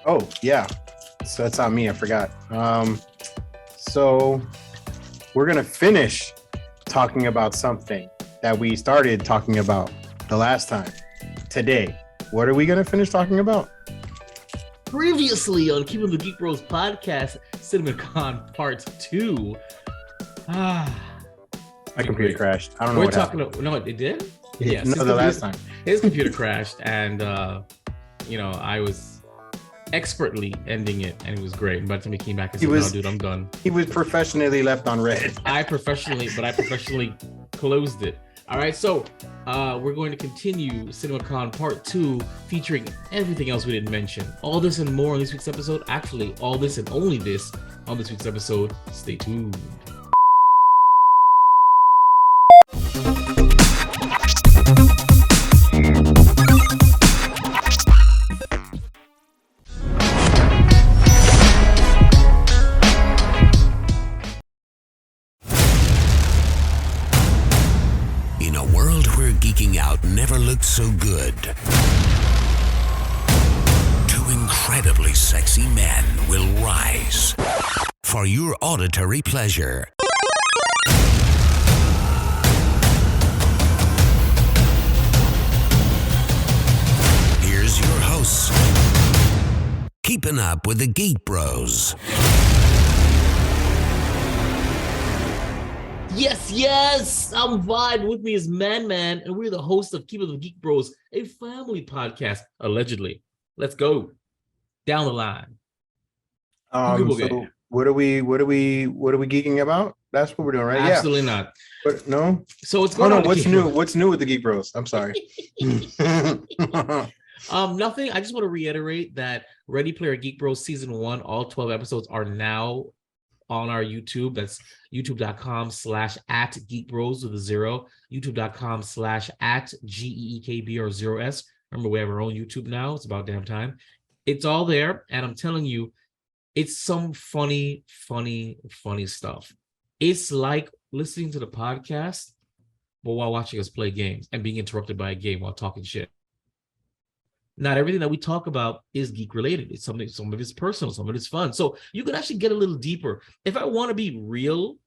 Oh, yeah. So that's on me. I forgot. So we're going to finish talking about something that we started talking about the last time today. What are we going to finish talking about? Previously on Keepin the Geek Bros podcast, CinemaCon Part 2. My computer crashed. I don't know We're what talking happened. No, it did? Yes, no, the last time. His computer crashed, and I was expertly ending it, and it was great. And by the time he came back, I said, "No, dude, I'm done." He was professionally left on red. I professionally closed it. All right, so we're going to continue CinemaCon Part 2, featuring everything else we didn't mention. All this and more on this week's episode. Actually, all this and only this on this week's episode. Stay tuned. In a world where geeking out never looked so good, two incredibly sexy men will rise for your auditory pleasure. Here's your hosts, Keeping Up with the Geek Bros. Yes, I'm Vide. With me is Man, and we're the host of Keepin the Geek Bros, a family podcast, allegedly. Let's go down the line. So what are we geeking about? That's what we're doing, right? Absolutely not. But no. So it's going on. What's new? What's new with the Geek Bros? I'm sorry. Nothing. I just want to reiterate that Ready Player Geek Bros Season 1, all 12 episodes are now on our YouTube. That's youtube.com/@geekbros with a 0, youtube.com/@GEEKB or 0S. Remember, we have our own YouTube now. It's about damn time. It's all there. And I'm telling you, it's some funny stuff. It's like listening to the podcast, but while watching us play games and being interrupted by a game while talking shit. Not everything that we talk about is geek related. It's something, some of it's personal, some of it's fun. So you can actually get a little deeper. If I want to be real,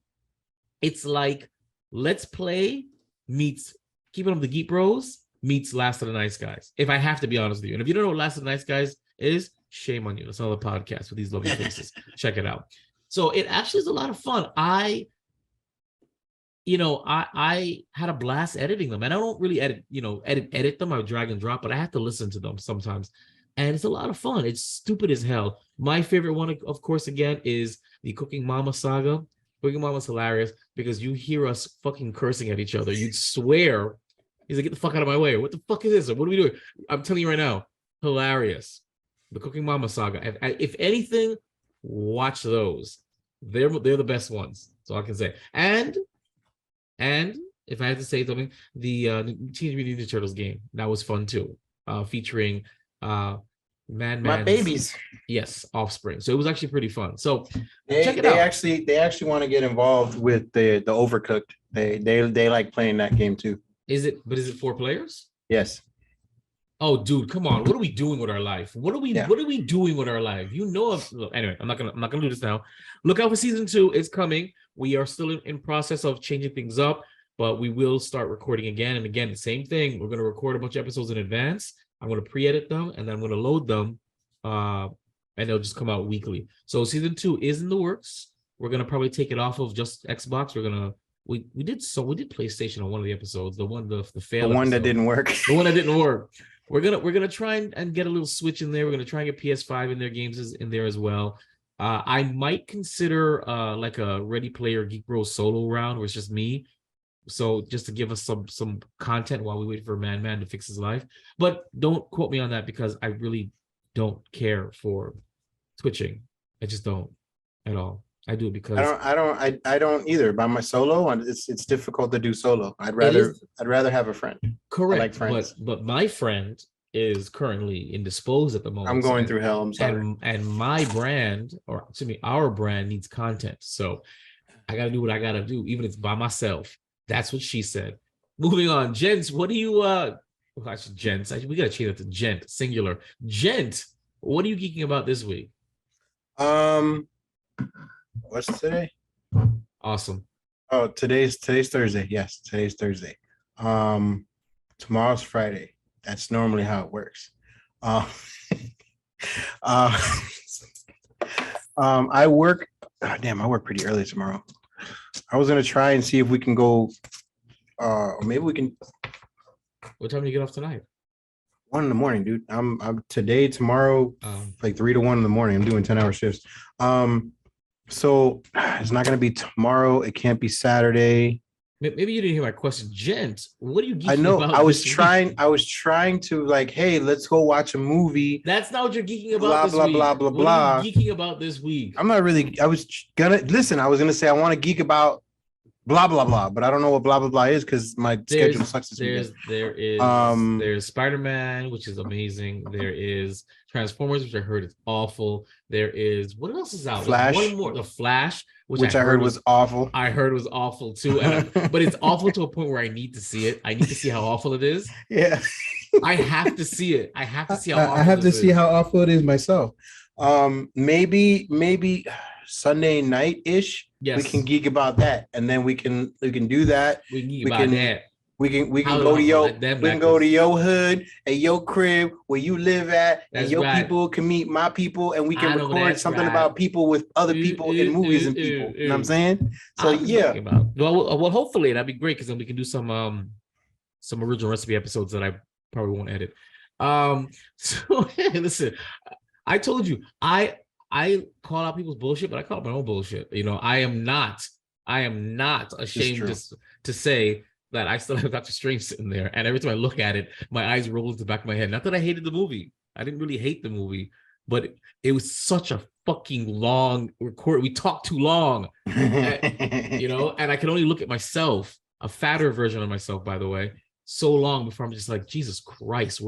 it's like Let's Play meets Keeping Up the Geek Bros meets Last of the Nice Guys. If I have to be honest with you. And if you don't know what Last of the Nice Guys is, shame on you. That's another podcast with these lovely faces. Check it out. So it actually is a lot of fun. I had a blast editing them, and I don't really edit them. I drag and drop, but I have to listen to them sometimes, and it's a lot of fun. It's stupid as hell. My favorite one, of course, again, is the Cooking Mama saga. Cooking Mama's hilarious because you hear us fucking cursing at each other. You'd swear, he's like, "Get the fuck out of my way. What the fuck is this? What are we doing?" I'm telling you right now, hilarious. The Cooking Mama saga. If anything, watch those. They're the best ones. That's all I can say. And if I had to say something, the Teenage Mutant Ninja Turtles game, that was fun too, featuring my babies. Yes, offspring. So it was actually pretty fun. So check it out. They actually want to get involved with the Overcooked. They like playing that game too. Is it 4 players? Yes. Oh, dude, come on! What are we doing with our life? What are we doing with our life? Anyway, I'm not gonna do this now. Look out for season 2. It's coming. We are still in process of changing things up, but we will start recording again and again. The same thing. We're gonna record a bunch of episodes in advance. I'm gonna pre-edit them, and then I'm gonna load them, and they'll just come out weekly. So season 2 is in the works. We're gonna probably take it off of just Xbox. We did PlayStation on one of the episodes. The one that didn't work. The one that didn't work. We're gonna try and get a little Switch in there. We're gonna try and get PS5 in there, games in there as well. I might consider like a Ready Player Geek Bros solo round where it's just me. So just to give us some content while we wait for Man to fix his life. But don't quote me on that because I really don't care for twitching. I just don't at all. I do it because I don't either. By my solo, it's difficult to do solo. I'd rather have a friend. Correct. I like friends. But my friend is currently indisposed at the moment. I'm going through hell. I'm sorry. And my brand, or excuse me, our brand needs content. So I gotta do what I gotta do, even if it's by myself. That's what she said. Moving on, gents. What do you gents? We gotta change that to gent, singular. Gent, What are you geeking about this week? What's today? Awesome. Oh, today's Thursday. Yes, today's Thursday. Tomorrow's Friday. That's normally how it works. Uh, uh, I work. Oh, damn, I work pretty early tomorrow. I was gonna try and see if we can go. Maybe we can. What time do you get off tonight? 1 a.m, dude. I'm today, tomorrow, like 3 to 1 in the morning. I'm doing 10-hour shifts. So it's not gonna be tomorrow. It can't be Saturday. Maybe you didn't hear my question, gent. What are you geeking I know. about? I was trying to like, hey, let's go watch a movie. That's not what you're geeking about. Blah this blah week. blah blah what blah. Are you geeking about this week? I'm not really. I was gonna say I want to geek about blah blah blah, but I don't know what blah blah blah is because my schedule sucks this weekend. There's Spider-Man, which is amazing. There is Transformers, which I heard is awful. There is what else is out? Flash. There's one more, The Flash, which I heard was awful. I heard was awful too, but it's awful to a point where I need to see it. I need to see how awful it is. Yeah, I have to see it. I have to see how. I have to see how awful it is myself. Maybe Sunday night ish. Yes, we can geek about that, and then we can do that. We can geek about that. We can go to your hood and your crib where you live at, and your people can meet my people, and we can record something about people with other people in movies and people. You know what I'm saying? So yeah. Well, hopefully that'd be great because then we can do some original recipe episodes that I probably won't edit. So listen, I told you I call out people's bullshit, but I call out my own bullshit. You know, I am not ashamed to say that I still have Dr. Strange sitting there, and every time I look at it, my eyes roll into the back of my head. Not that I hated the movie. I didn't really hate the movie, but it was such a fucking long record. We talked too long, you know, and I can only look at myself, a fatter version of myself, by the way, so long before I'm just like, Jesus Christ,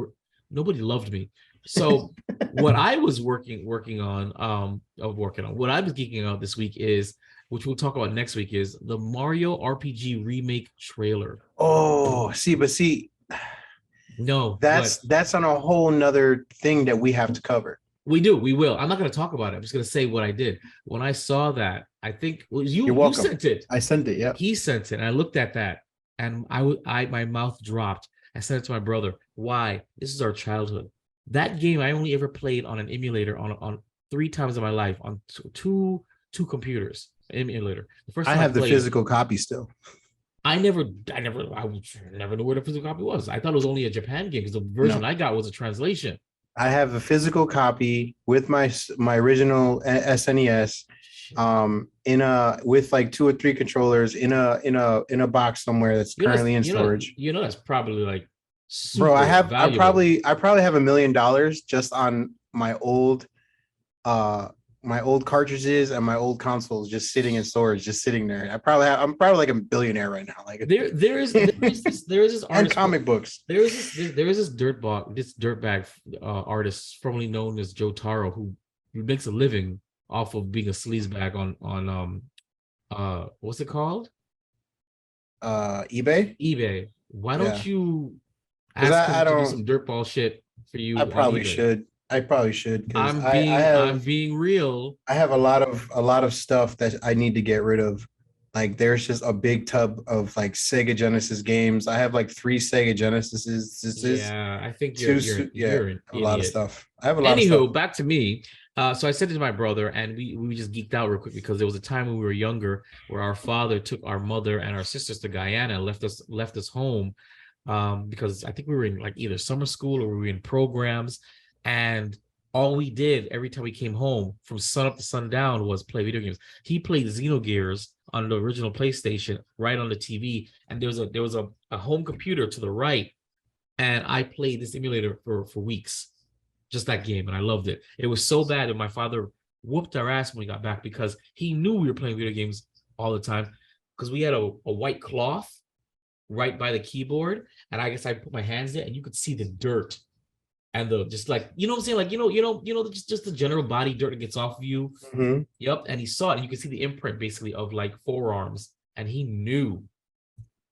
nobody loved me. So what I was working on, what I was geeking out this week is, which we'll talk about next week, is the Mario RPG remake trailer. Oh, no, that's on a whole nother thing that we have to cover. We will. I'm not going to talk about it. I'm just going to say what I did when I saw that. I think you sent it. I sent it. Yeah, he sent it. And I looked at that, and my mouth dropped. I sent it to my brother. Why? This is our childhood. That game I only ever played on an emulator on 3 times in my life on two computers. Emulator. The first time I have the physical copy still. I never knew where the physical copy was. I thought it was only a Japan game because the version I got was a translation. I have a physical copy with my original SNES, with like 2 or 3 controllers in a box somewhere that's currently in storage. That's probably like bro. I probably have $1 million just on my old cartridges and my old consoles just sitting in storage, just sitting there. I'm probably like a billionaire right now. Like there is this artist and comic books. There is this dirtbag artist formerly known as Joe Taro who makes a living off of being a sleazebag on what's it called? eBay. Why don't you ask him to do some dirtball shit for you? I probably should. I'm being real. I have a lot of stuff that I need to get rid of. Like there's just a big tub of like Sega Genesis games. I have like 3 Sega Genesises. Yeah, I think you're a lot of stuff. I have a lot of stuff. Anywho, back to me. So I said it to my brother, and we just geeked out real quick because there was a time when we were younger where our father took our mother and our sisters to Guyana and left us home because I think we were in like either summer school or we were in programs. And all we did every time we came home from sun up to sundown was play video games. He played Xenogears on the original PlayStation right on the TV, and there was a home computer to the right, and I played this emulator for weeks, just that game, and I loved it. It was so bad that my father whooped our ass when we got back because he knew we were playing video games all the time because we had a white cloth right by the keyboard, and I guess I put my hands there, and you could see the dirt. And just like, you know what I'm saying? Like, just the general body dirt that gets off of you. Mm-hmm. Yep. And he saw it. And you could see the imprint basically of like forearms. And he knew.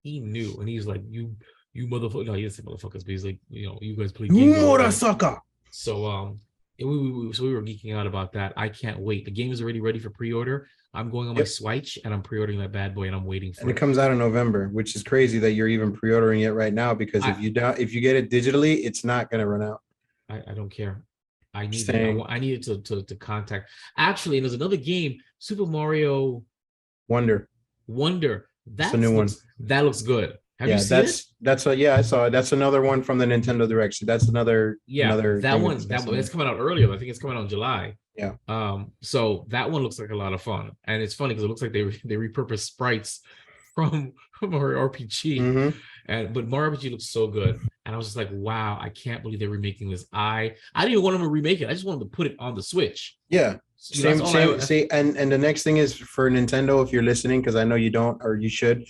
And he was like, you motherfucker. No, he didn't say motherfuckers, but he's like, you guys play games. Sucker. So So we were geeking out about that. I can't wait. The game is already ready for pre-order. I'm going on my Switch and I'm pre-ordering that bad boy and I'm waiting for it. And it comes out in November, which is crazy that you're even pre-ordering it right now, because if you get it digitally, it's not going to run out. I don't care. I need it to contact. Actually, and there's another game, Super Mario Wonder. That's a new one. That looks good. Have you seen it? I saw it. That's another one from the Nintendo Direct. So that's another that's coming out earlier. I think it's coming out in July. Yeah. So that one looks like a lot of fun, and it's funny because it looks like they repurposed sprites from Mario RPG. But Mario RPG looks so good, and I was just like, wow, I can't believe they're remaking this. I didn't even want them to remake it. I just wanted to put it on the Switch. Yeah. Same. And the next thing is for Nintendo, if you're listening, because I know you don't, or you should,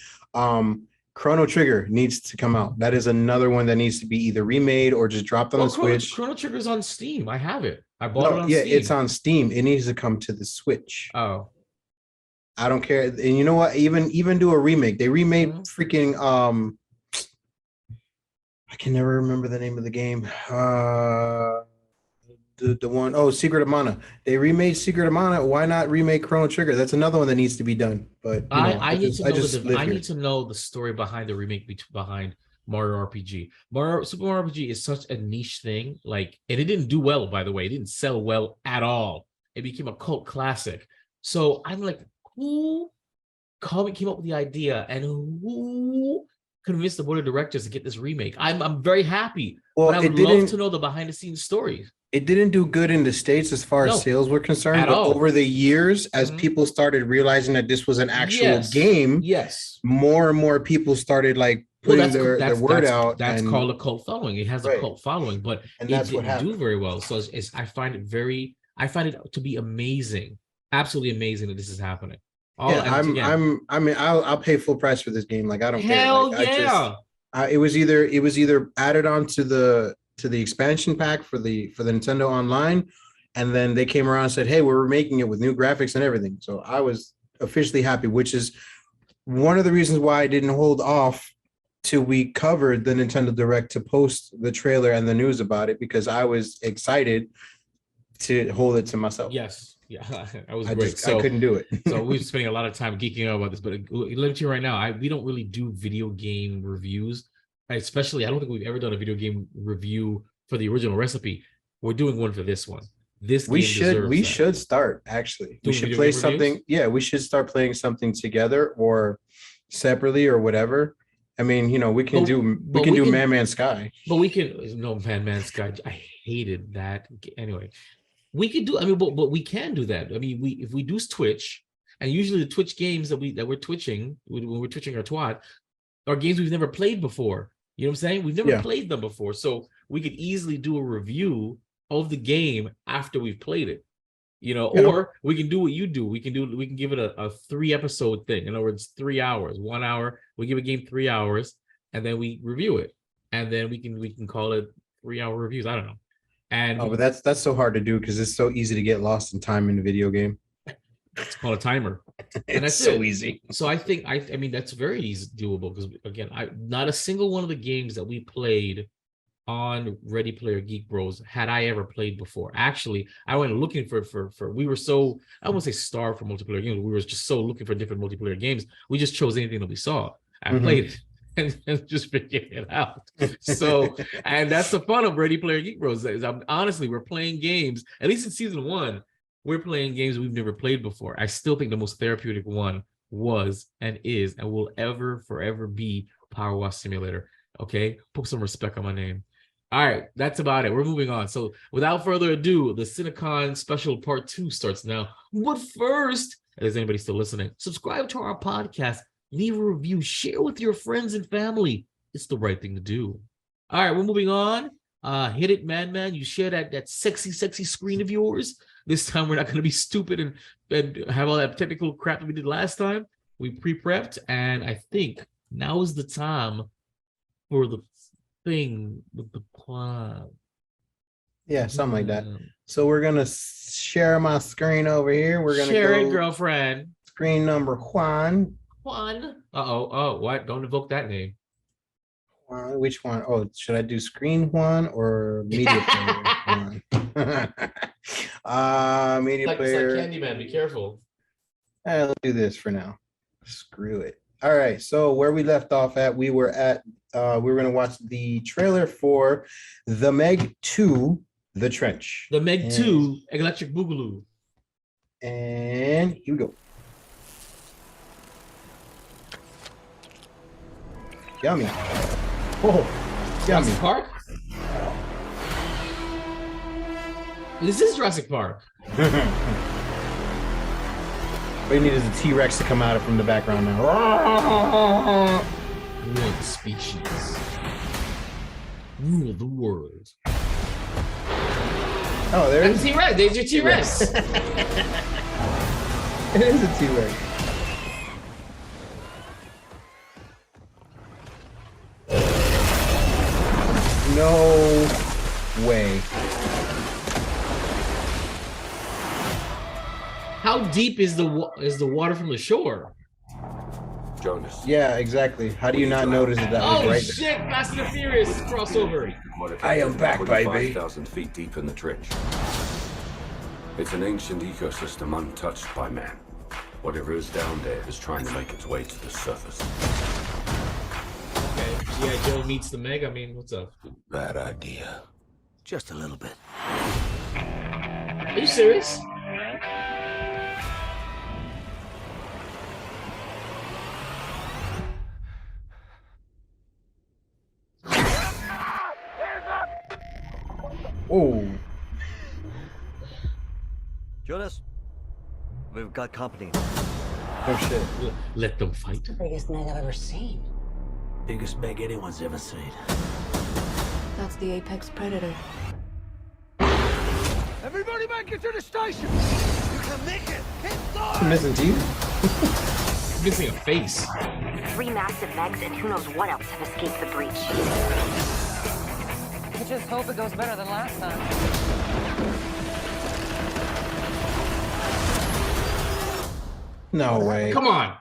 Chrono Trigger needs to come out. That is another one that needs to be either remade or just dropped on the Switch. Chrono Trigger's on Steam. I have it. I bought it on Steam. Yeah, it's on Steam. It needs to come to the Switch. Oh. I don't care. And you know what? Even do a remake. They remade freaking I can never remember the name of the game. The one, Secret of Mana. They remade Secret of Mana. Why not remake Chrono Trigger? That's another one that needs to be done. But I need to know the story behind the remake behind Mario RPG. Super Mario RPG is such a niche thing. Like, and it didn't do well, by the way. It didn't sell well at all. It became a cult classic. So I'm like, who came up with the idea, and who convinced the board of directors to get this remake? I'm very happy. Well, but I would love to know the behind the scenes stories. It didn't do good in the States as far as sales were concerned, but over the years, as people started realizing that this was an actual game, more and more people started like putting their word out. That's called a cult following. It has a cult following, but it didn't do very well. So I find it to be amazing, absolutely amazing that this is happening. I'll pay full price for this game. Like, I don't care. Hell yeah! It was either added on to the expansion pack for the Nintendo Online, and then they came around and said, hey, we're making it with new graphics and everything. So I was officially happy, which is one of the reasons why I didn't hold off till we covered the Nintendo Direct to post the trailer and the news about it, because I was excited to hold it to myself. Yes. Yeah, that was great. I couldn't do it. So we're spending a lot of time geeking out about this, but let me tell you right now, we don't really do video game reviews. Especially, I don't think we've ever done a video game review for the original recipe. We're doing one for this one. We should start actually. We should play something. Yeah, we should start playing something together or separately or whatever. I mean, we can do Man Man Sky. But we can Man Man Sky. I hated that. Anyway, we could do. I mean, but we can do that. I mean, if we do Twitch, and usually the Twitch games that we're twitching when we're twitching our twat are games we've never played before. You know what I'm saying? We've never played them before, so we could easily do a review of the game after we've played it. Or we can do what you do. We can give it a 3-episode thing. In other words, 3 hours, 1 hour. We give a game 3 hours, and then we review it, and then we can call it 3-hour reviews. I don't know. But that's so hard to do because it's so easy to get lost in time in the video game. It's called a timer. And that's so easy. So I think I mean that's very easy doable, because again, not a single one of the games that we played on Ready Player Geek Bros had I ever played before. Actually, I went looking for we were so, I won't say starved for multiplayer games. We were just so looking for different multiplayer games. We just chose anything that we saw. I played it and just figured it out. So, and that's the fun of Ready Player Geek Bros. Honestly, we're playing games, at least in season 1. We're playing games we've never played before. I still think the most therapeutic one was and is and will forever be Power Wash Simulator. Okay? Put some respect on my name. All right, that's about it. We're moving on. So without further ado, the CinemaCon special part 2 starts now. But first, is anybody still listening? Subscribe to our podcast, leave a review, share with your friends and family. It's the right thing to do. All right, we're moving on. Hit it, man. You share that sexy screen of yours. This time we're not going to be stupid and have all that technical crap that we did last time. We pre-prepped, and I think now is the time for the thing with the plan. Yeah, something like that. So we're going to share my screen over here. We're going to share it, girlfriend. Screen number Juan. Oh, what? Don't invoke that name. Which one? Oh, should I do screen Juan or media player Juan? Media player. It's like Candyman. Be careful. Let's do this for now. Screw it. All right. So where we left off at, we were going to watch the trailer for The Meg 2, The Trench. The Meg 2, Electric Boogaloo. And here we go. Yummy. Oh, yummy. Jurassic Park? This is Jurassic Park. What you need is a T-Rex to come out from the background now. Rule the species. Rule the world. Oh, there is a T-Rex. There's your T-Rex. It is a T-Rex. No way. How deep is the water from the shore? Jonas. Yeah, exactly. How do you not notice that was right shit, there? Fast and the Furious crossover. I am back, baby. 5,000 feet deep in the trench. It's an ancient ecosystem untouched by man. Whatever is down there is trying to make its way to the surface. Okay, yeah, Joe meets the Meg. I mean, what's up? Bad idea. Just a little bit. Are you serious? Oh. Jonas, we've got company. Oh shit. Let them fight. The biggest Meg I've ever seen. Biggest Meg anyone's ever seen. That's the apex predator. Everybody make it to the station! You can make it! I'm missing teeth. Missing a face. 3 massive Megs and who knows what else have escaped the breach. I just hope it goes better than last time. No way. Come on.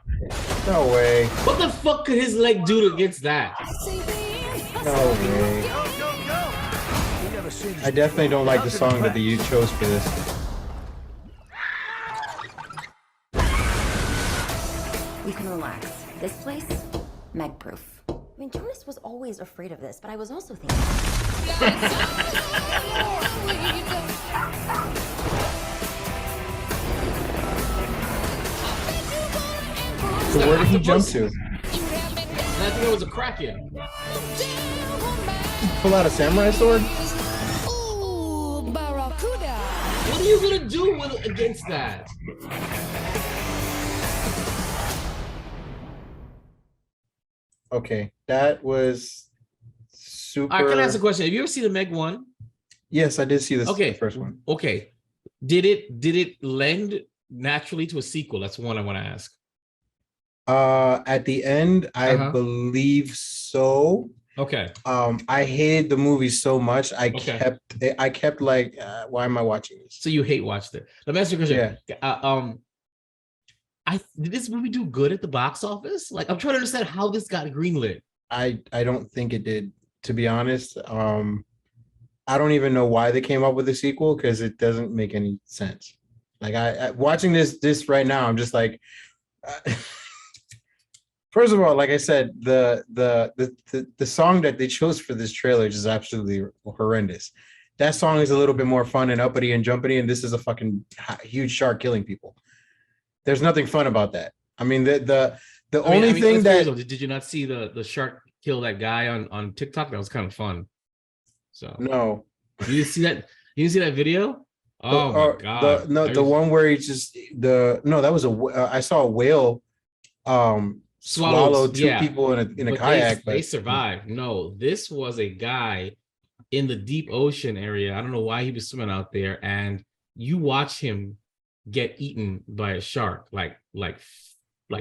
No way. What the fuck could his leg do against that? No way. I definitely don't like the song that you chose for this. You can relax. This place, Meg-proof. I mean, Jonas was always afraid of this, but I was also thinking... So where did he jump to? I think it was a Kraken. Pull out a samurai sword? What are you gonna do against that? Okay, that was super. I can ask a question. Have you ever seen the Meg 1? Yes, I did see this. Okay, the first one. Okay, did it lend naturally to a sequel? That's one I want to ask. At the end, I believe so. Okay. I hated the movie so much. I kept like, why am I watching this? So you watched it. Let me ask you a question. Yeah. Did this movie do good at the box office? Like, I'm trying to understand how this got greenlit. I don't think it did, to be honest. I don't even know why they came up with a sequel because it doesn't make any sense. Like, I watching this right now, I'm just like. First of all, like I said, the song that they chose for this trailer is absolutely horrendous. That song is a little bit more fun and uppity and jumpity, and this is a fucking huge shark killing people. There's nothing fun about that. I mean, the only thing that did you not see the shark kill that guy on TikTok? That was kind of fun. So no, you didn't see that? You didn't see that video? Oh my god! The one where he just that was I saw a whale swallowed two people in a kayak. They survived. No, this was a guy in the deep ocean area. I don't know why he was swimming out there, and you watch him get eaten by a shark, like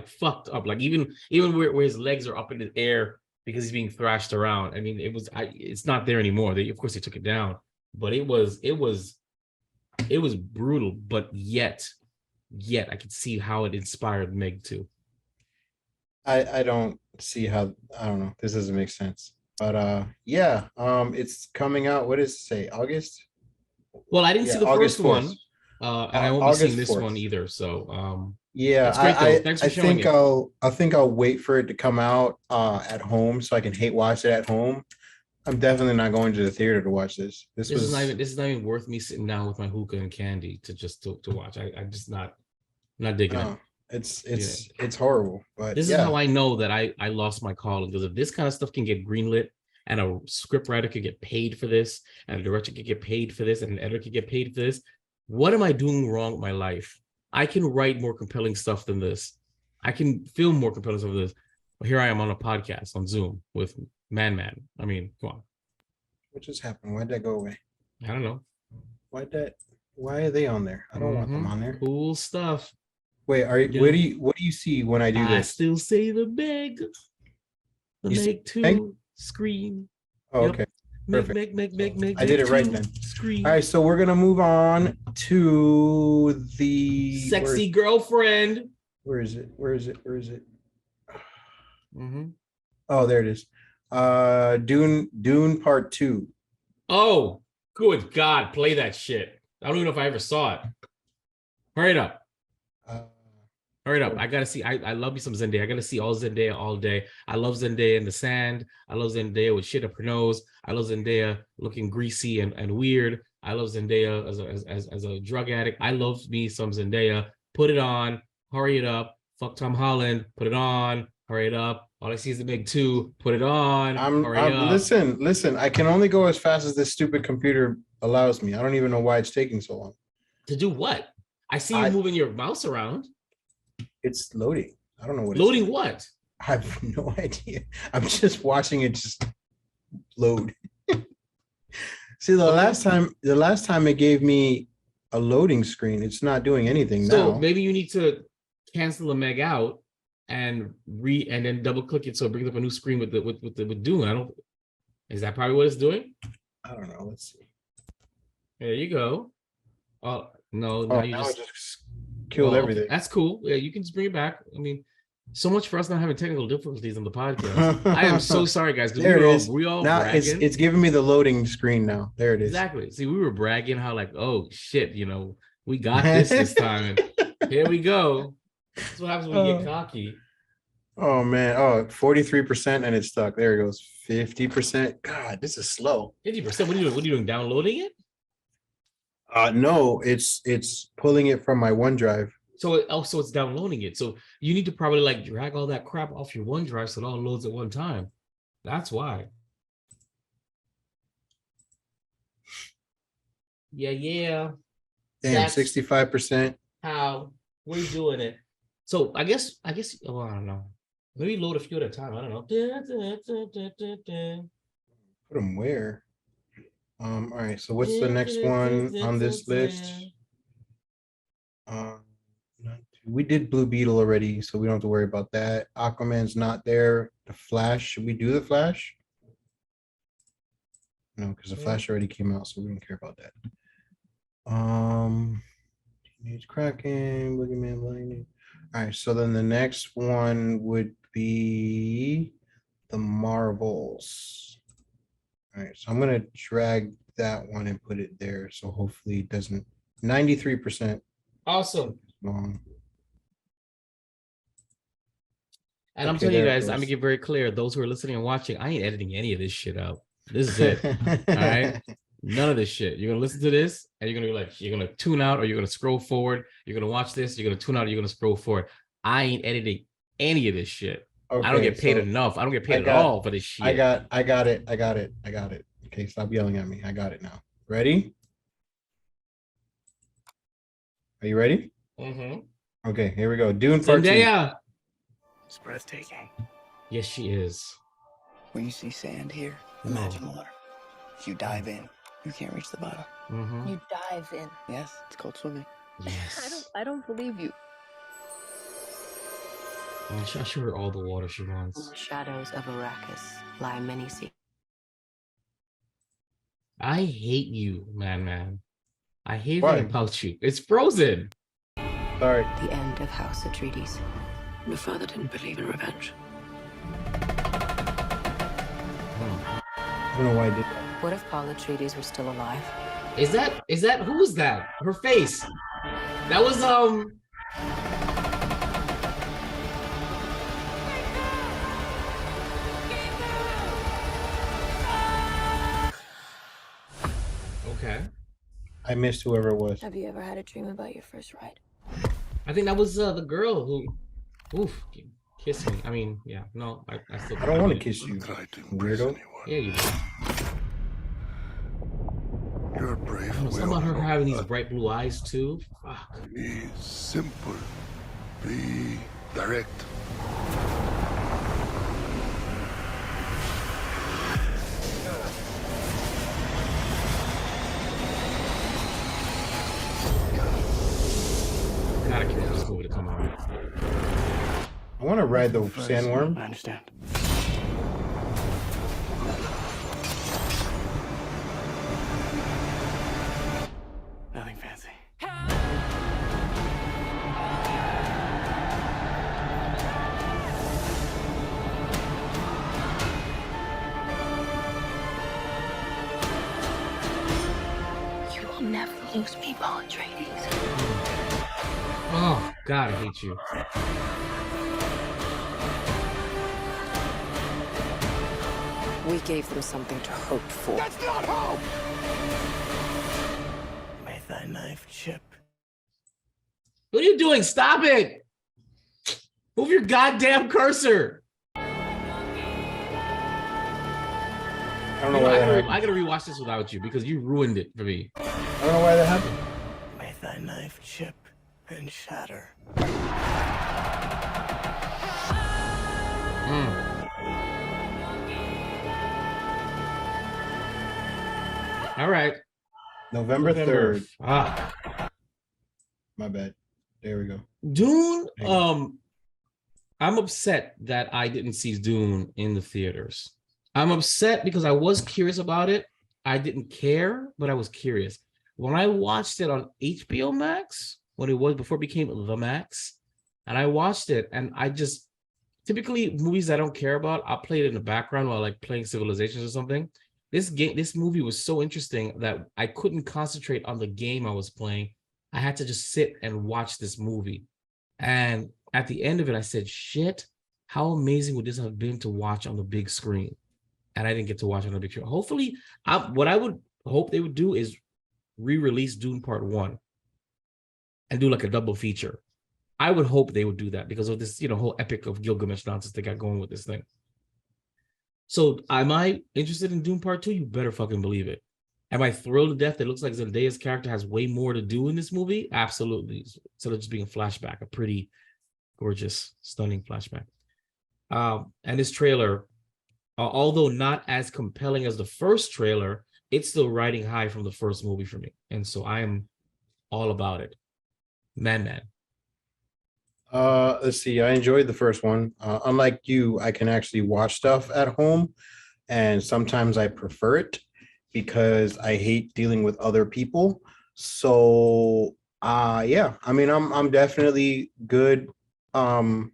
fucked up, like even where his legs are up in the air because he's being thrashed around. I mean, it's not there anymore. Of course they took it down, but it was brutal. But yet I could see how it inspired Meg too. I don't see how. I don't know. This doesn't make sense. But it's coming out. What does it say? August? Well, I didn't see the August first 4th. one, and I won't be seeing this 4th. one either. So, yeah, it's great though. Thanks for showing it. I think I'll wait for it to come out at home so I can hate watch it at home. I'm definitely not going to the theater to watch this. This is not even worth me sitting down with my hookah and candy to just to watch. I'm just not digging it. It's horrible. But this is how I know that I lost my calling, because if this kind of stuff can get greenlit and a scriptwriter could get paid for this and a director could get paid for this and an editor could get paid for this, what am I doing wrong with my life? I can write more compelling stuff than this. I can film more compelling stuff than this. But here I am on a podcast on Zoom with Man. I mean, come on. What just happened? Why'd that go away? I don't know. Why are they on there? I don't want them on there. Cool stuff. Wait, what do you see when I do this? I still say the Meg 2 screen. Oh, okay. Perfect. Meg I did it right then. Screen. All right, so we're gonna move on to the sexy girlfriend. Where is it? Mm-hmm. Oh, there it is. Dune Part 2. Oh, good God! Play that shit. I don't even know if I ever saw it. Hurry it up. Hurry up. I gotta see. I love me some Zendaya. I gotta see all Zendaya all day. I love Zendaya in the sand. I love Zendaya with shit up her nose. I love Zendaya looking greasy and weird. I love Zendaya as a drug addict. I love me some Zendaya. Put it on. Hurry it up. Fuck Tom Holland. Put it on. Hurry it up. All I see is the Meg 2. Put it on. Hurry up. Listen. I can only go as fast as this stupid computer allows me. I don't even know why it's taking so long. To do what? I see you moving your mouse around. It's loading. I don't know what. Loading what? I have no idea. I'm just watching it just load. See, the last time it gave me a loading screen, it's not doing anything now. So maybe you need to cancel the Meg out and then double click it so it brings up a new screen with Dune. Is that probably what it's doing? I don't know. Let's see. There you go. Oh no, now you just killed everything. That's cool. Yeah, you can just bring it back. I mean, so much for us not having technical difficulties on the podcast. I am so sorry, guys. There it is. We all now bragging. It's giving me the loading screen now. There it is. Exactly. See, we were bragging how like, oh shit, we got this time. And here we go. That's what happens when you get cocky. Oh man. Oh, 43% and it's stuck. There it goes. 50%. God, this is slow. 50%. What are you doing? Downloading it? No, it's pulling it from my OneDrive. So it's downloading it. So you need to probably like drag all that crap off your OneDrive so it all loads at one time. That's why. Yeah. Damn, 65%. How we're doing it. So I guess. Oh, I don't know. Maybe load a few at a time. I don't know. Put them where? All right. So what's the next one on this list? We did Blue Beetle already, so we don't have to worry about that. Aquaman's not there. The Flash. Should we do the Flash? No, because the Flash already came out, so we don't care about that. Teenage Kraken, Boogeyman, Lightning. All right. So then the next one would be the Marvels. All right, so I'm gonna drag that one and put it there. So hopefully it doesn't. 93%. Awesome. Long. And I'm telling you guys, I'm gonna get very clear. Those who are listening and watching, I ain't editing any of this shit out. This is it. All right. None of this shit. You're gonna listen to this and you're gonna be like, you're gonna tune out or you're gonna scroll forward. You're gonna watch this, you're gonna tune out, or you're gonna scroll forward. I ain't editing any of this shit. Okay, I don't get paid enough. I don't get paid at all for this shit. I got it. Okay, stop yelling at me. I got it now. Ready? Are you ready? Mm-hmm. Okay, here we go. Dune Part 2. It's breathtaking. Yes, she is. When you see sand here, imagine water. If you dive in, you can't reach the bottom. Mm-hmm. You dive in. Yes, it's called swimming. Yes. I don't believe you. I show her all the water she wants. In the shadows of Arrakis lie many secrets. I hate you, man. I hate everything about you. It's Frozen. Sorry. The end of House Atreides. Your father didn't believe in revenge. I don't know why I did that. What if Paul Atreides were still alive? Is that who was that? Her face. That was okay. I missed whoever it was. Have you ever had a dream about your first ride? I think that was the girl who kissed me. I mean, yeah, no, I still I don't want to kiss you, weirdo. Yeah, you do. You're brave. Something about her having these bright blue eyes too. Fuck. Be simple. Be direct. Gotta get this movie to come out. I want to ride the sandworm. I understand. Nothing fancy. You will never lose me, Paul Atreides. Oh God, I hate you. We gave them something to hope for. That's not hope! May thy knife chip. What are you doing? Stop it! Move your goddamn cursor. I don't know why that happened. I gotta rewatch this without you because you ruined it for me. I don't know why that happened. May thy knife chip and shatter. All right. November 3rd. Ah. My bad. There we go. Dune. I'm upset that I didn't see Dune in the theaters. I'm upset because I was curious about it. I didn't care, but I was curious. When I watched it on HBO Max, when it was before it became the Max, and I watched it, and I just typically movies I don't care about, I'll play it in the background while like playing Civilizations or something. This movie was so interesting that I couldn't concentrate on the game I was playing. I had to just sit and watch this movie. And at the end of it, I said, shit, how amazing would this have been to watch on the big screen? And I didn't get to watch on the big screen. Hopefully, what I would hope they would do is re-release Dune Part 1 and do like a double feature. I would hope they would do that because of this, whole epic of Gilgamesh nonsense they got going with this thing. So am I interested in Dune Part 2? You better fucking believe it. Am I thrilled to death that it looks like Zendaya's character has way more to do in this movie? Absolutely. Instead of just being a flashback, a pretty gorgeous, stunning flashback. And this trailer, although not as compelling as the first trailer, it's still riding high from the first movie for me. And so I am all about it. Man. Let's see. I enjoyed the first one. Unlike you, I can actually watch stuff at home, and sometimes I prefer it because I hate dealing with other people. So, yeah. I mean, I'm definitely good. Wait,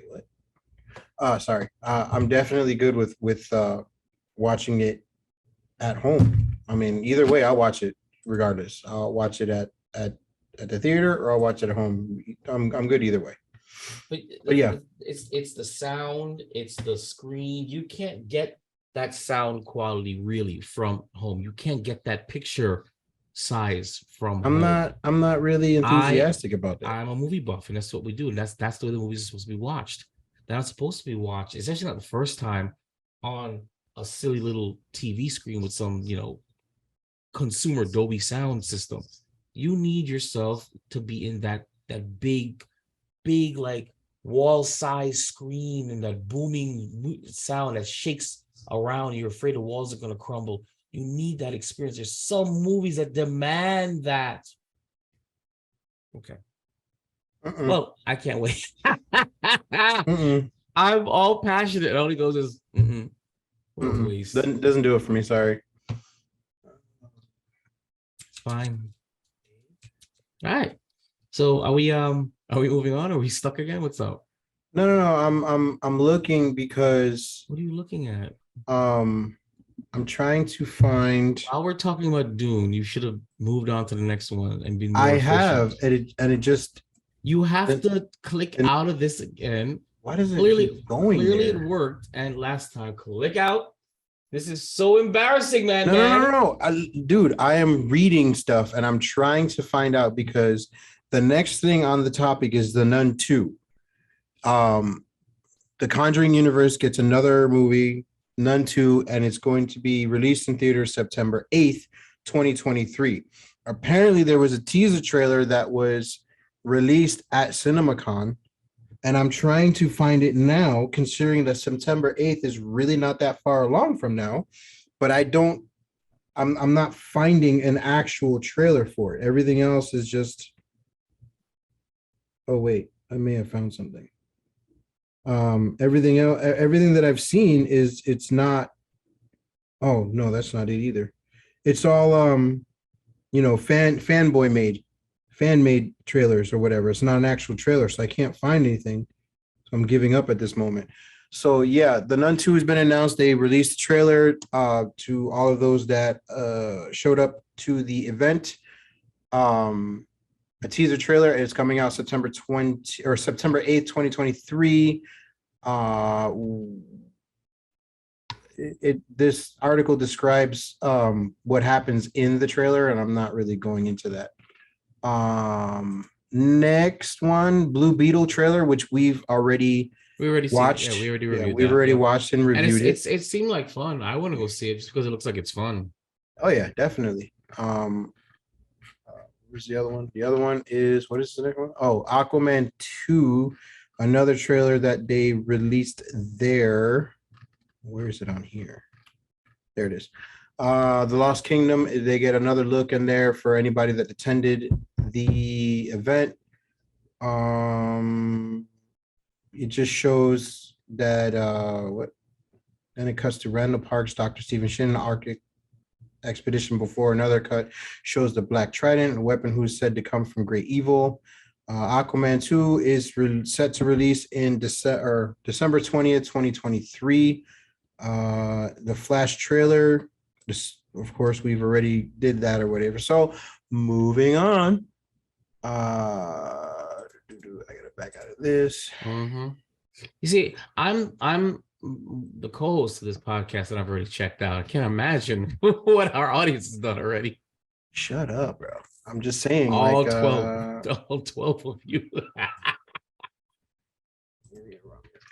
what? Sorry. I'm definitely good with watching it at home. I mean, either way, I'll watch it regardless. I'll watch it at the theater or I'll watch it at home. I'm good either way. But yeah, it's the sound, it's the screen. You can't get that sound quality really from home. You can't get that picture size from home. I'm not really enthusiastic about that. I'm a movie buff, and that's what we do. And that's the way the movies are supposed to be watched. They're not supposed to be watched, especially not the first time on a silly little TV screen with some, consumer Dolby sound system. You need yourself to be in that big like wall size screen and that booming sound that shakes around. You're afraid the walls are going to crumble. You need that experience. There's some movies that demand that. Okay. Well, I can't wait. I'm all passionate. It only goes as Doesn't do it for me. Sorry. It's fine. All right. So are we moving on? Are we stuck again? What's up? No. I'm looking because. What are you looking at? I'm trying to find. While we're talking about Dune, you should have moved on to the next one and been more I efficient. have, and it just. You have to click out of this again. Why does it keep going? Clearly, there? it worked. And last time, click out. This is so embarrassing, man. No. Dude, I am reading stuff and I'm trying to find out because the next thing on the topic is The Nun 2. The Conjuring universe gets another movie, Nun 2, and it's going to be released in theaters September 8th, 2023. Apparently, there was a teaser trailer that was released at CinemaCon, and I'm trying to find it now, considering that September 8th is really not that far along from now, but I'm not finding an actual trailer for it. Everything else is just, oh wait, I may have found something. Everything that I've seen it's not, oh no, that's not it either. It's all fan made trailers or whatever. It's not an actual trailer, so I can't find anything. So I'm giving up at this moment. So yeah, The Nun 2 has been announced. They released the trailer to all of those that showed up to the event. A teaser trailer is coming out September 8th, 2023. This article describes what happens in the trailer, and I'm not really going into that. Next one, Blue Beetle trailer, which we've already watched. We already reviewed. We've already watched and reviewed it. It seemed like fun. I want to go see it just because it looks like it's fun. Oh yeah, definitely. Where's the other one? The other one is, what is the next one? Oh, Aquaman 2, another trailer that they released there. Where is it on here? There it is. The Lost Kingdom, they get another look in there for anybody that attended the event. It just shows that then it cuts to Randall Park's Dr. Stephen Shin, Arctic expedition before another cut shows the Black Trident, a weapon who's said to come from great evil. Aquaman 2 is set to release in December 20th, 2023. The Flash trailer, of course, we've already did that or whatever. So moving on. I gotta back out of this. You see, I'm the co-host of this podcast, and I've already checked out. I can't imagine what our audience has done already. Shut up, bro. I'm just saying, all 12 of you.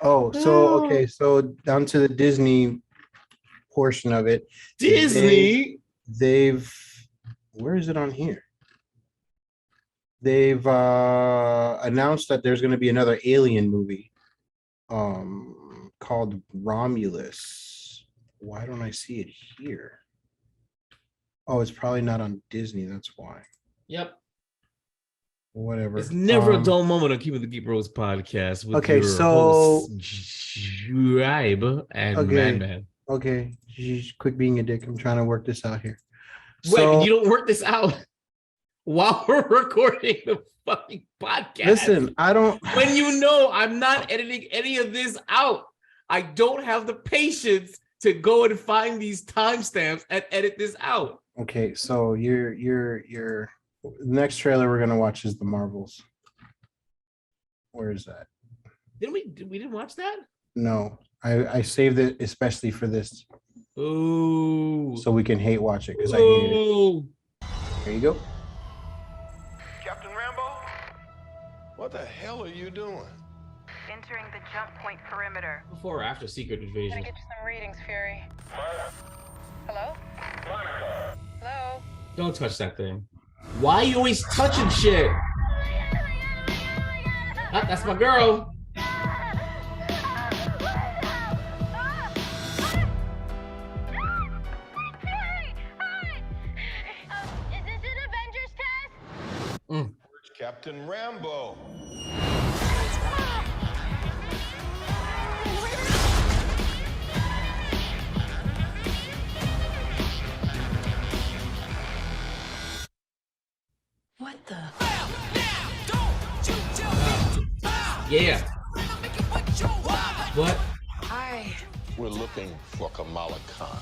Oh, so okay, so down to the Disney portion of it. Disney. They've where is it on here? They've announced that there's going to be another Alien movie called Romulus. Why don't I see it here? Oh, it's probably not on Disney. That's why. Yep. Whatever. It's never a dull moment on Keepin the GEEK BROS podcast with okay, your so Jibe and Man. Okay, quit being a dick. I'm trying to work this out here. Wait, you don't work this out while we're recording the fucking podcast. Listen, I don't. When you know I'm not editing any of this out, I don't have the patience to go and find these timestamps and edit this out. Okay, so you're next trailer we're gonna watch is the Marvels. Where is that? We didn't watch that? No, I saved it especially for this. Ooh. So we can hate watch it because I hated it. Here you go. Captain Rambo? What the hell are you doing? Entering the jump point perimeter. Before or after Secret Invasion? Gotta get you some readings, Fury. Hello? Hello? Don't touch that thing. Why are you always touching shit? Ah, that's my girl. Is this an Avengers test? Captain Rambo. What the? Yeah. What? Hi. We're looking for Kamala Khan.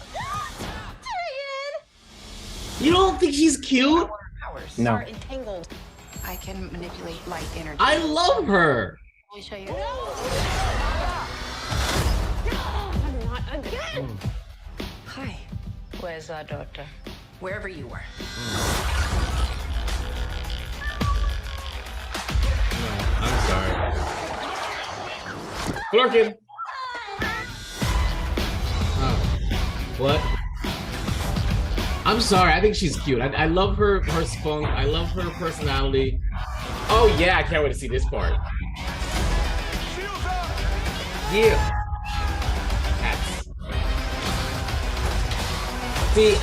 You don't think she's cute? Powers No. are entangled. I can manipulate light energy. I love her. Let me show you. Not again. Hi. Where's our daughter? Wherever you were. I'm sorry. Flirkin. What? I'm sorry. I think she's cute. I love her spunk. I love her personality. Oh yeah, I can't wait to see this part. Yeah. Cats. See,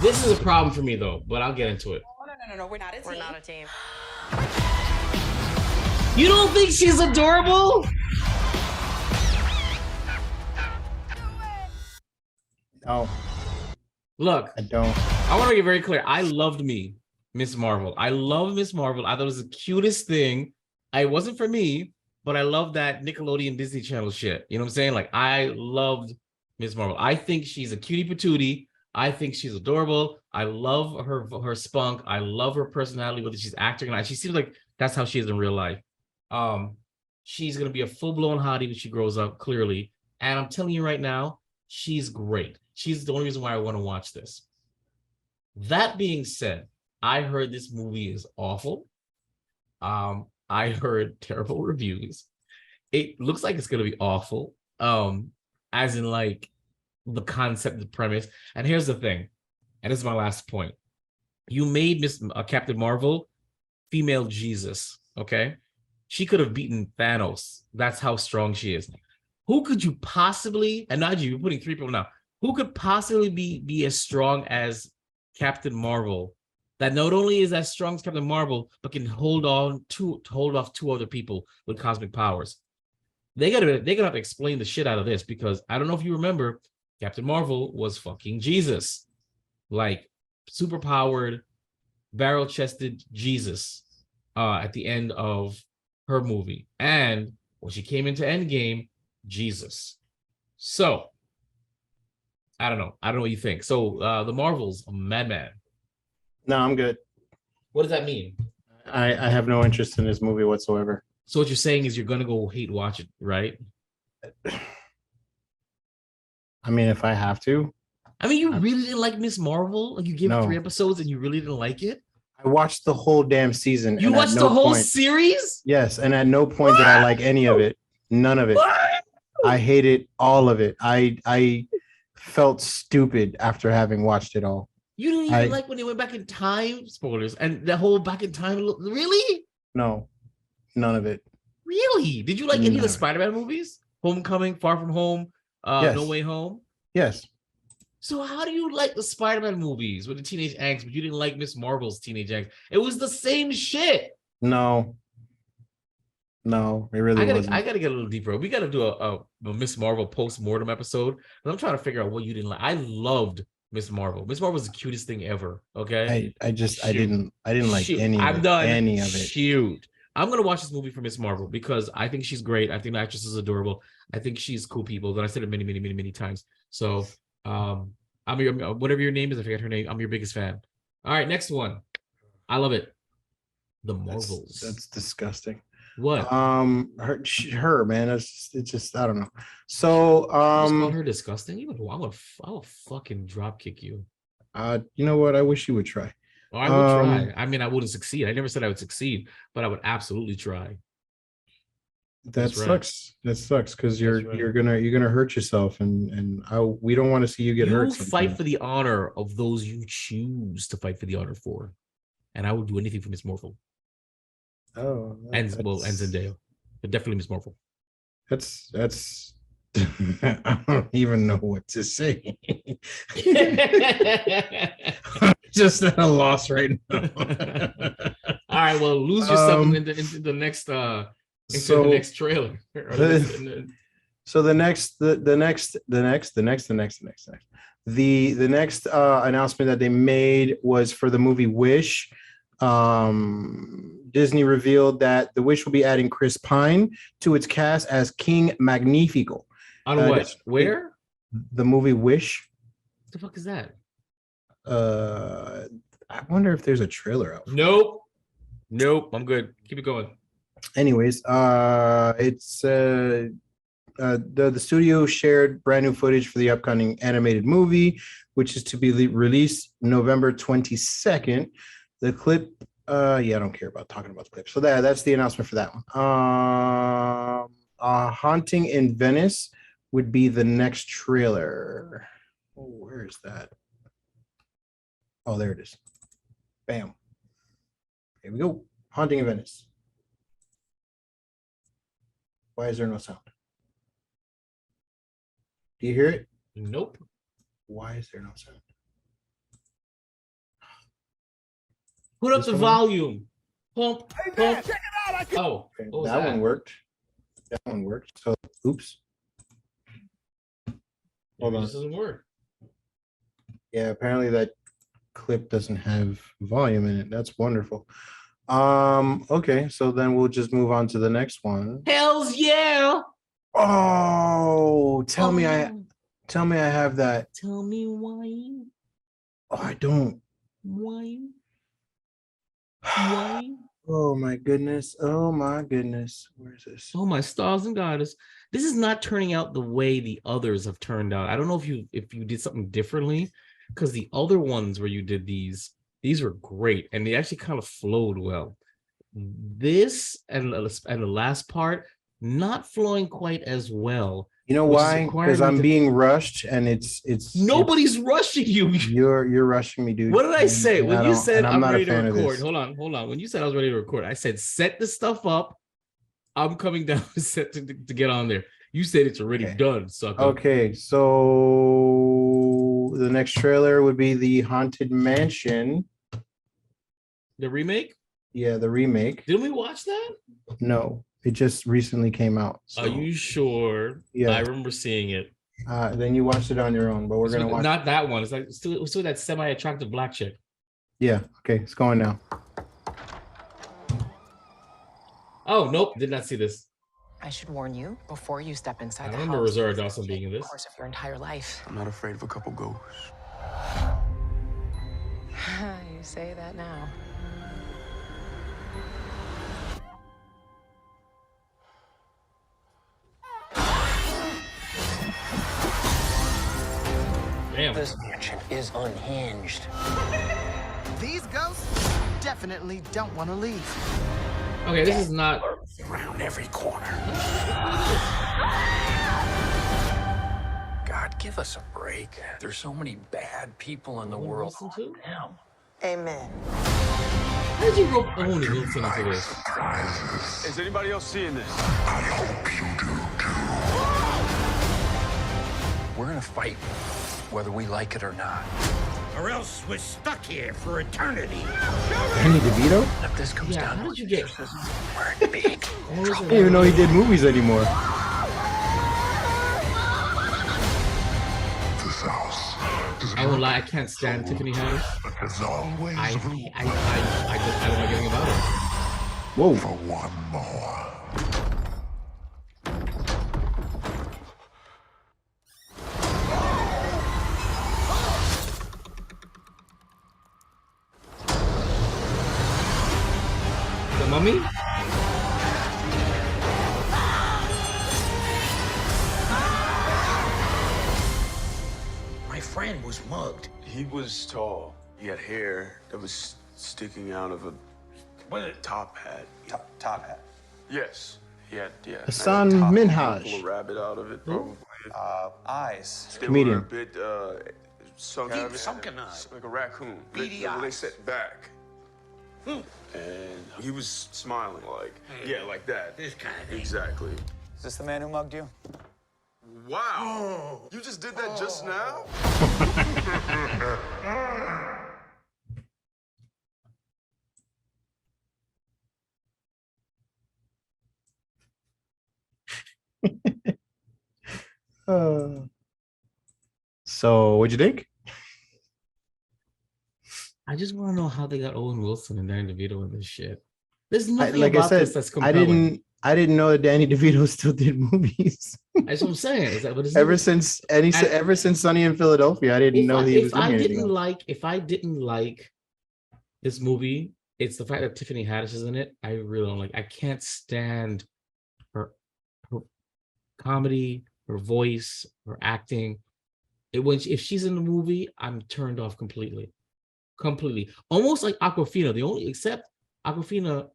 this is a problem for me though, but I'll get into it. No, we're not a team. We're not a team. You don't think she's adorable? No. Look, I don't. I want to get very clear. I loved Miss Marvel. I love Miss Marvel. I thought it was the cutest thing. It wasn't for me, but I love that Nickelodeon Disney Channel shit. You know what I'm saying? Like, I loved Miss Marvel. I think she's a cutie patootie. I think she's adorable. I love her spunk. I love her personality, whether she's acting or not. She seems like that's how she is in real life. She's gonna be a full-blown hottie when she grows up, clearly. And I'm telling you right now, she's great. She's the only reason why I want to watch this. That being said, I heard this movie is awful. I heard terrible reviews. It looks like it's gonna be awful. As in like the concept, the premise. And here's the thing, and this is my last point. You made Captain Marvel female Jesus, okay? She could have beaten Thanos. That's how strong she is. Who could you possibly, and not you, you're putting 3 people now, who could possibly be as strong as Captain Marvel, that not only is as strong as Captain Marvel, but can hold off 2 other people with cosmic powers? They're gonna have to explain the shit out of this, because I don't know if you remember, Captain Marvel was fucking Jesus. Like, super powered, barrel-chested Jesus at the end of her movie. And when she came into Endgame, Jesus. So, I don't know. I don't know what you think. So, the Marvels, madman. No, I'm good. What does that mean? I have no interest in this movie whatsoever. So what you're saying is you're gonna go hate watch it, right? I mean, if I have to. I mean, you really didn't like Miss Marvel? Like, you gave it 3 episodes and you really didn't like it? I watched the whole damn season. You watched the whole series? Yes, and at no point did I like any of it. None of it. I hated all of it. I felt stupid after having watched it all. You didn't even like when they went back in time? Spoilers. And the whole back in time, really? No, none of it. Really? Did you like any of the Spider-Man movies? Homecoming, Far From Home, yes. No Way Home? Yes. So how do you like the Spider-Man movies with the teenage angst, but you didn't like Miss Marvel's teenage angst? It was the same shit. No, it really wasn't. I gotta get a little deeper. We gotta do a Miss Marvel post-mortem episode. And I'm trying to figure out what you didn't like. I loved Miss Marvel. Miss Marvel was the cutest thing ever. Okay. I didn't like any of it. Shoot. I'm gonna watch this movie for Miss Marvel because I think she's great. I think the actress is adorable. I think she's cool people. Then I said it many times. So I'm your, whatever your name is, I forget her name. I'm your biggest fan. All right, next one. I love it. The Marvels. That's disgusting. What? Her man. It's just I don't know. So you call her disgusting? I will fucking drop kick you. You know what? I wish you would try. Oh, I would try. I mean, I wouldn't succeed. I never said I would succeed, but I would absolutely try. That sucks. That sucks because you're gonna hurt yourself, and we don't want to see you get hurt. You fight for the honor of those you choose to fight for the honor for, and I would do anything for Miss Marvel. Oh, and Zendaya, but definitely Miss Marvel. That's I don't even know what to say. Just at a loss right now. All right, well, lose yourself into the next the next trailer. So the next announcement that they made was for the movie Wish. Disney revealed that the Wish will be adding Chris Pine to its cast as King Magnifico. On what? Where? The movie Wish. What the fuck is that? I wonder if there's a trailer out. Nope. I'm good. Keep it going. Anyways, it's the studio shared brand new footage for the upcoming animated movie, which is to be released November 22nd. The clip, I don't care about talking about the clip. So that's the announcement for that one. Haunting in Venice would be the next trailer. Oh, where is that? Oh, there it is. Bam. Here we go. Haunting in Venice. Why is there no sound? Do you hear it? Nope. Why is there no sound? Put up the volume. Pump. Check it out. Oh, okay, that one worked. That one worked. So, oops. Hold on. This doesn't work. Yeah, apparently that clip doesn't have volume in it. That's wonderful. Okay, so then we'll just move on to the next one. Hells yeah. Oh, tell me I have that. Tell me why. Oh, I don't. Why? Oh my goodness. Where is this? Oh my stars and goddess. This is not turning out the way the others have turned out. I don't know if you did something differently, because the other ones where you did these were great and they actually kind of flowed well. This and the last part not flowing quite as well. You know why? Because I'm being rushed, and it's nobody's rushing you. You're rushing me, dude. What did I say when you said I'm ready to record? Hold on. When you said I was ready to record, I said set the stuff up. I'm coming down set to get on there. You said it's already done, sucker. Okay, so the next trailer would be the Haunted Mansion. The remake? Yeah, the remake. Didn't we watch that? No. It just recently came out. So. Are you sure? Yeah, I remember seeing it. Then you watched it on your own, but we're gonna watch. Not that one. It's like still that semi-attractive black chick. Yeah. Okay, it's going now. Oh nope, did not see this. I should warn you before you step inside. I remember Rosario Dawson being in this. The course of your entire life. I'm not afraid of a couple ghosts. You say that now. Damn. This mansion is unhinged. These ghosts definitely don't want to leave. Okay, this is not around every corner. God, give us a break. There's so many bad people in the world. Now. Amen. How did you rope Owen Wilson into this? Is anybody else seeing this? I hope you do too. We're gonna fight, whether we like it or not. Or else we're stuck here for eternity. Danny DeVito? If this comes down, how did you get? we're in big trouble. I didn't even know he did movies anymore. This house. I won't lie, I can't stand Tiffany Haddish. There's always I don't know anything about her. Whoa. for one more. The Mummy? My friend was mugged. He was tall. He had hair that was sticking out of a top hat. Top hat. Yes. He had, Hassan top hat, Minhaj. pull a rabbit out of it, probably. Eyes. They Comedian. were a bit sunken like a raccoon. Beady They eyes. set back. And he was smiling like that. This kind of thing. Exactly. Is this the man who mugged you? Wow. You just did that just now? So what'd you think? I just want to know how they got Owen Wilson and Danny DeVito in this shit. There's nothing Like about I said, this that's compelling. I didn't know that Danny DeVito still did movies. That's what I'm saying. Ever since Sunny in Philadelphia, I didn't know he was doing anything else. If I didn't like this movie, it's the fact that Tiffany Haddish is in it. I really don't like. I can't stand her comedy, her voice, her acting. If she's in the movie, I'm turned off completely. Almost like Awkwafina. Except Awkwafina,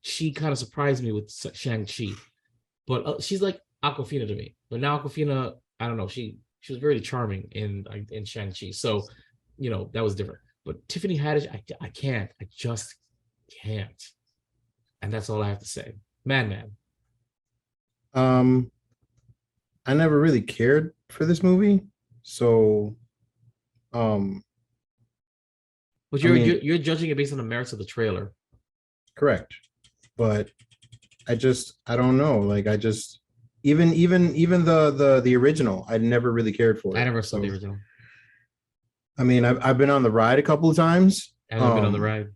she kind of surprised me with Shang-Chi, but she's like Awkwafina to me. But now Awkwafina, I don't know. She was very charming in Shang-Chi, so that was different. But Tiffany Haddish, I can't. I just can't. And that's all I have to say. Man. I never really cared for this movie, so but you're judging it based on the merits of the trailer. Correct. But I don't know. Like even the original, I never really cared for it. I never saw the original. I mean, I've been on the ride a couple of times. I haven't been on the ride.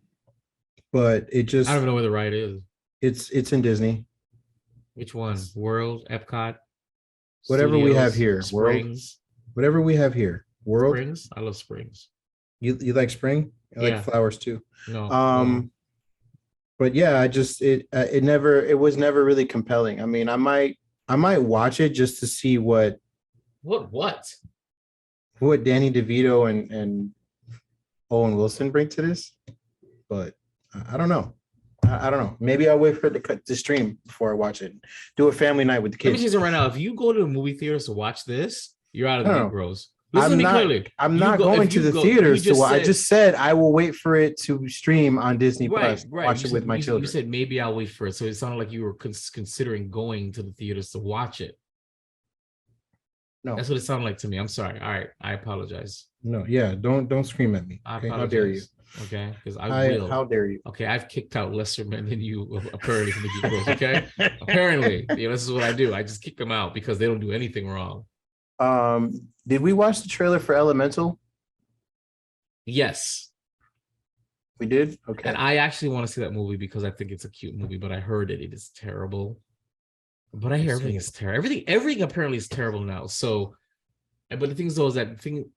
But it just, I don't even know where the ride is. It's in Disney. Which one? World, Epcot? Whatever Studios, we have here. Springs. World, whatever we have here. World. Springs? I love Springs. You like spring? I like flowers too. No. But yeah, it was never really compelling. I mean, I might watch it just to see what Danny DeVito and Owen Wilson bring to this. But I don't know. I don't know. Maybe I'll wait for it to cut the stream before I watch it. Do a family night with the kids. Let me say right now. If you go to the movie theaters to watch this, you're out of the Geek Bros. Listen to me clearly. I'm not going to the theaters to watch. I just said I will wait for it to stream on Disney Plus. Watch it with my children. You said maybe I'll wait for it. So it sounded like you were considering going to the theaters to watch it. No, that's what it sounded like to me. I'm sorry. All right, I apologize. No, yeah, don't scream at me. Okay? How dare you? Okay, because I will. How dare you? Okay, I've kicked out lesser men than you apparently from the Geek Bros. Okay, apparently, this is what I do. I just kick them out because they don't do anything wrong. Did we watch the trailer for Elemental? Yes, we did. Okay, and I actually want to see that movie because I think it's a cute movie, but I heard it is terrible. But I hear everything is terrible. Everything apparently is terrible now. So, but the thing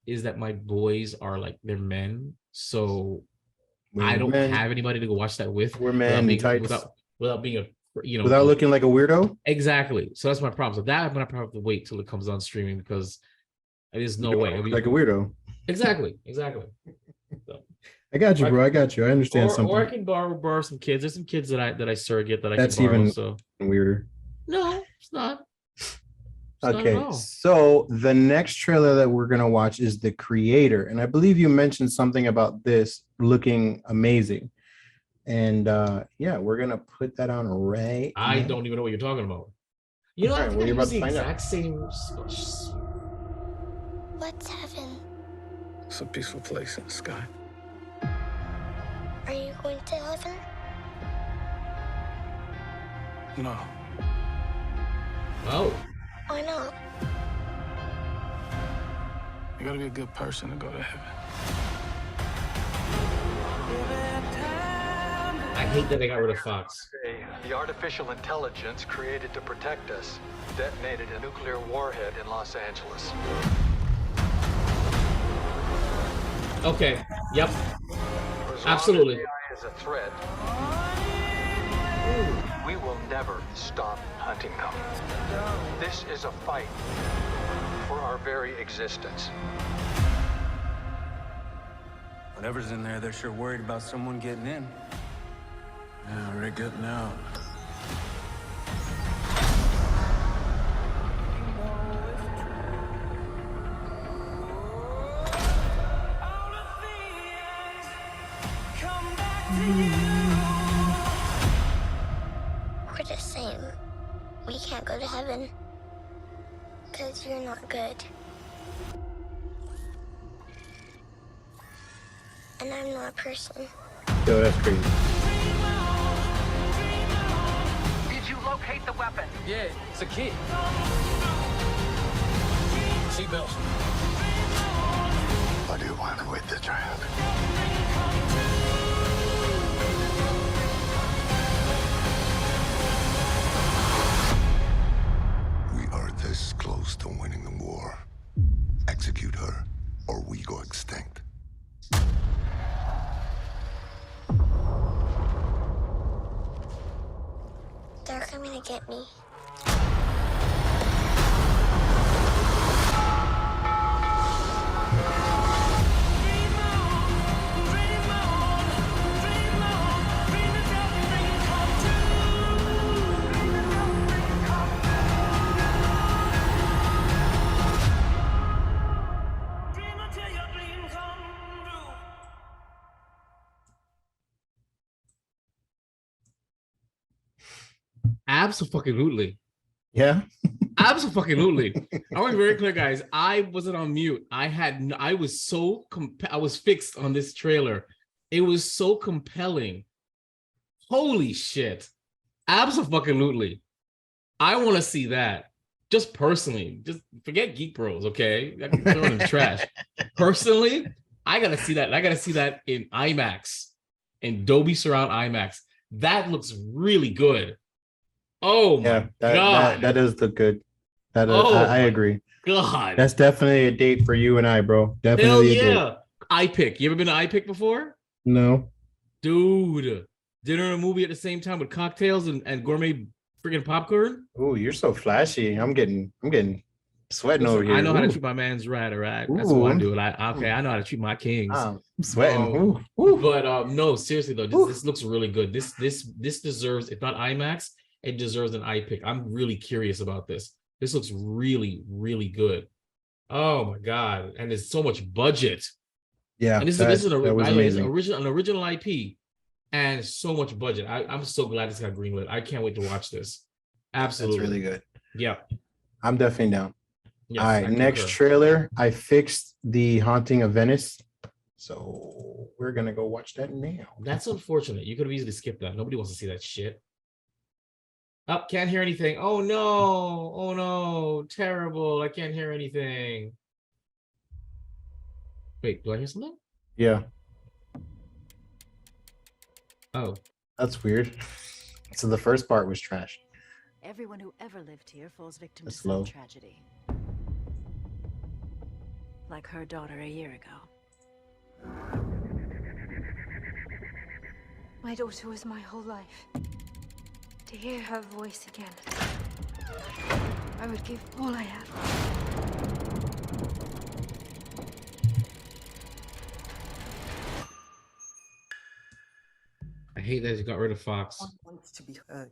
is that my boys are like they're men, so I don't have anybody to go watch that with. We're men without being without looking like a weirdo. Exactly. So that's my problem. So that I'm gonna probably have to wait till it comes on streaming because there's no way. Like a weirdo. Exactly. So. I got you, bro. I got you. I understand something. Or I can borrow some kids. There's some kids that I surrogate that I That's can borrow. Even so weirder. No, it's not. Okay, so the next trailer that we're gonna watch is The Creator, and I believe you mentioned something about this looking amazing. And we're gonna put that on right. I don't even know what you're talking about. You know, I think it's the exact same. What's heaven? It's a peaceful place in the sky. Are you going to heaven? No. Oh. Why not? You gotta be a good person to go to heaven. I hate that they got rid of Fox. The artificial intelligence created to protect us detonated a nuclear warhead in Los Angeles. Okay. Yep. Absolutely. AI is a threat. We will never stop hunting them. This is a fight for our very existence. Whatever's in there, they're sure worried about someone getting in. Yeah, we're getting out. We're the same. We can't go to heaven because you're not good. And I'm not a person. Yo, that's crazy. Did you locate the weapon? Yeah, it's a kid. Seatbelts. What do you want with the child? They're coming to get me. Absolutely. Yeah. Absolutely. I want to be very clear, guys. I wasn't on mute. I was fixed on this trailer. It was so compelling. Holy shit. Absolutely. I want to see that. Just personally. Just forget Geek Bros, okay? I can throw it in the trash. Personally, I gotta see that. I gotta see that in IMAX, in Dolby Surround IMAX. That looks really good. Oh my God. That is the good. That is, Oh I agree. God. That's definitely a date for you and I, bro. Definitely Hell a yeah. iPick. You ever been to iPick before? No. Dude. Dinner and a movie at the same time with cocktails and gourmet freaking popcorn. Oh, you're so flashy. I'm getting sweating over here. I know how to treat my man's rat, all right? That's what I do. I know how to treat my kings. I'm sweating. But no, seriously though, this looks really good. This deserves, if not IMAX, it deserves an iPick. I'm really curious about this. This looks really, really good. Oh my God. And there's so much budget. Yeah. And this is an amazing. original IP and so much budget. I'm so glad this got greenlit. I can't wait to watch this. Absolutely. That's really good. Yeah. I'm definitely down. Yes, all right. Next trailer. I fixed The Haunting of Venice. So we're going to go watch that now. That's unfortunate. You could have easily skipped that. Nobody wants to see that shit. Oh, can't hear anything. Oh no. Oh no. Terrible. I can't hear anything. Wait, do I hear something? Yeah. Oh. That's weird. So the first part was trash. Everyone who ever lived here falls victim That's to some low. tragedy. Like her daughter a year ago. My daughter was my whole life. To hear her voice again, I would give all I have. I hate that you got rid of Fox. One wants to be heard.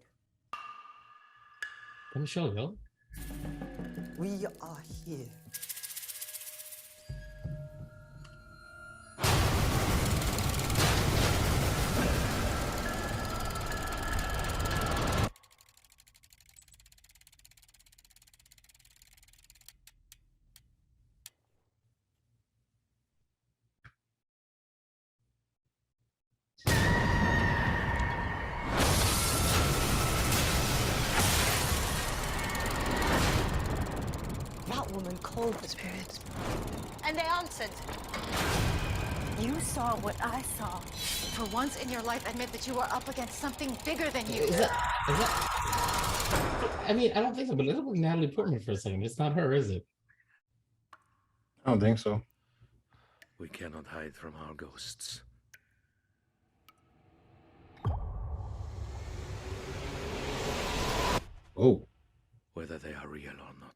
Come show, yo. We are here. Woman called the spirits, and they answered. You saw what I saw. For once in your life, admit that you were up against something bigger than you. Is that... I mean, I don't think so, but let's look at Natalie Portman for a second. It's not her, is it? I don't think so. We cannot hide from our ghosts. Oh. Whether they are real or not.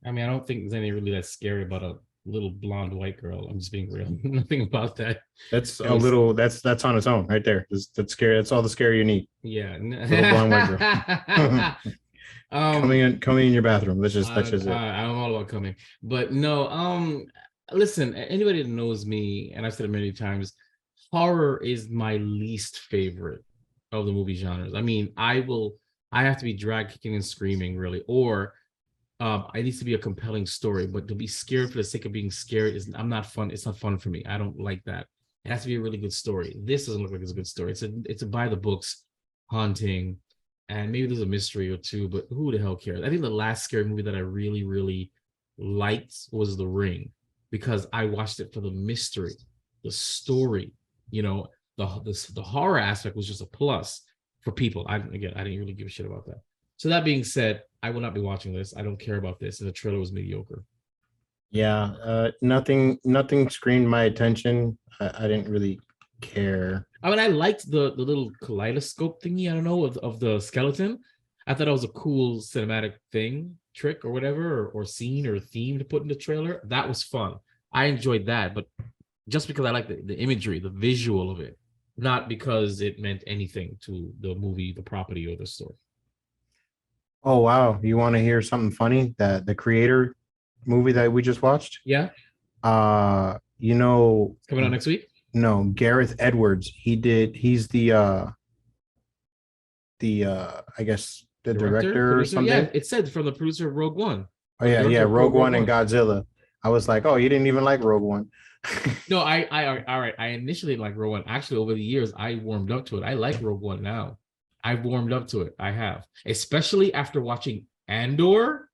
I mean, I don't think there's anything really that scary about a little blonde white girl. I'm just being real. Nothing about that. That's that's on its own right there. That's scary. That's all the scary you need. Yeah. Little blonde white girl. Coming in your bathroom. That's just it. I'm all about coming. But no, listen, anybody that knows me, and I've said it many times, horror is my least favorite of the movie genres. I mean, I have to be dragged kicking and screaming, really, or it needs to be a compelling story. But to be scared for the sake of being scared I'm not fun. It's not fun for me. I don't like that. It has to be a really good story. This doesn't look like it's a good story. It's a by the books haunting, and maybe there's a mystery or two, but who the hell cares? I think the last scary movie that I really, really liked was The Ring, because I watched it for the mystery, the story. You know, the horror aspect was just a plus for people. I didn't really give a shit about that. So that being said, I will not be watching this. I don't care about this, and the trailer was mediocre. Yeah, nothing screamed my attention. I didn't really care. I mean, I liked the little kaleidoscope thingy, I don't know, of the skeleton. I thought it was a cool cinematic trick or whatever, or scene or theme to put in the trailer. That was fun. I enjoyed that, but just because I like the imagery, the visual of it, not because it meant anything to the movie, the property, or the story. Oh, wow. You want to hear something funny? That the creator movie that we just watched? Yeah. You know, it's coming out next week? No, Gareth Edwards. He's the I guess the director or something. Yeah, it said from the producer of Rogue One. Oh yeah, Rogue One and Godzilla. I was like, oh, you didn't even like Rogue One. No, I initially liked Rogue One. Actually, over the years, I warmed up to it. I like Rogue One now. I've warmed up to it. I have, especially after watching Andor.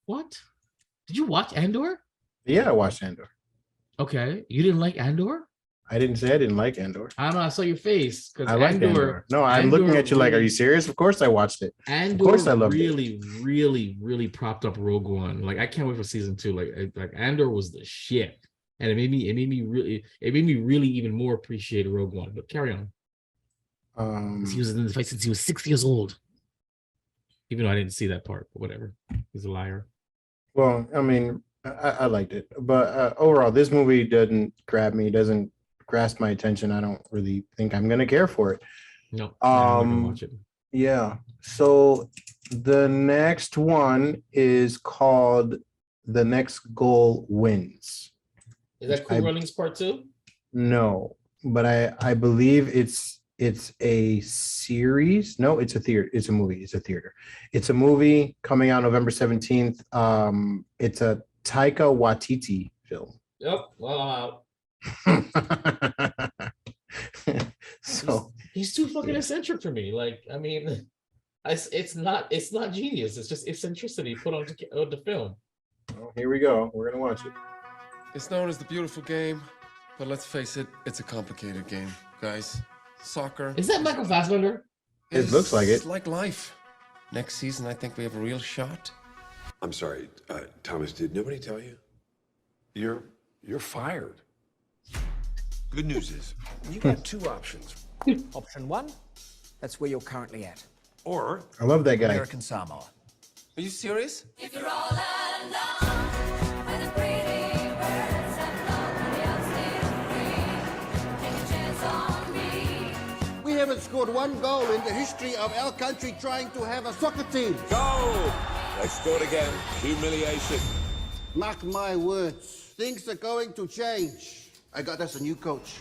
What? Did you watch Andor? Yeah, I watched Andor. Okay, you didn't like Andor? I didn't say I didn't like Andor. I don't know. I saw your face because I like Andor. No, I'm looking at you like, are you serious? Of course I watched it. Andor, of course I loved it. Really propped up Rogue One. Like I can't wait for season 2. Like Andor was the shit, and it made me really even more appreciate Rogue One. But carry on. He was in the fight since he was 6 years old. Even though I didn't see that part, but whatever. He's a liar. Well, I mean, I liked it, but overall, this movie doesn't grab me. Doesn't grasp my attention. I don't really think I'm gonna care for it. No. I'm gonna watch it. Yeah. So the next one is called "The Next Goal Wins." Is that Cool Runnings Part 2? No, but I believe it's a series. No, it's a theater. It's a movie. It's a theater. It's a movie coming out November 17th. It's a Taika Waititi film. Yep. Well, I'm out. So he's too fucking eccentric for me. Like, I mean, it's not genius. It's just eccentricity put onto the film. Well, here we go. We're gonna watch it. It's known as the beautiful game, but let's face it, it's a complicated game, guys. Soccer. Is that Michael Fassbender? It looks like it. It's like life. Next season, I think we have a real shot. I'm sorry, Thomas, did nobody tell you? You're fired. Good news is, you got two options. Option 1, that's where you're currently at. Or I love that guy. American Samoa. Are you serious? If you're all alone with the pretty birds and nobody else is free, take a chance on me. We haven't scored one goal in the history of our country trying to have a soccer team. Go! They scored again. Humiliation. Mark my words, things are going to change. I got us a new coach.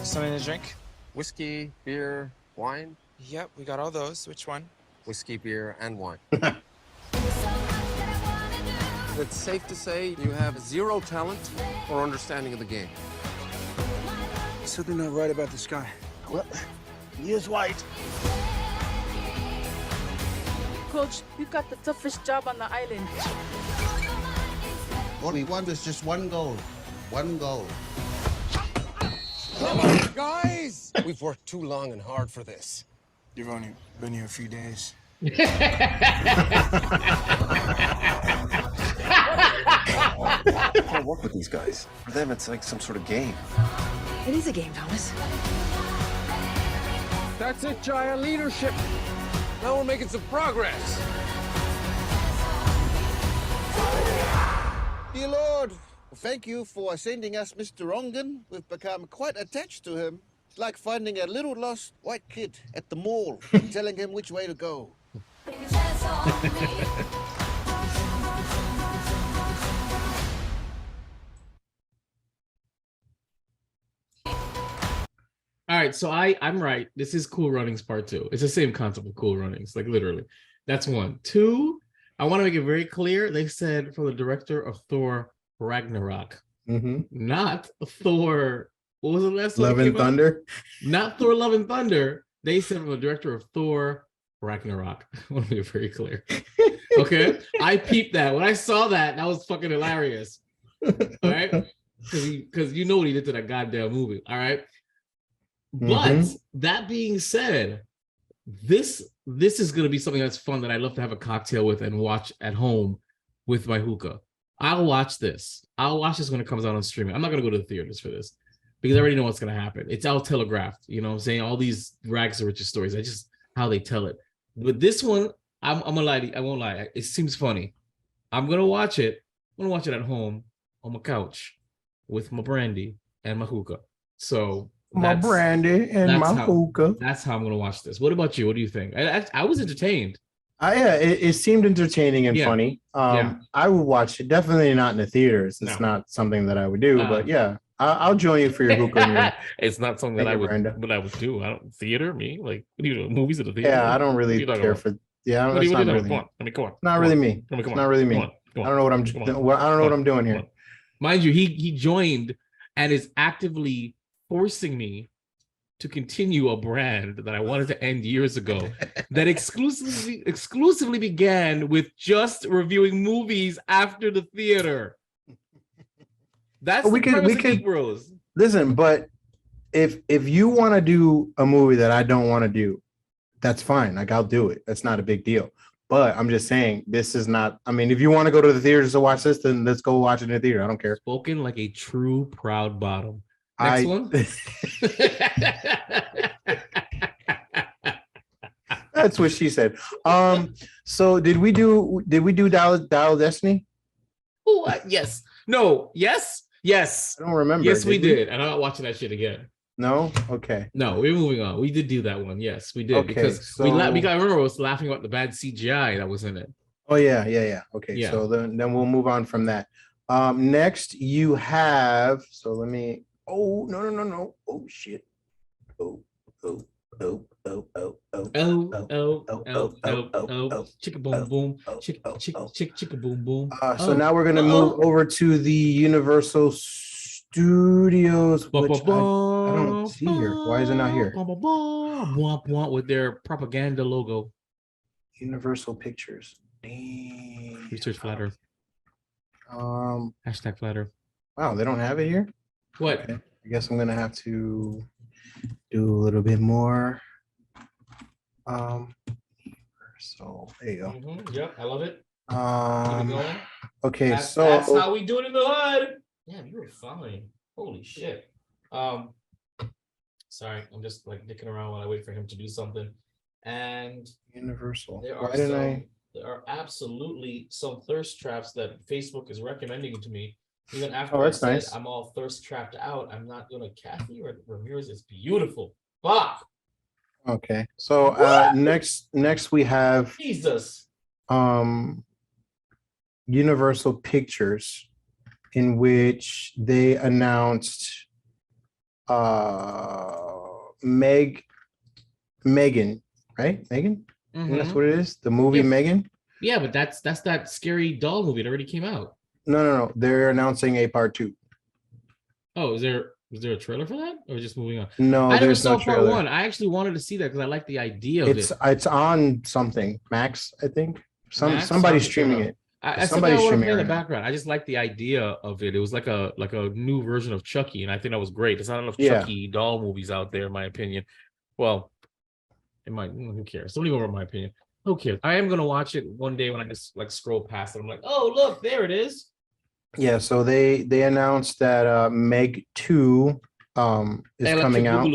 Something to drink? Whiskey, beer, wine? Yep, we got all those. Which one? Whiskey, beer, and wine. It's safe to say you have zero talent or understanding of the game. Something not right about this guy. Well, he is white. Coach, we've got the toughest job on the island. What we want is just one goal. One goal. Come on, guys! We've worked too long and hard for this. You've only been here a few days. I can't work with these guys. For them, it's like some sort of game. It is a game, Thomas. That's it, Jaya. Leadership. Now we're making some progress. Dear Lord, thank you for sending us Mr. Ongen. We've become quite attached to him. It's like finding a little lost white kid at the mall and telling him which way to go. All right, so I'm right. This is Cool Runnings Part 2. It's the same concept of Cool Runnings, like literally. That's one. 2, I want to make it very clear. They said from the director of Thor Ragnarok, not Thor. What was the last one? Love and Thunder? Not Thor Love and Thunder. They said from the director of Thor Ragnarok. I want to make it very clear. Okay? I peeped that. When I saw that, that was fucking hilarious. All right? because you know what he did to that goddamn movie. All right. But that being said, this is gonna be something that's fun that I love to have a cocktail with and watch at home with my hookah. I'll watch this. When it comes out on streaming. I'm not gonna go to the theaters for this because I already know what's gonna happen. It's all telegraphed. You know what I'm saying? All these rags to riches stories. I just how they tell it. But this one, I'm gonna lie. I won't lie. It seems funny. I'm gonna watch it. I'm gonna watch it at home on my couch with my brandy and my hookah. So my brandy and my hookah. That's how I'm gonna watch this. What about you? What do you think? I was entertained. Yeah, it seemed entertaining and funny. I would watch it. Definitely not in the theaters. It's not something that I would do. But yeah, I'll join you for your hookah. It's not something that I would do. I don't theater me like what do you do? Movies at the theater? Yeah, I don't really care for. Yeah, what are you doing? Come on. Not really me. It's not really me. I don't know what I'm. I don't know what I'm doing here. Mind you, he joined and is actively forcing me to continue a brand that I wanted to end years ago that exclusively began with just reviewing movies after the theater. That's we could Geek Bros. Listen, but if you want to do a movie that I don't want to do, that's fine. Like I'll do it. That's not a big deal. But I'm just saying this is not. I mean, if you want to go to the theaters to watch this, then let's go watch it in the theater. I don't care. Spoken like a true proud bottom. Next one. That's what she said. So did we do Dial Destiny? Oh, yes. No. Yes. I don't remember. Yes, we did. And I'm not watching that shit again. No. Okay. No, we're moving on. We did do that one. Yes, we did. Okay, because we got to remember I was laughing about the bad CGI that was in it. Oh yeah. Okay. Yeah. So then we'll move on from that. Next you have. So let me. Oh no! Oh shit! Oh! Chicka boom boom! Chicka boom boom! So now we're gonna move over to the Universal Studios, which I don't see here. Why is it not here? With their propaganda logo. Universal Pictures. Damn. Research Flat Earth. Hashtag Flat Earth. Wow, they don't have it here. What? Okay. I guess I'm gonna have to do a little bit more. So there you go. Yep, I love it. Okay, that's how we do it in the hood. Yeah, you were fine. Holy shit. Sorry, I'm just like dicking around while I wait for him to do something. And Universal. There are absolutely some thirst traps that Facebook is recommending to me. Even after that's nice. I'm all thirst trapped out. I'm not gonna. Kathy Ramirez is beautiful. Fuck. Okay. So next we have Jesus. Universal Pictures, in which they announced Megan, right? Megan? That's what it is. The movie Megan. Yeah, but that's that scary doll movie that already came out. No. They're announcing a part 2. Oh, is there a trailer for that, or just moving on? No, I never saw part 1. I actually wanted to see that because I like the idea of it. It's on something Max, I think. Somebody's streaming it. Somebody's streaming it in the background. I just like the idea of it. It was like a new version of Chucky, and I think that was great. There's not enough Chucky doll movies out there, in my opinion. Well, it might. Who cares? Don't even over my opinion. Who cares? I am gonna watch it one day when I just like scroll past it. I'm like, oh look, there it is. Yeah, so they announced that Meg 2 is coming out.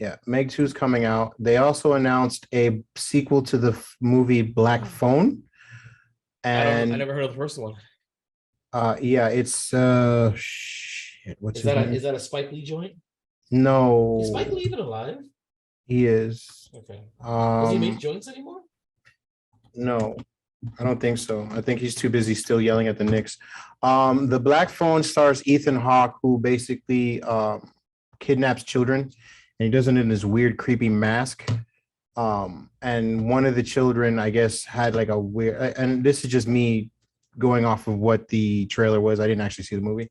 Yeah, Meg 2 is coming out. They also announced a sequel to the movie Black Phone. And I never heard of the first one. Yeah, it's shit. What's his name? Is that a Spike Lee joint? No. Is Spike Lee even alive? He is. Okay. Does he make joints anymore? No, I don't think so. I think he's too busy still yelling at the Knicks. The Black Phone stars Ethan Hawke, who basically kidnaps children, and he does it in this weird, creepy mask. And one of the children, I guess, had like a weird, and this is just me going off of what the trailer was. I didn't actually see the movie.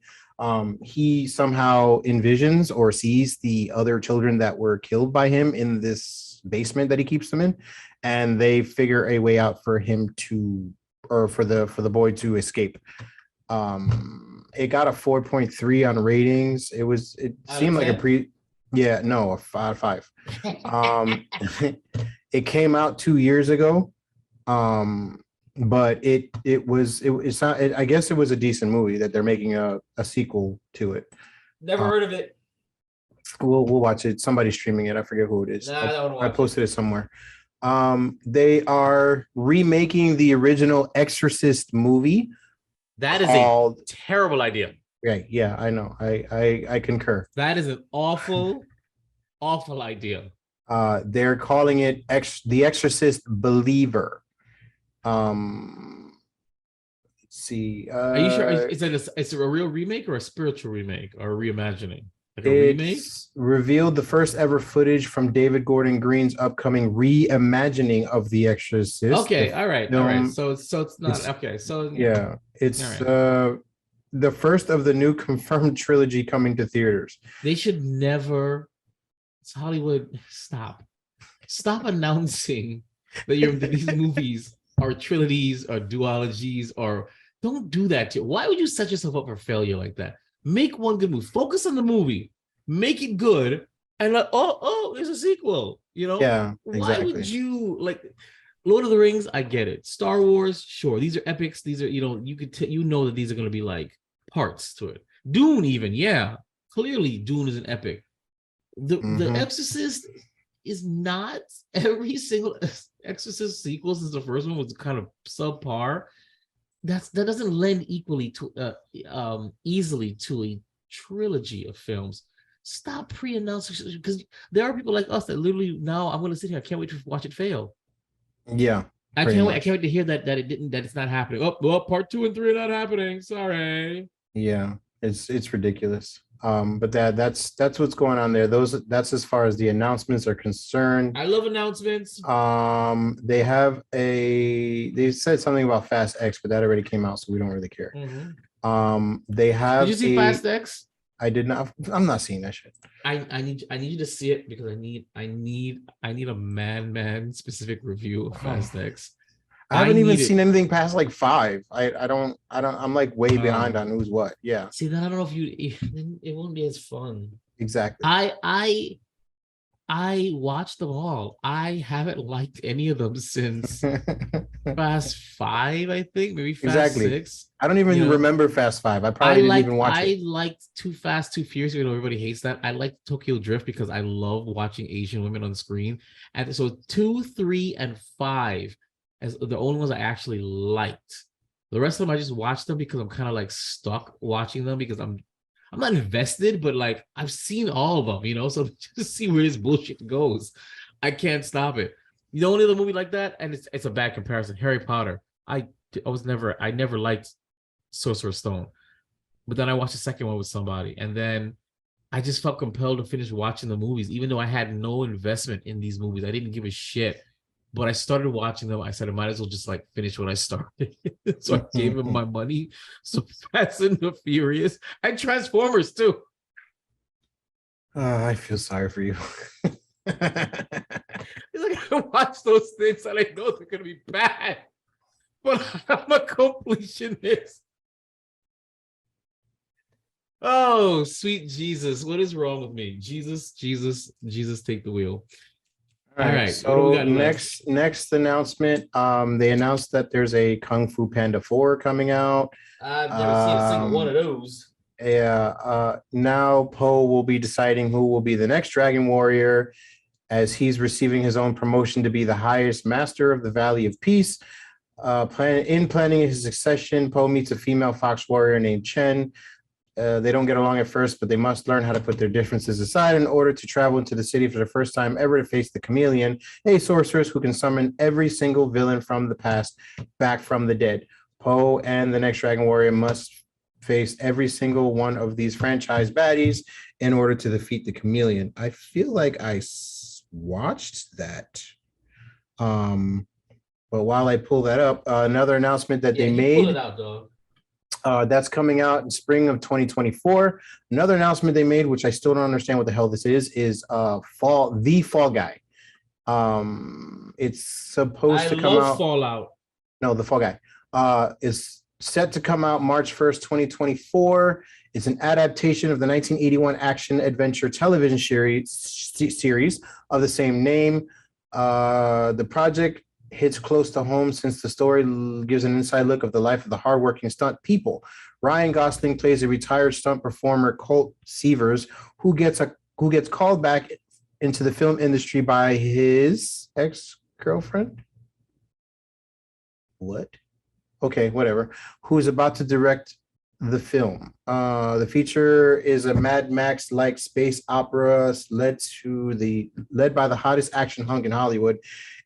He somehow envisions or sees the other children that were killed by him in this basement that he keeps them in, and they figure a way out for him to, or for the boy to escape. It got a 4.3 on ratings. It seemed like a 5. It came out 2 years ago. But it's not. I guess it was a decent movie that they're making a sequel to it. Never heard of it. We'll watch it. Somebody's streaming it. I forget who it is. I posted it somewhere. They are remaking the original Exorcist movie. That is a terrible idea. Right. Yeah, I know. I concur. That is an awful idea. They're calling it The Exorcist Believer. Let's see. Are you sure it's a real remake or a spiritual remake or a reimagining? Like a remake? Revealed the first ever footage from David Gordon Green's upcoming reimagining of The Exorcist. Okay, all right. So it's not okay. So yeah, it's the first of the new confirmed trilogy coming to theaters. They should never. It's Hollywood. Stop announcing that these movies are trilogies or duologies, or don't do that to. Why would you set yourself up for failure like that? Make one good movie. Focus on the movie. Make it good. And like, there's a sequel. You know? Yeah, exactly. Why would you like Lord of the Rings? I get it. Star Wars, sure. These are epics. These are, you could that these are going to be like parts to it. Dune, even, yeah. Clearly, Dune is an epic. The Exorcist is not. Every single Exorcist sequel since the first one was kind of subpar. That doesn't lend equally to easily to a trilogy of films. Stop pre-announcing, because there are people like us that literally now I'm going to sit here. I can't wait to watch it fail. Yeah, I can't wait to hear that it's not happening. Oh, part 2 and 3 are not happening. Sorry. Yeah, it's ridiculous. But that's what's going on there. That's as far as the announcements are concerned. I love announcements. They said something about Fast X, but that already came out, so we don't really care. They have. Did you see Fast X? I did not. I'm not seeing that shit. I need you to see it because I need a man specific review of Fast X. I haven't even seen anything past like 5. I don't. I'm like way behind on who's what. Yeah. See, then I don't know if it won't be as fun. Exactly. I watched them all. I haven't liked any of them since Fast 5, I think, maybe Fast 6. I don't even remember Fast 5. I probably didn't even watch it. I liked Too Fast, Too Furious, even though everybody hates that. I liked Tokyo Drift because I love watching Asian women on screen. And so 2, 3, and 5 as the only ones I actually liked. The rest of them I just watched them because I'm kind of like stuck watching them because I'm not invested, but like I've seen all of them, so just see where this bullshit goes. I can't stop it. The only other movie like that, and it's a bad comparison, Harry Potter. I never liked Sorcerer's Stone, but then I watched the second one with somebody, and then I just felt compelled to finish watching the movies, even though I had no investment in these movies. I didn't give a shit. But I started watching them. I said I might as well just like finish what I started. So I gave him my money. So Fast and the Furious and Transformers too. I feel sorry for you. It's like I watch those things and I know they're gonna be bad, but I'm a completionist. Oh, sweet Jesus, what is wrong with me? Jesus, take the wheel. All right. So next announcement, they announced that there's a Kung Fu Panda 4 coming out. I've never seen a single one of those. Yeah. Now Poe will be deciding who will be the next Dragon Warrior, as he's receiving his own promotion to be the highest master of the Valley of Peace. Planning his succession, Poe meets a female fox warrior named Chen. They don't get along at first, but they must learn how to put their differences aside in order to travel into the city for the first time ever to face the Chameleon, a sorceress who can summon every single villain from the past back from the dead. Poe and the next Dragon Warrior must face every single one of these franchise baddies in order to defeat the Chameleon. I feel like I watched that. But while I pull that up, another announcement that they made. Pull it out, dog. That's coming out in spring of 2024. Another announcement they made, which I still don't understand what the hell this is The Fall Guy. It's supposed to come out. Fallout. No, The Fall Guy is set to come out March 1st, 2024. It's an adaptation of the 1981 action-adventure television series of the same name. The project hits close to home since the story gives an inside look of the life of the hardworking stunt people. Ryan Gosling plays a retired stunt performer, Colt Seavers, who gets called back into the film industry by his ex-girlfriend. What? Okay, whatever. Who's about to direct the film. The feature is a Mad Max-like space opera led by the hottest action hunk in Hollywood,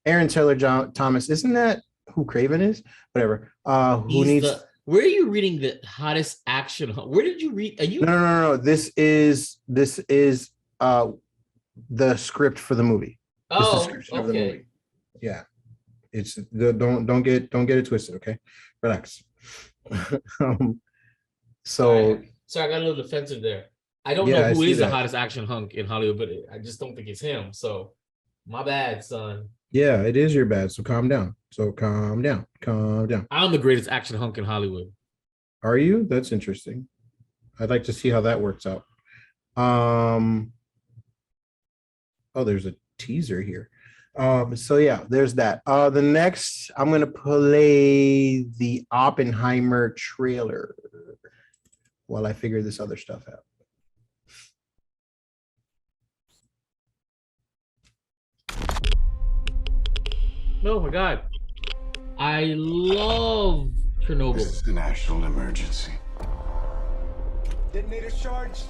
Aaron Taylor Thomas. Isn't that who Craven is? Whatever. Where are you reading the hottest action hunk? Where did you read? Are you? No. This is the script for the movie. Oh, the description of the movie. Yeah. It's don't get it twisted, okay? Relax. Sorry, I got a little defensive there. I don't know who is the hottest action hunk in Hollywood, but I just don't think it's him. So my bad, son. Yeah, it is your bad. So calm down. Calm down. I'm the greatest action hunk in Hollywood. Are you? That's interesting. I'd like to see how that works out. Oh, there's a teaser here. So yeah, there's that. The next, I'm gonna play the Oppenheimer trailer while I figure this other stuff out. Oh my God. I love Chernobyl. This is a national emergency. Detonator charged.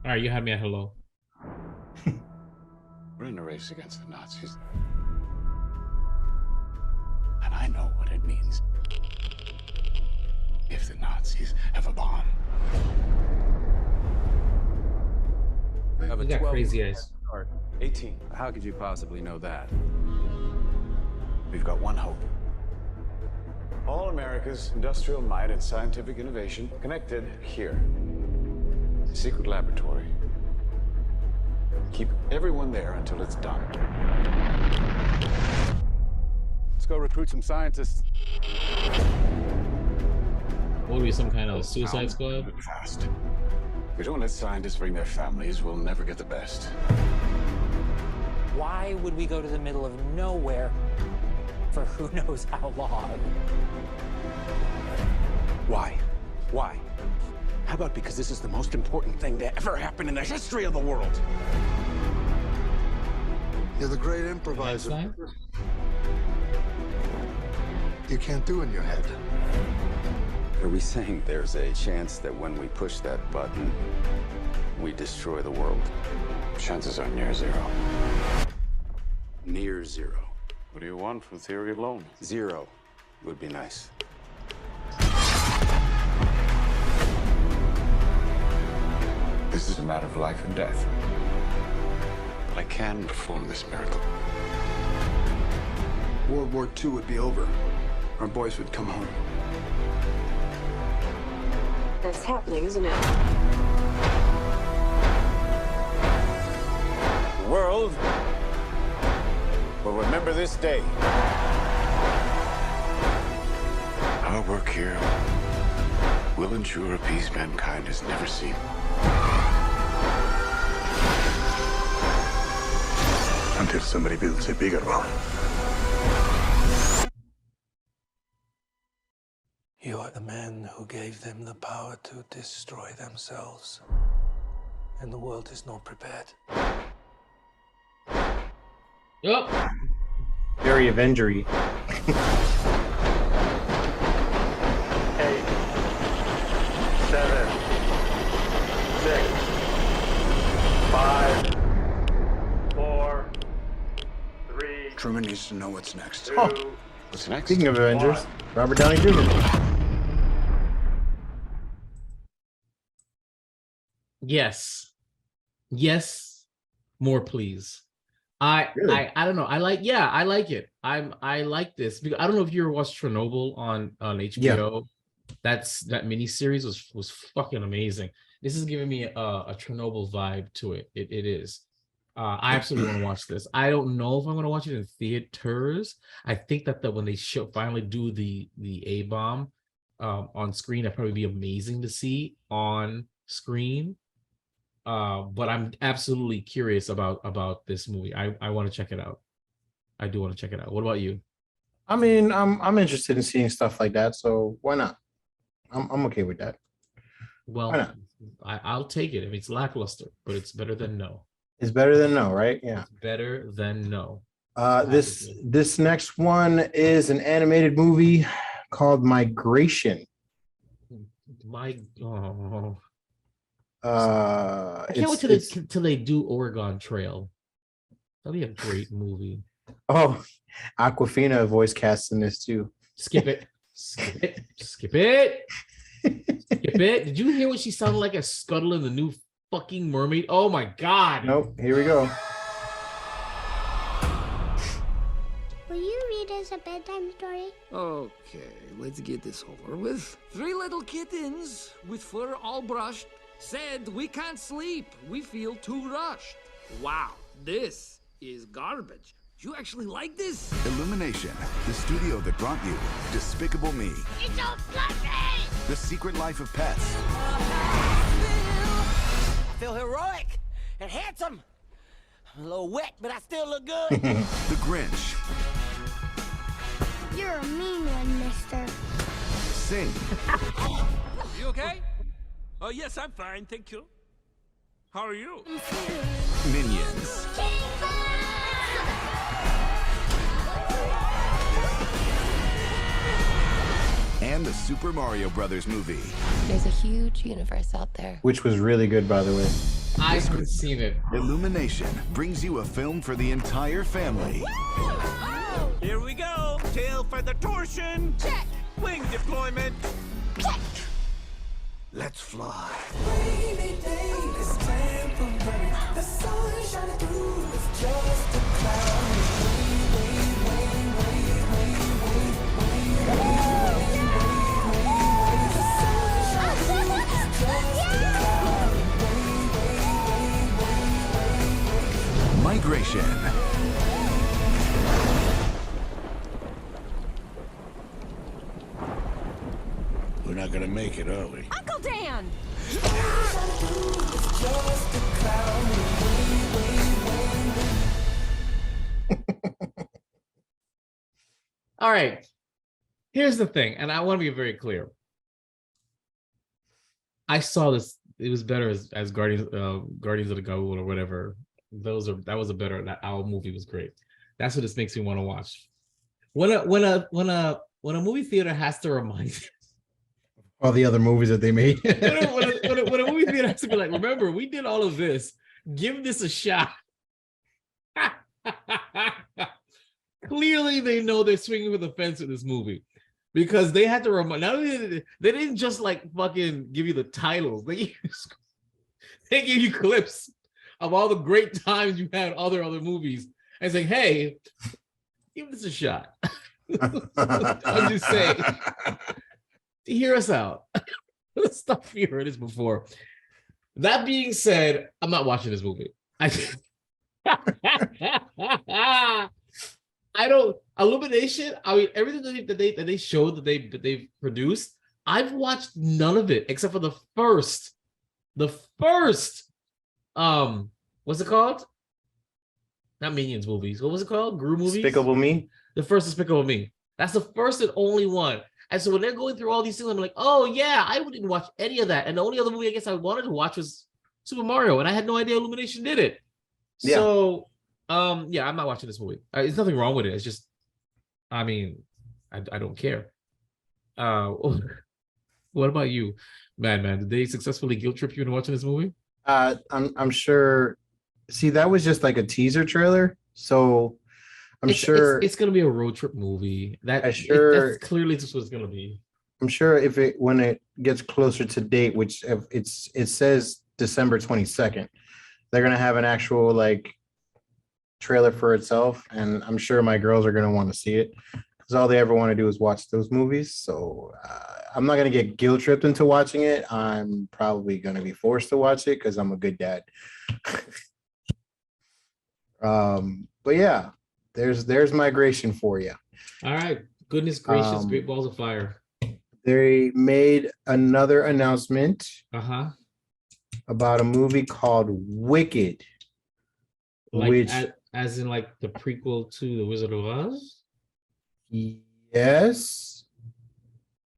All right, you had me at hello. We're in a race against the Nazis. And I know what it means. If the Nazis have a bomb. We have a crazy eyes. 18. How could you possibly know that? We've got one hope. All America's industrial might and scientific innovation connected here. Secret laboratory. Keep everyone there until it's done. Let's go recruit some scientists. What would be some kind of suicide squad? Fast. If we don't let scientists bring their families, we'll never get the best. Why would we go to the middle of nowhere for who knows how long? Why? Why? How about because this is the most important thing to ever happen in the history of the world? You're the great improviser. You can't do in your head. Are we saying there's a chance that when we push that button, we destroy the world? Chances are near zero. Near zero. What do you want from theory alone? Zero would be nice. This is a matter of life and death. But I can perform this miracle. World War II would be over. Our boys would come home. That's happening, isn't it? The world will remember this day. Our work here will ensure a peace mankind has never seen. Until somebody builds a bigger one. You are the man who gave them the power to destroy themselves. And the world is not prepared. Yep. Very Avengery. 8, 7, 6, 5, 4, 3. Truman needs to know what's next. Oh. What's next? Speaking of Avengers, Robert Downey Jr. Yes, more please. I don't know. I like it. I like this because I don't know if you ever watched Chernobyl on HBO. Yeah. That miniseries was fucking amazing. This is giving me a Chernobyl vibe to it. It is. I absolutely want to watch this. I don't know if I'm going to watch it in theaters. I think that when they finally do the A-bomb on screen, that'd probably be amazing to see on screen. But I'm absolutely curious about this movie. I want to check it out. I do want to check it out. What about you? I mean, I'm interested in seeing stuff like that, so why not? I'm okay with that. Well, why not? I'll take it. I mean, it's lackluster, but it's better than no. It's better than no, right? Yeah. It's better than no. This next one is an animated movie called Migration. I can't It's- wait till they do Oregon Trail. That'll be a great movie. Oh, Aquafina voice cast in this too. Skip it. Skip it. Skip it. Skip it. Did you hear what she sounded like as Scuttle in the new fucking mermaid? Oh my god. Nope. Here we go. Will you read us a bedtime story? Okay, let's get this over with. 3 little kittens with fur all brushed said we can't sleep. We feel too rushed. Wow, this is garbage. You actually like this? Illumination, the studio that brought you Despicable Me, It's all fluffy! The Secret Life of Pets, I feel heroic and handsome. I'm a little wet, but I still look good. The Grinch, You're a mean one, mister. Sing, You okay? Oh, yes, I'm fine, thank you. How are you? Minions, and the Super Mario Brothers movie. There's a huge universe out there. Which was really good, by the way. I haven't seen it. Illumination brings you a film for the entire family. Here we go. Tail feather torsion. Check. Wing deployment. Check. Let's fly. Rainy day is temporary. The sun shining through is just a cloud. Migration. We're not gonna make it, are we? Uncle Dan! All right. Here's the thing, and I want to be very clear. I saw this. It was better as Guardians of the Galaxy or whatever. That was a better. That our movie was great. That's what this makes me want to watch. When a movie theater has to remind you, All the other movies that they made. when a movie theater has to be like, remember, we did all of this. Give this a shot. Clearly, they know they're swinging for the fence with this movie because they had to remind. Not only they didn't just like fucking give you the titles. They gave you clips of all the great times you had other movies and saying, "Hey, give this a shot." I'm just saying. Hear us out. Let's stop hearing this before. That being said, I'm not watching this movie. I don't. Illumination. I mean, everything that they showed that they've produced. I've watched none of it except for the first. What's it called? Not Minions movies. What was it called? Gru movies. Despicable Me. The first Despicable Me. That's the first and only one. And so when they're going through all these things, I'm like, oh yeah, I didn't watch any of that. And the only other movie I guess I wanted to watch was Super Mario, and I had no idea Illumination did it. Yeah. So, yeah, I'm not watching this movie. There's nothing wrong with it. It's just, I mean, I don't care. What about you, man? Did they successfully guilt trip you into watching this movie? I'm sure. See, that was just like a teaser trailer, so I'm sure it's gonna be a road trip movie. That's clearly just what it's gonna be. I'm sure when it gets closer to date, which it says December 22nd, they're gonna have an actual like trailer for itself, and I'm sure my girls are gonna want to see it because all they ever want to do is watch those movies. So I'm not going to get guilt tripped into watching it. I'm probably going to be forced to watch it because I'm a good dad. But yeah, there's Migration for you. All right. Goodness gracious, Great Balls of Fire. They made another announcement about a movie called Wicked. Like as in like the prequel to The Wizard of Oz? Yes.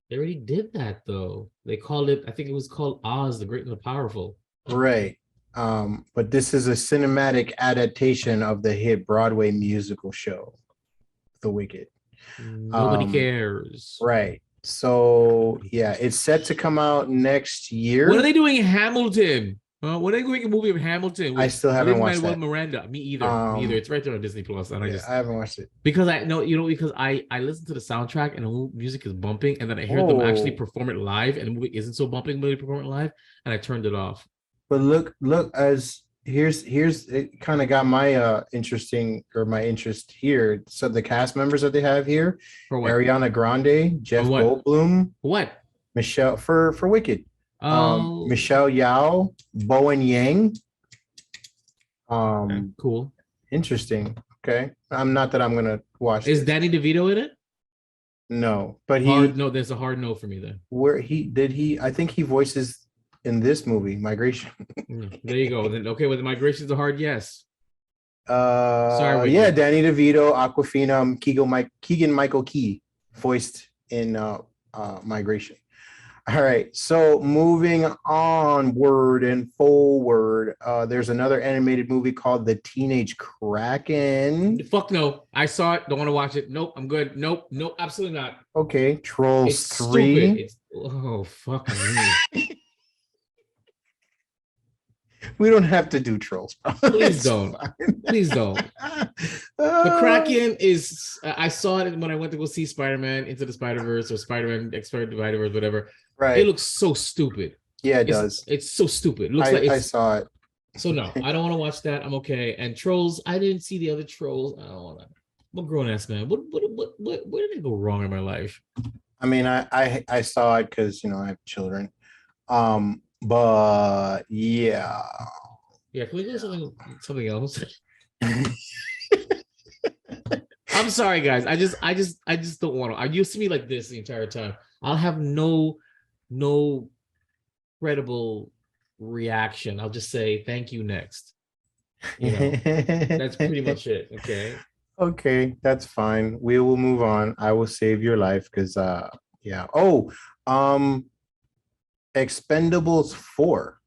They already did that though. They called it, I think it was called Oz, the Great and the Powerful. Right. But this is a cinematic adaptation of the hit Broadway musical show, The Wicked. Nobody cares. Right. So yeah, it's set to come out next year. What are they doing in Hamilton? When are they doing a movie of Hamilton? I still haven't watched that. Miranda. Me either. It's right there on Disney Plus. And I haven't watched it. Because I know, because I listen to the soundtrack and the music is bumping, and then I hear them actually perform it live, and the movie isn't so bumping, but they perform it live, and I turned it off. But look, as here's it kind of got my interest here. So the cast members that they have here: Ariana Grande, Jeff Goldblum, Michelle for Wicked, Michelle Yeoh, Bowen Yang. Cool, interesting. Okay, I'm not that I'm gonna watch. Is Danny DeVito in it? No, but there's a hard no for me then. Where I think he voices in this movie, Migration. There you go. Then okay, well, the Migration's a hard yes. Sorry. Yeah, Danny DeVito, Awkwafina, Keegan Michael Key voiced in Migration. All right, so moving onward and forward, there's another animated movie called The Teenage Kraken. Fuck no. I saw it. Don't want to watch it. Nope, I'm good. Nope, absolutely not. Okay, Trolls 3. Oh, fuck me. We don't have to do Trolls. Please don't. Please don't. The Kraken is. I saw it when I went to go see Spider-Man Into the Spider-Verse or Spider-Man Expert Dividerverse, whatever. Right. It looks so stupid. Yeah, it does. It's so stupid. It looks I saw it. So no, I don't want to watch that. I'm okay. And Trolls, I didn't see the other Trolls. I don't want to. I'm a grown ass man. What? Where did I go wrong in my life? I mean, I saw it because I have children. But yeah. Yeah, can we do something else? I'm sorry, guys. I just don't want to. I used to be like this the entire time. I'll have no credible reaction. I'll just say thank you next. That's pretty much it. Okay, that's fine. We will move on. I will save your life because yeah. Expendables 4.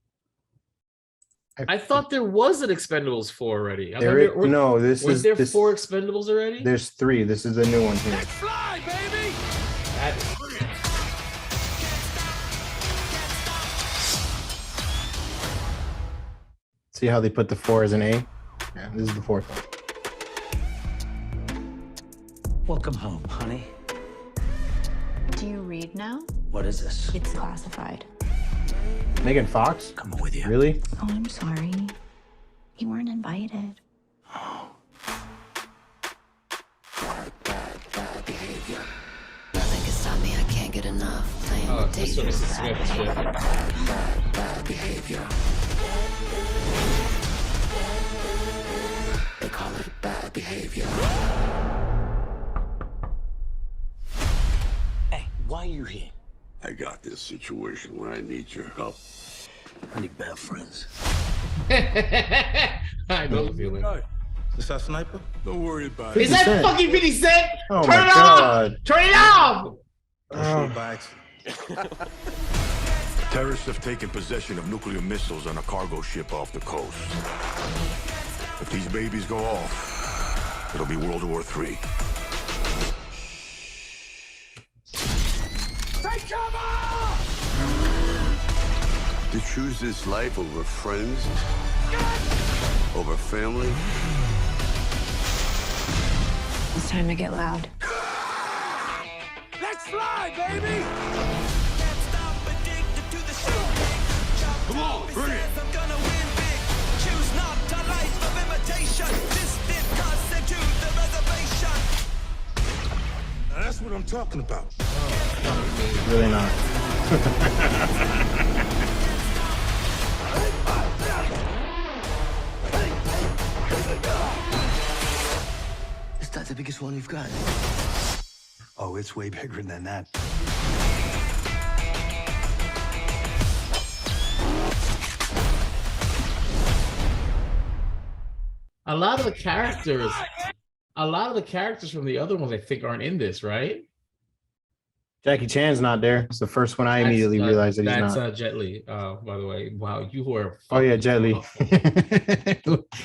I thought there was an Expendables 4 already. Was there 4 Expendables already? There's 3. This is a new one here. Let's fly, baby! That is brilliant. See how they put the 4 as an A? Yeah, this is the 4th one. Welcome home, honey. Do you read now? What is this? It's classified. Megan Fox? Coming with you. Really? Oh, I'm sorry. You weren't invited. Nothing can stop me, I can't get enough. Playing with This one is Smith shit. Bad behavior. They call it bad behavior. Hey, why are you here? I got this situation where I need your help. I need bad friends. I know the feeling. Is that sniper? Don't worry about it. Is that fucking 50 Cent? Oh Turn my it God. off! Turn it off! Terrorists have taken possession of nuclear missiles on a cargo ship off the coast. If these babies go off, it'll be World War III. Take cover! To choose this life over friends, over family. It's time to get loud. Let's fly, baby! Come on, bring it! That's what I'm talking about. Really not. Is that the biggest one you've got? Oh, it's way bigger than that. A lot of the characters from the other ones, I think, aren't in this, right? Jackie Chan's not there. It's the first one I immediately realized that he's not. That's Jet Li, by the way. Wow, you were. Oh yeah, Jet Li.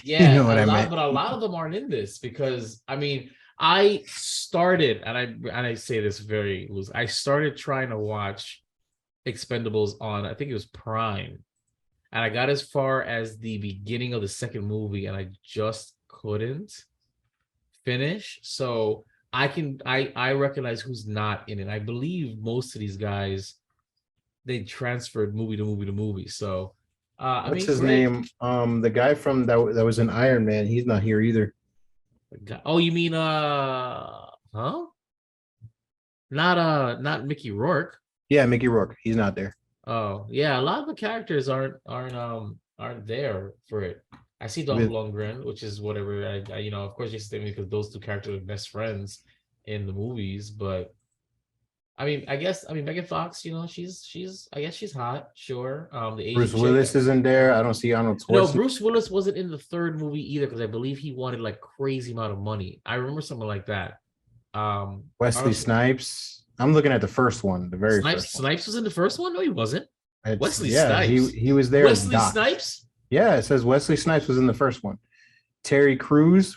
Yeah, you know what I meant. but a lot of them aren't in this because I mean, I started, and I say this very loose. I started trying to watch Expendables on, I think it was Prime, and I got as far as the beginning of the second movie, and I just couldn't finish. So I recognize who's not in it. I believe most of these guys, they transferred movie to movie to movie. So what's his name? The guy from that was in Iron Man, he's not here either. Oh, you mean huh? Not Mickey Rourke. Yeah, Mickey Rourke. He's not there. Oh, yeah, a lot of the characters aren't there for it. I see Dolph Lundgren, which is whatever. I you know, of course, just because those two characters are best friends in the movies. But I mean, I guess Megan Fox, you know, she's I guess she's hot, sure. The Asian Bruce Willis isn't there. I don't see Arnold Schwarzenegger. No, Bruce Willis wasn't in the third movie either because I believe he wanted like crazy amount of money. I remember something like that. Wesley Snipes. I'm looking at the first one, the very first one. Snipes was in the first one? No, he wasn't. Wesley Snipes. He was there. Wesley Snipes? Yeah, it says Wesley Snipes was in the first one. Terry Crews,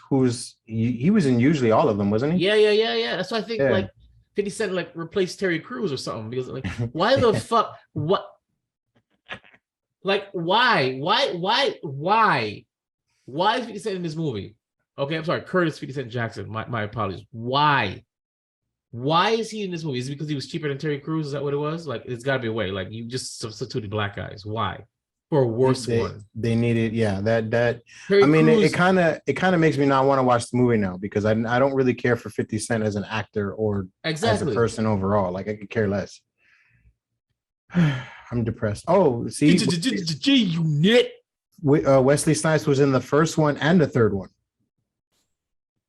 he was in usually all of them, wasn't he? Yeah. That's why I think like 50 Cent like replaced Terry Crews or something because like why the fuck what like why 50 Cent in this movie? Okay, I'm sorry, Curtis 50 Cent Jackson. My apologies. Why is he in this movie? Is it because he was cheaper than Terry Crews? Is that what it was? Like it's gotta be a way. Like you just substituted black guys. Why? For a worse one. They needed, that Terry I mean, Crews, it kind of makes me not want to watch the movie now because I don't really care for 50 Cent as an actor or as a person overall. Like I could care less. I'm depressed. Oh, see, G-Unit. Wesley Snipes was in the first one and the third one.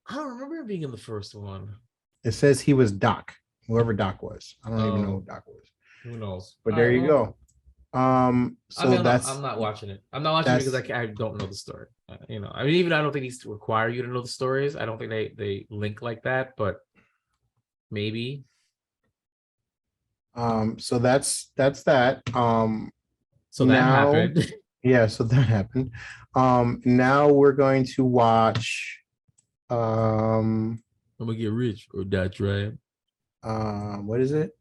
I don't remember him being in the first one. It says he was Doc, whoever Doc was. I don't even know who Doc was. Who knows? But there you go. So I'm not watching it. I'm not watching it because I don't know the story. You know, I mean, even I don't think it needs to require you to know the stories. I don't think they link like that, but maybe. So that's that. So that happened. Yeah, so that happened. Now we're going to watch. I'm gonna get rich or die trying. What is it?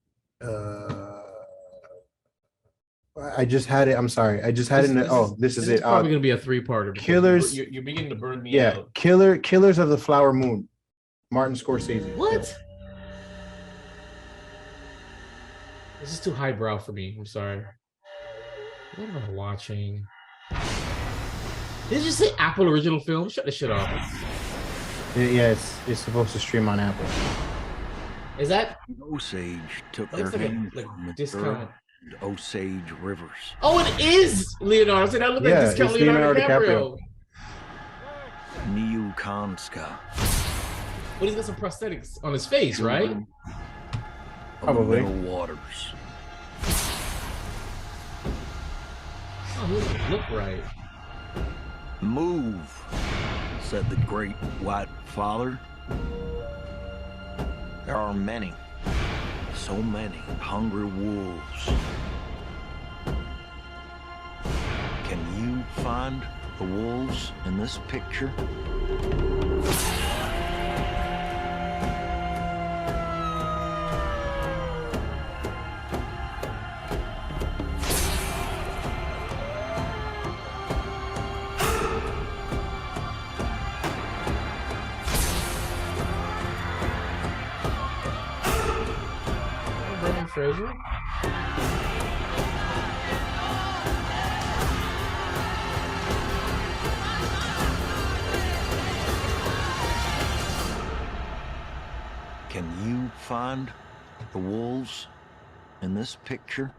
I just had it. I'm sorry. I just had it. This is it. It's probably gonna be a 3-parter. Killers. You're beginning to burn me out. Killers of the Flower Moon. Martin Scorsese. What? This is too highbrow for me. I'm sorry. What am I watching? Did you say Apple original film? Shut this shit off. Yeah, it's supposed to stream on Apple. Is that Osage took their like name like from the discount? Osage Rivers. Oh, it is Leonardo. So that looked like discount Leonardo DiCaprio. Newkanska. But he's got some prosthetics on his face, right? Probably. Middle Waters. Oh, he doesn't look right. Move, said the great white father. There are many, so many hungry wolves. Can you find the wolves in this picture? Fraser? Can you find the wolves in this picture?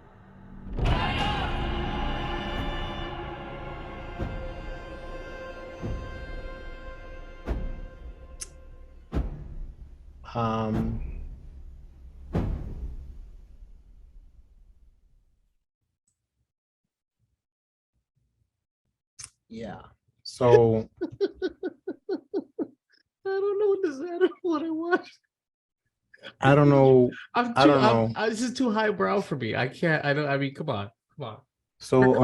Yeah. So I don't know what this is. I don't know what I watched. I don't know. I don't know. This is too highbrow for me. I can't. I don't. I mean, come on. So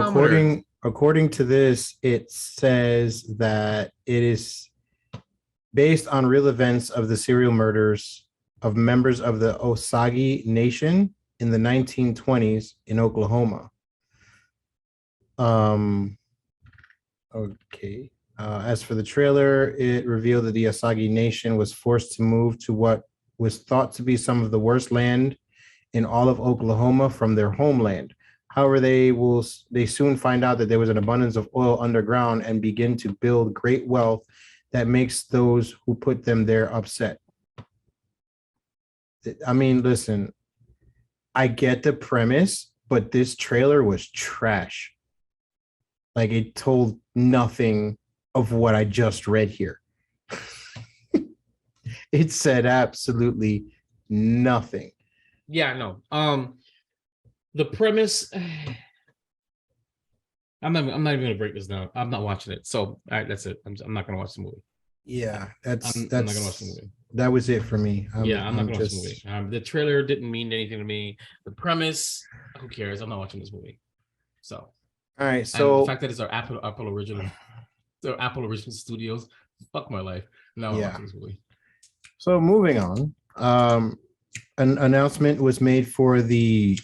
according to this, it says that it is based on real events of the serial murders of members of the Osage Nation in the 1920s in Oklahoma. Okay. As for the trailer, it revealed that the Osage Nation was forced to move to what was thought to be some of the worst land in all of Oklahoma from their homeland. However, they soon find out that there was an abundance of oil underground and begin to build great wealth that makes those who put them there upset. I mean, listen, I get the premise, but this trailer was trash. Like, it told nothing of what I just read here. It said absolutely nothing. Yeah, no. The premise. I'm not even gonna break this down. I'm not watching it. So all right, that's it. I'm not gonna watch the movie. Yeah, I'm not gonna watch the movie. That was it for me. I'm not gonna watch the movie. The trailer didn't mean anything to me. The premise, who cares? I'm not watching this movie. So all right. So and the fact that it's our Apple original, their Apple original studios. Fuck my life. No, I'm watching this movie. So moving on. An announcement was made for the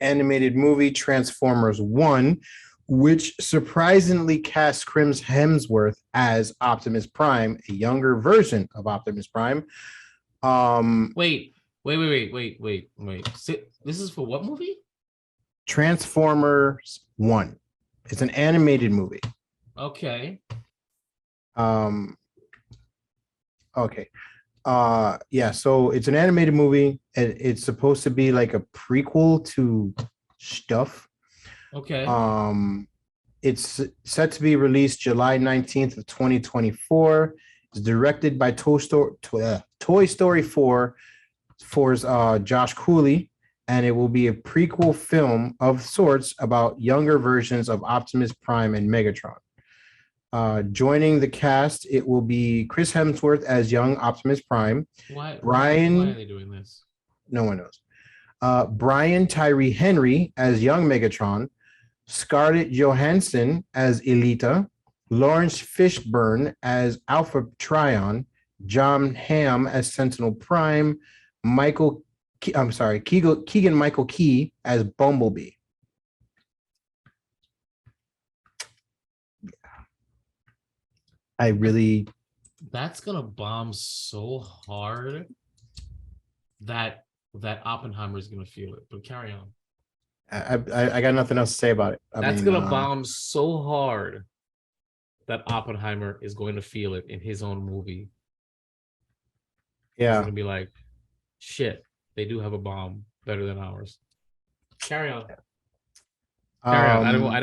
animated movie Transformers 1, which surprisingly cast Chris Hemsworth as Optimus Prime, a younger version of Optimus Prime. Wait. This is for what movie? Transformers 1. It's an animated movie. Okay. Okay. Yeah, so it's an animated movie and it's supposed to be like a prequel to stuff. Okay. It's set to be released July 19th of 2024. It's directed by Toy Story 4's Josh Cooley, and it will be a prequel film of sorts about younger versions of Optimus Prime and Megatron. Joining the cast, it will be Chris Hemsworth as young Optimus Prime. Why are they doing this? No one knows. Brian Tyree Henry as young Megatron. Scarlett Johansson as Elita. Lawrence Fishburne as Alpha Trion. John Hamm as Sentinel Prime. Keegan Michael Key as Bumblebee. That's gonna bomb so hard that Oppenheimer is gonna feel it. But carry on. I got nothing else to say about it. That's gonna bomb so hard that Oppenheimer is going to feel it in his own movie. Yeah, he's gonna be like, shit, they do have a bomb better than ours. Carry on. Carry on. I don't want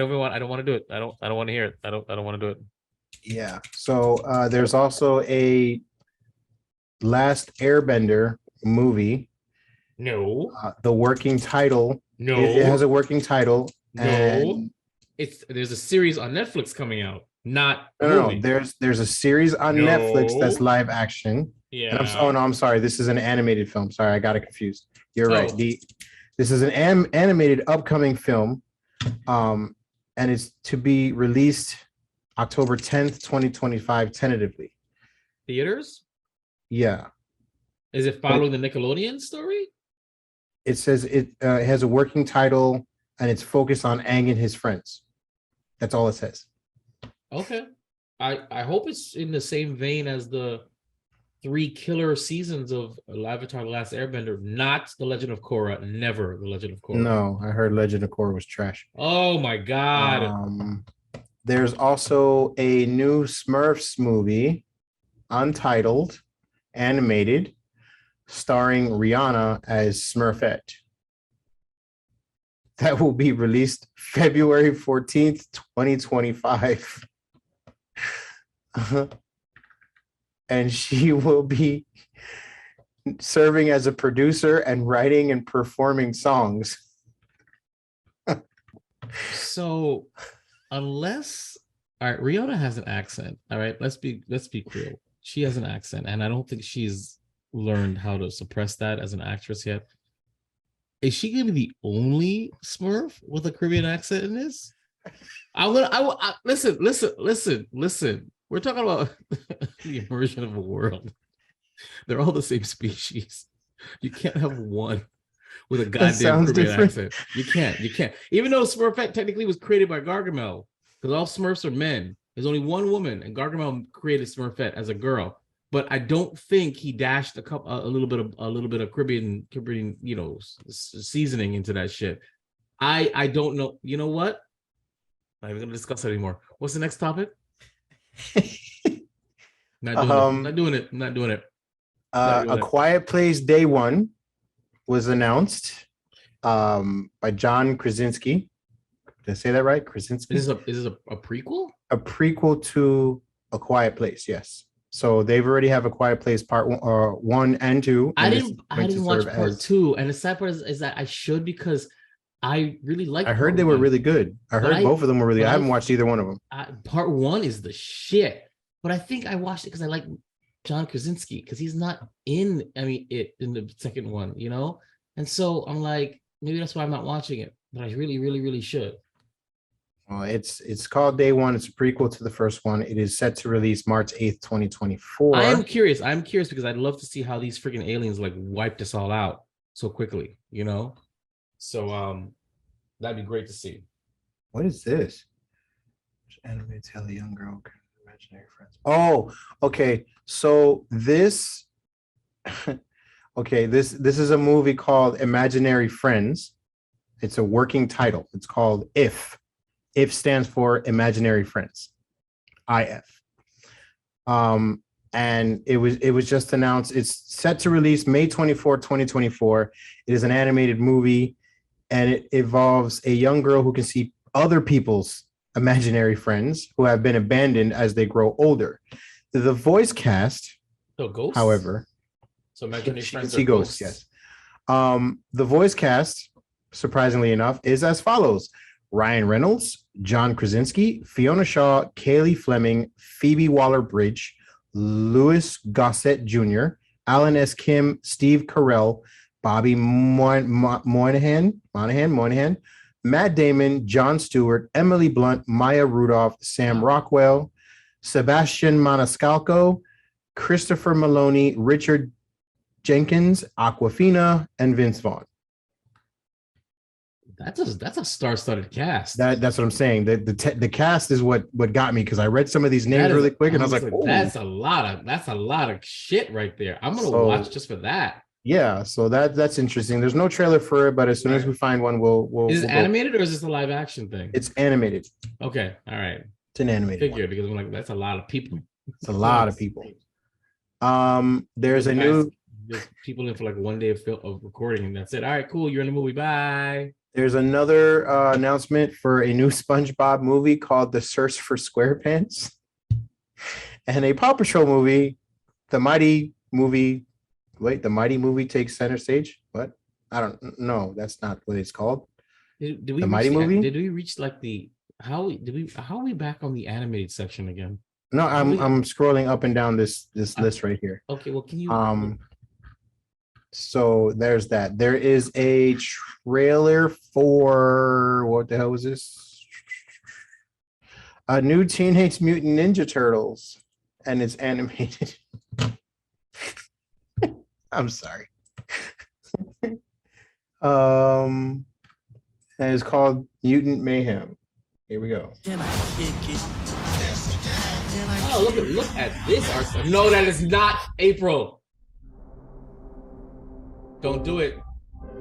to do it. I don't want to hear it. I don't want to do it. Yeah. So there's also a Last Airbender movie. No. The working title. No. It has a working title. No. There's a series on Netflix coming out. Not no. There's a series on Netflix that's live action. Yeah. And I'm sorry. This is an animated film. Sorry, I got it confused. You're right. This is an animated upcoming film, and it's to be released October 10th, 2025, tentatively. Theaters? Yeah. Is it following the Nickelodeon story? It says it has a working title and it's focused on Aang and his friends. That's all it says. Okay. I hope it's in the same vein as the 3 killer seasons of Avatar: The Last Airbender, not The Legend of Korra. Never The Legend of Korra. No, I heard Legend of Korra was trash. Oh my God. There's also a new Smurfs movie, untitled, animated, starring Rihanna as Smurfette. That will be released February 14th, 2025. And she will be serving as a producer and writing and performing songs. So, unless, all right, Rihanna has an accent. All right, let's be clear. She has an accent, and I don't think she's learned how to suppress that as an actress yet. Is she gonna be the only Smurf with a Caribbean accent in this? Listen. We're talking about the immersion of a world. They're all the same species. You can't have one with a goddamn Caribbean accent. You can't. Even though Smurfette technically was created by Gargamel, because all Smurfs are men. There's only one woman, and Gargamel created Smurfette as a girl. But I don't think he dashed a little bit of Caribbean, seasoning into that shit. I don't know. You know what? I'm not even gonna discuss it anymore. What's the next topic? Not doing it. A Quiet Place Day One was announced by John Krasinski. Did I say that right? Krasinski. Is this a prequel? A prequel to A Quiet Place, yes. So they've already have A Quiet Place part 1 and 2. I didn't watch part 2, and the sad part is that I should, because I really like. I heard they were really good. I heard both of them were really. I haven't watched either one of them. Part 1 is the shit, but I think I watched it because I like John Krasinski, because he's not in. in the second one, and so I'm like, maybe that's why I'm not watching it, but I really, really, really should. Well, it's called Day One. It's a prequel to the first one. It is set to release March 8th, 2024. I'm curious because I'd love to see how these freaking aliens like wiped us all out so quickly, So that'd be great to see. What is this? Animated tell a young girl imaginary friends. Oh, okay. So this this is a movie called Imaginary Friends. It's a working title. It's called If. If stands for Imaginary Friends. IF. And it was just announced. It's set to release May 24, 2024. It is an animated movie, and it involves a young girl who can see other people's imaginary friends who have been abandoned as they grow older. The voice cast, ghosts? However, so imaginary friends see ghosts, yes. The voice cast, surprisingly enough, is as follows: Ryan Reynolds, John Krasinski, Fiona Shaw, Kaylee Fleming, Phoebe Waller-Bridge, Louis Gossett Jr., Alan S. Kim, Steve Carell, Bobby Moynihan, Matt Damon, Jon Stewart, Emily Blunt, Maya Rudolph, Sam Rockwell, Sebastian Maniscalco, Christopher Maloney, Richard Jenkins, Awkwafina, and Vince Vaughn. That's a star-studded cast. That's what I'm saying. The cast is what got me, because I read some of these names really quick, and I was like, oh. that's a lot of shit right there. I'm gonna watch just for that. Yeah, so that's interesting. There's no trailer for it, but as soon as we find one, we'll. Is it animated or is this a live action thing? It's animated. Okay, all right. It's an animated. Figure, because I'm like, that's a lot of people. It's a lot of people. There's a new. There's people in for like one day of recording, and that's it. All right, cool. You're in the movie. Bye. There's another announcement for a new SpongeBob movie called The Search for SquarePants, and a Paw Patrol movie, The Mighty Movie takes center stage. What? I don't know. That's not what it's called. Did we The Mighty Movie? Did we reach like how are we back on the animated section again? No, I'm scrolling up and down this list right here. Okay, well, can you? So there's that. There is a trailer for, what the hell was this? A new Teenage Mutant Ninja Turtles, and it's animated. I'm sorry. And it's called Mutant Mayhem. Here we go. Oh, look at this art. No, that is not April. Don't do it.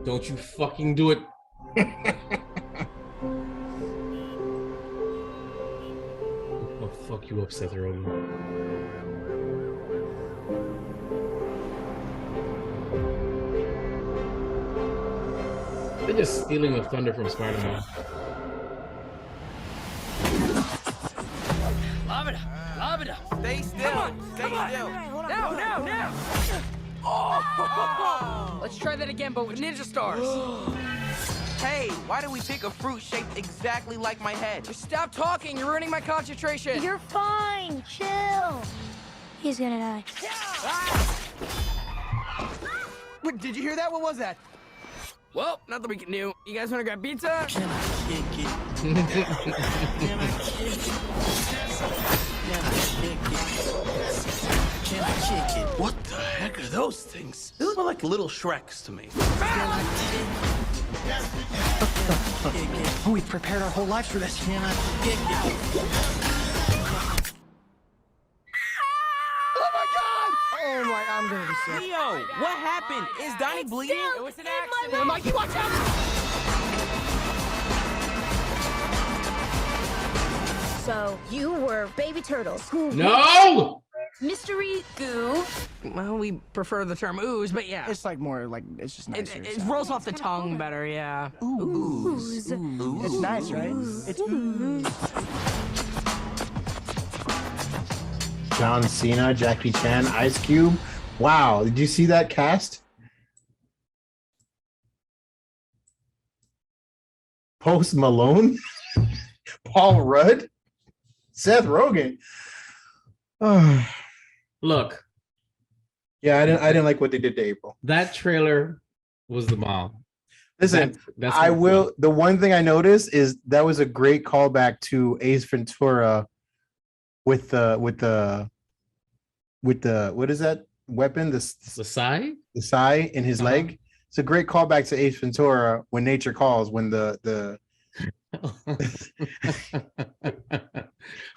Don't you fucking do it. I'll fuck you up, Seth Rogen. They're just stealing the thunder from Spider-Man. Lob it up. Stay still. Stay still. Now. Oh. Let's try that again, but with ninja stars. Hey, why did we pick a fruit shaped exactly like my head? Just stop talking. You're ruining my concentration. You're fine. Chill. He's gonna die. Wait, did you hear that? What was that? Well, not that we can do. You guys want to grab pizza? Can I kick it? What the heck are those things? They look like little Shreks to me. We've prepared our whole lives for this. Oh my, I'm gonna be sick. Leo, what happened? Is Donnie bleeding? It was an accident. Mikey, watch out! So you were baby turtles. No! Mystery goo. Well, we prefer the term ooze, but yeah. It's like more like, it's just nicer. It rolls off the tongue better, yeah. Ooze. It's nice, right? It's ooze. John Cena, Jackie Chan, Ice Cube. Wow, did you see that cast? Post Malone, Paul Rudd, Seth Rogen. Look. Yeah, I didn't like what they did to April. That trailer was the bomb. Listen, I will. The one thing I noticed is that was a great callback to Ace Ventura with the what is that weapon? The sai? The sai in his leg. It's a great callback to Ace Ventura when nature calls, when the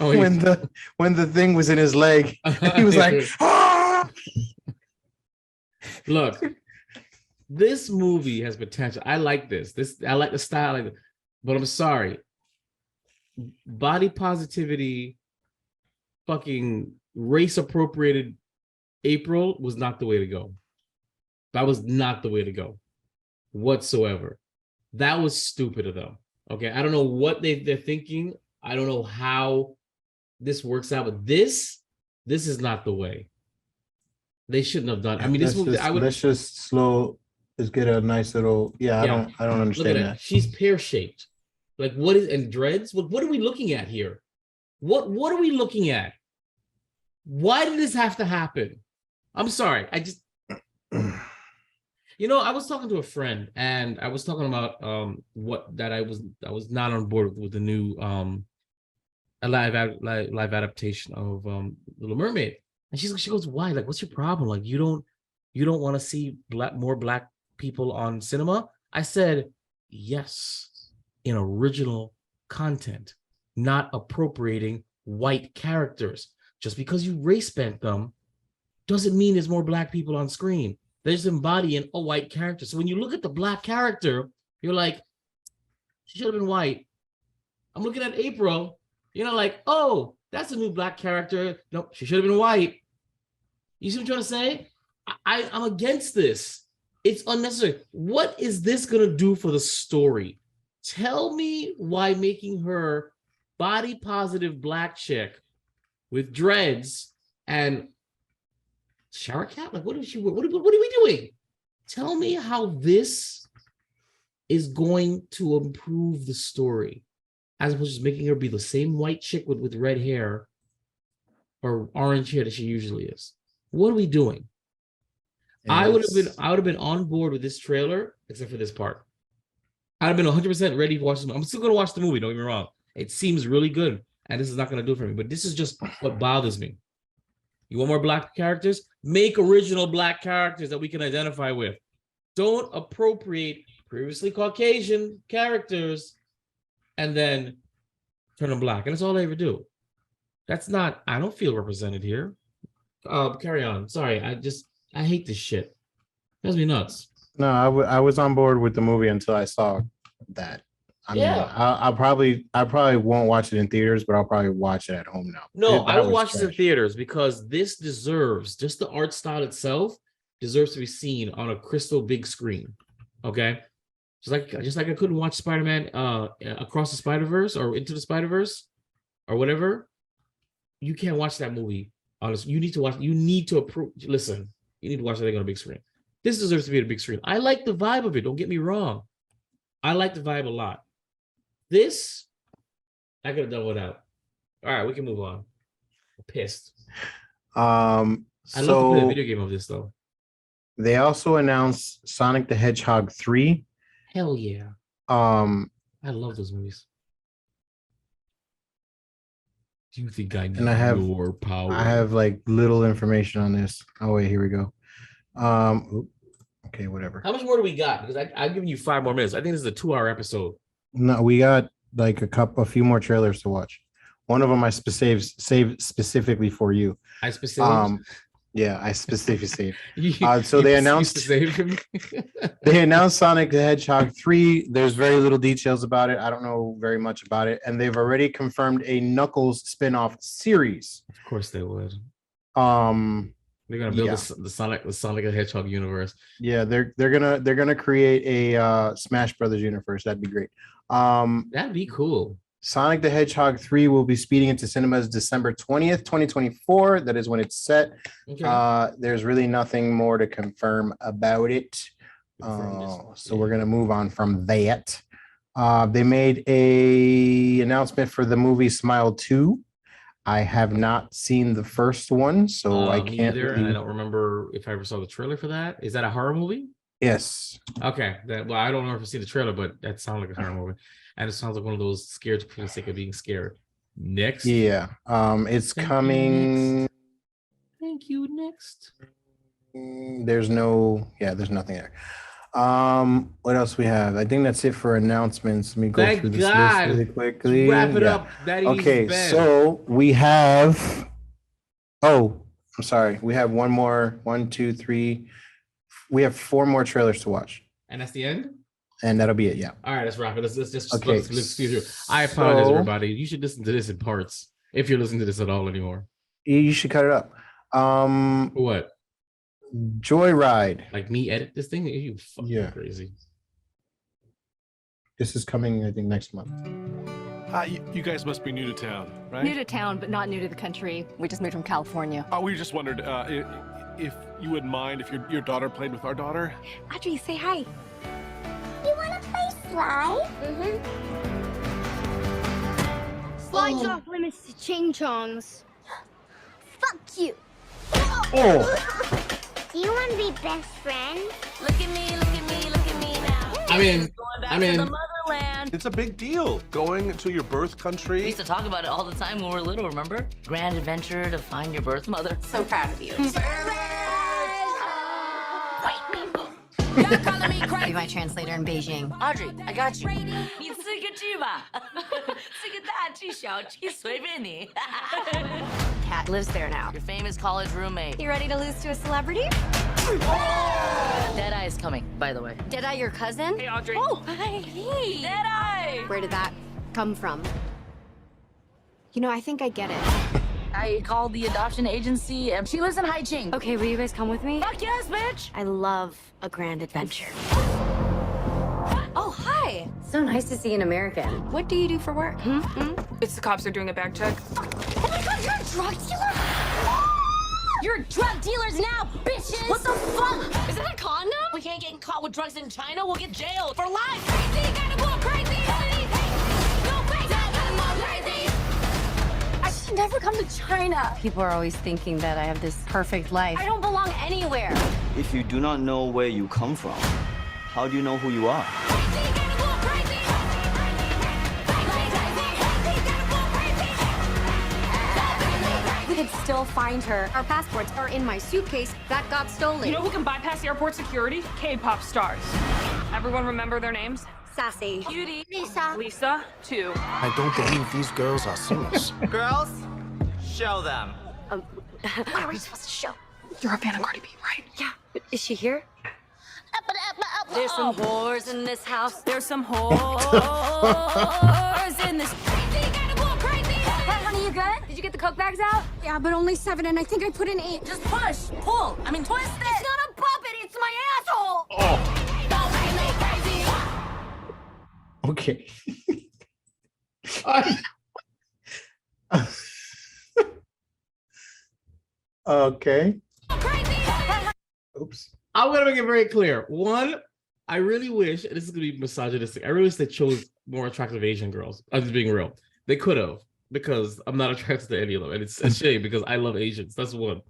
when the thing was in his leg. He was like, ah! Look, this movie has potential. I like this. I like the style, but I'm sorry. Body positivity, fucking race appropriated April was not the way to go. That was not the way to go whatsoever. That was stupid of them. Okay, I don't know what they're thinking. I don't know how this works out, but this is not the way. They shouldn't have done. I mean, this movie. Let's just get a nice little. Yeah, I don't understand that. She's pear shaped. Like what is and dreads? What are we looking at here? What are we looking at? Why did this have to happen? I'm sorry. I just. I was talking to a friend, and I was talking about I was not on board with the new live adaptation of Little Mermaid, and she goes, why? Like, what's your problem? Like, you don't want to see more black people on cinema? I said, yes, in original content, not appropriating white characters. Just because you race bent them doesn't mean there's more black people on screen. They're just embodying a white character. So when you look at the black character, you're like, she should have been white. I'm looking at April, like, oh, that's a new black character. Nope, she should have been white. You see what I'm trying to say? I'm against this. It's unnecessary. What is this going to do for the story? Tell me why making her body positive black chick with dreads and shower cap? Like, what are we doing? Tell me how this is going to improve the story, as opposed to just making her be the same white chick with red hair or orange hair that she usually is. What are we doing? Yes. I would have been on board with this trailer, except for this part. I'd have been 100% ready to watch the movie. I'm still going to watch the movie, don't get me wrong. It seems really good, and this is not going to do it for me, but this is just what bothers me. You want more black characters? Make original black characters that we can identify with. Don't appropriate previously Caucasian characters and then turn them black. And that's all they ever do. I don't feel represented here. Carry on. Sorry, I hate this shit. It drives me nuts. No, I was on board with the movie until I saw that. I mean, I probably won't watch it in theaters, but I'll probably watch it at home now. No, I will watch this in theaters because this deserves, just the art style itself deserves to be seen on a crystal big screen. Okay, Just like I couldn't watch Spider-Man Across the Spider-Verse or Into the Spider-Verse or whatever. You can't watch that movie. Honestly, you need to watch. You need to approve. Listen, you need to watch that thing on a big screen. This deserves to be on a big screen. I like the vibe of it. Don't get me wrong. I like the vibe a lot. This, I could have done without. All right, we can move on. I'm pissed. I love to play a video game of this though. They also announced Sonic the Hedgehog 3. Hell yeah. I love those movies. Do you think I need your power? I have like little information on this. Oh wait, here we go. Okay, whatever. How much more do we got? Because I've given you 5 more minutes. I think this is a 2-hour episode. No, we got like a few more trailers to watch. One of them I saved specifically for you. I specifically. Yeah, I specifically saved. So they announced they announced Sonic the Hedgehog 3. There's very little details about it. I don't know very much about it, and they've already confirmed a Knuckles spin-off series. Of course they would. They're gonna build the Sonic the Hedgehog universe. Yeah, they're gonna create a Smash Brothers universe. That'd be great. That'd be cool. Sonic the Hedgehog 3 will be speeding into cinemas December 20th, 2024. That is when it's set. Okay. There's really nothing more to confirm about it. So we're gonna move on from that. They made a announcement for the movie Smile 2. I have not seen the first one, so I can't. Either, and I don't remember if I ever saw the trailer for that. Is that a horror movie? Yes. Okay. Well, I don't know if I've seen the trailer, but that sounds like a horror movie, and it sounds like one of those scared for the sake of being scared. Next. Yeah. It's coming. Thank you. Next. There's nothing there. What else we have? I think that's it for announcements. Let me go through this list really quickly. Wrap it up. Okay, so we have. Oh, I'm sorry. We have one more. 1, 2, 3. We have 4 more trailers to watch. And that's the end. And that'll be it. Yeah. All right, let's wrap it. Let's just okay. Let's through. I apologize, everybody. You should listen to this in parts if you're listening to this at all anymore. You should cut it up. What? Joyride. Like me edit this thing? You fucking crazy. This is coming, I think, next month. You guys must be new to town, right? New to town, but not new to the country. We just moved from California. We just wondered if you wouldn't mind if your daughter played with our daughter. Audrey, say hi. You want to play slide? Slides off limits to ching-chongs. Fuck you. Oh. Do you want to be best friends? Look at me, look at me, look at me now. I'm in. To the motherland. It's a big deal going to your birth country. We used to talk about it all the time when we were little, remember? Grand adventure to find your birth mother. So proud of you. Y'all calling me crazy. Be my translator in Beijing. Audrey, I got you. 你四个句吧，四个大句小句随便你。 Cat lives there now. Your famous college roommate. You ready to lose to a celebrity? Deadeye is coming, by the way. Deadeye, your cousin? Hey, Audrey. Oh, hi. Hey. Deadeye! Where did that come from? You know, I think I get it. I called the adoption agency, and she lives in Haiching. Okay, will you guys come with me? Fuck yes, bitch! I love a grand adventure. Oh, hi. So nice to see an American. What do you do for work? It's the cops are doing a bag check. Oh my god, you're a drug dealer? You're drug dealers now, bitches! What the fuck? Is that a condom? We can't get caught with drugs in China. We'll get jailed for life. Crazy, gotta go crazy! Go crazy, gotta go crazy! I should never come to China. People are always thinking that I have this perfect life. I don't belong anywhere. If you do not know where you come from, how do you know who you are? We could still find her. Our passports are in my suitcase that got stolen. You know who can bypass airport security? K-pop stars. Everyone remember their names? Sassy. Cutie. Lisa. Lisa, 2. I don't believe these girls are singers. Girls, show them. What are we supposed to show? You're a fan of Cardi B, right? Yeah. Is she here? There's some whores in this house. There's some whores in this. Crazy, gotta go crazy! Hey, honey, you good? Did you get the Coke bags out? Yeah, but only 7, and I think I put in 8. Just push, pull. I mean, twist it. It's not a puppet, it's my asshole! Oh. Go crazy, crazy! Okay. Okay. Oops. I'm gonna make it very clear. One, I really wish, and this is gonna be misogynistic, I really wish they chose more attractive Asian girls. I'm just being real. They could have, because I'm not attracted to any of them. And it's a shame because I love Asians. That's one.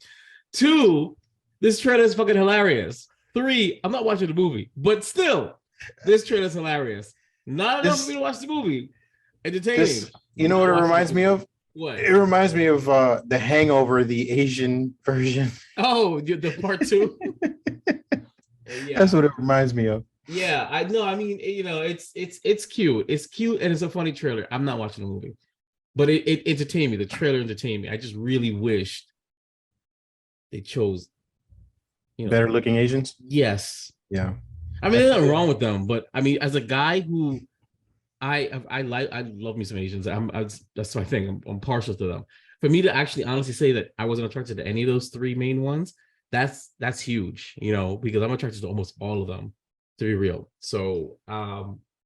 Two, this trailer is fucking hilarious. Three, I'm not watching the movie, but still, this trailer is hilarious. Not enough for me to watch the movie. Entertaining. You know what it reminds me of? What? It reminds me of The Hangover, the Asian version. Oh, the part two. Yeah. That's what it reminds me of. Yeah, I know. I mean, you know, it's cute. It's cute and it's a funny trailer. I'm not watching the movie, but it entertained me. The trailer entertained me. I just really wished they chose, you know, better looking Asians. Yes. Yeah. I mean, there's nothing wrong with them, but I mean, as a guy who I love me some Asians. That's my thing. I'm partial to them. For me to actually honestly say that I wasn't attracted to any of those three main ones, that's huge, you know, because I'm attracted to almost all of them, to be real. So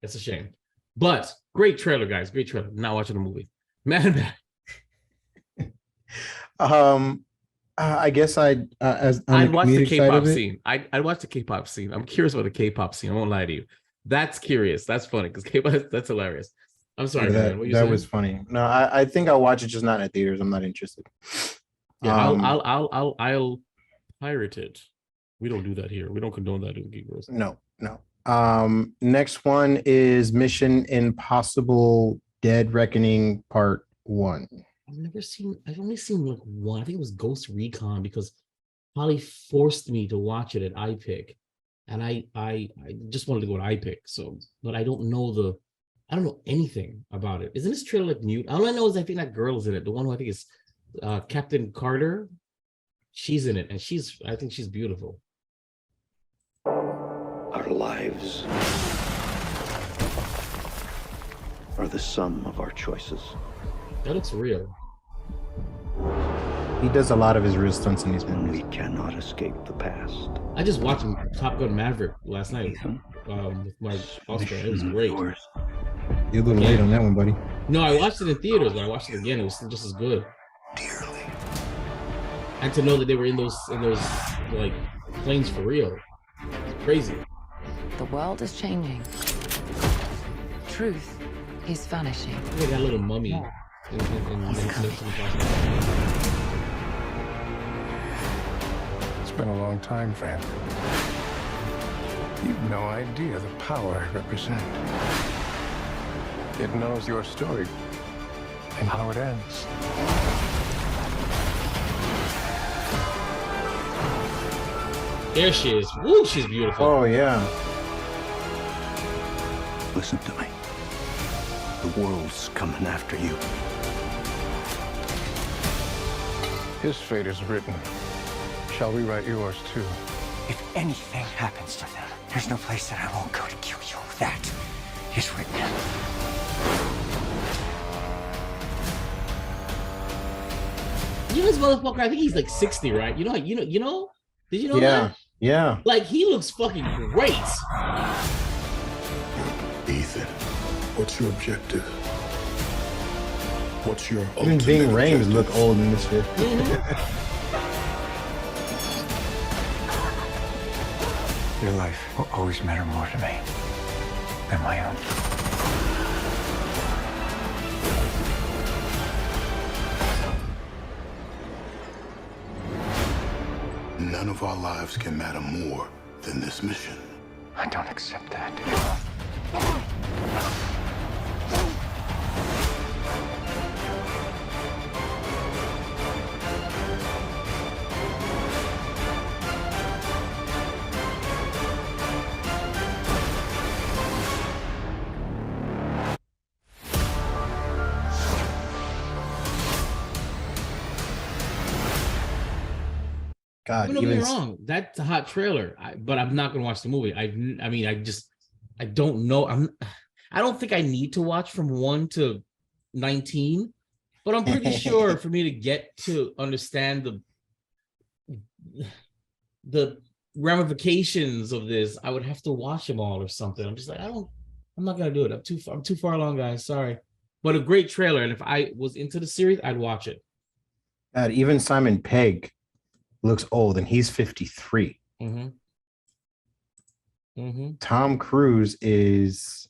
it's a shame. But great trailer, guys. Great trailer. Not watching the movie. Man. I guess I'd watch the K-pop scene. I'd watch the K-pop scene. I'm curious about the K-pop scene. I won't lie to you. That's curious. That's funny because K-pop, that's hilarious. I'm sorry, man. What you that saying? was funny. No, I think I'll watch it, just not at theaters. I'm not interested. Yeah, I'll pirate it. We don't do that here. We don't condone that in Geek Bros. No. Next one is Mission Impossible: Dead Reckoning Part 1. I've only seen like one. I think it was Ghost Recon because Holly forced me to watch it at iPic, and I just wanted to go to iPic. So, but I don't know anything about it. Isn't this trailer like mute? All I know is I think that girl is in it. The one who I think is Captain Carter. She's in it, and I think she's beautiful. Our lives are the sum of our choices. That looks real. He does a lot of his real stunts in these movies. We cannot escape the past. I just watched Top Gun Maverick last night with my Oscar. It was great. You're a little late on that one, buddy. No, I watched it in theaters, but I watched it again. It was just as good. Dearly. And to know that they were in those like planes for real. It's crazy. The world is changing. Truth is vanishing. Look at that little mummy. It's been a long time, friend. You've no idea the power I represent. It knows your story and how it ends. There she is. Woo, she's beautiful. Oh, yeah. Listen to me. The world's coming after you. His fate is written. Shall we write yours too? If anything happens to them, there's no place that I won't go to kill you. That is written. You know this motherfucker? I think he's like 60, right? You know? Did you know that? Yeah. Like he looks fucking great. Ethan, what's your objective? What's your Even Ving Rhames look old in this shit. Your life will always matter more to me than my own. None of our lives can matter more than this mission. I don't accept that. God, don't get me wrong. That's a hot trailer, but I'm not gonna watch the movie. I don't know. I don't think I need to watch from 1 to 19, but I'm pretty sure for me to get to understand the ramifications of this, I would have to watch them all or something. I'm just like, I I'm not gonna do it. I'm too far along, guys. Sorry, but a great trailer. And if I was into the series, I'd watch it. Even Simon Pegg looks old, and he's 53. Tom Cruise is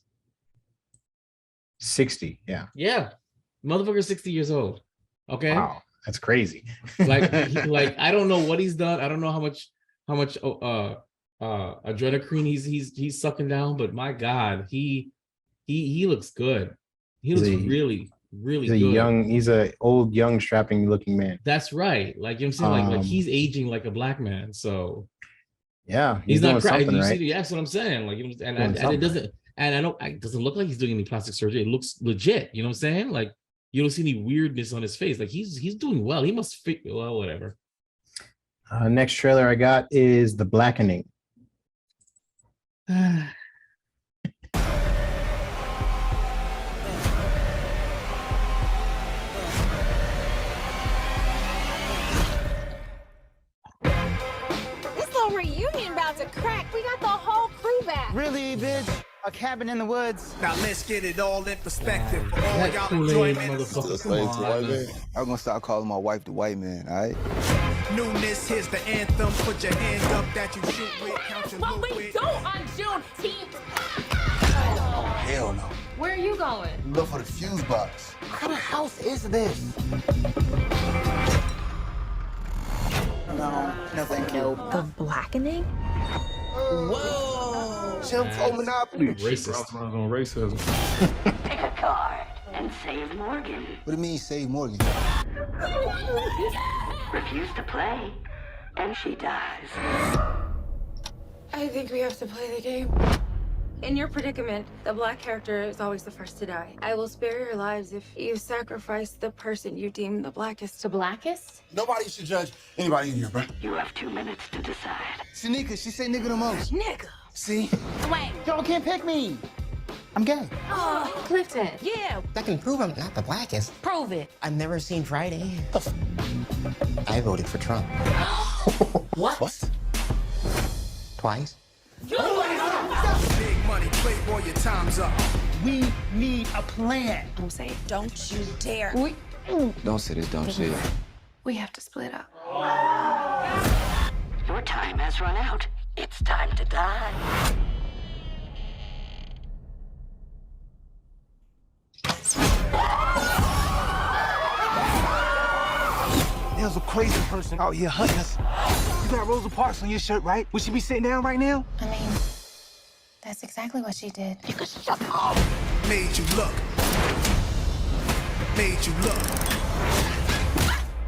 60. Yeah, motherfucker, 60 years old. Okay, wow, that's crazy. like I don't know what he's done. I don't know how much adrenochrome he's sucking down, but my God, he looks good. He looks really good. He's a old, young, strapping looking man. That's right. Like, you know what I'm saying? Like he's aging like a black man. So yeah, he's not doing something, right? That's what I'm saying. Like, and it doesn't, and it doesn't look like he's doing any plastic surgery. It looks legit. You know what I'm saying? Like, you don't see any weirdness on his face. Like, he's doing well. He must fit well, whatever. Next trailer I got is The Blackening. Reunion about to crack. We got the whole crew back. Really, bitch? A cabin in the woods? Now let's get it all in perspective for all y'all enjoyment. I'm gonna start calling my wife the white man, all right? Newness, here's the anthem. Put your hand up that you shoot with. Count your But loot we with. do on Juneteenth. Oh, hell no. Where are you going? Look for the fuse box. What kind of house is this? No, thank you. The Blackening? Whoa! Jim for Monopoly. Racist. On racism. Pick a card and save Morgan. What do you mean, save Morgan? Refuse to play, and she dies. I think we have to play the game. In your predicament, the black character is always the first to die. I will spare your lives if you sacrifice the person you deem the blackest. The blackest? Nobody should judge anybody in here, bro. You have 2 minutes to decide. Shanika, she say nigga the most. Nigga. See? Wait. Y'all can't pick me. I'm gay. Oh, Clifton. Yeah. I can prove I'm not the blackest. Prove it. I've never seen Friday. I voted for Trump. What? Twice. Big money, playboy, your time's up. We need a plan. I'm saying, don't you dare. Don't say this dumb shit. We have to split up. Your time has run out. It's time to die. There's a crazy person out here hunting us. You got Rosa Parks on your shirt, right? Would she be sitting down right now? I mean, that's exactly what she did. You could shut up. Made you look. Made you look.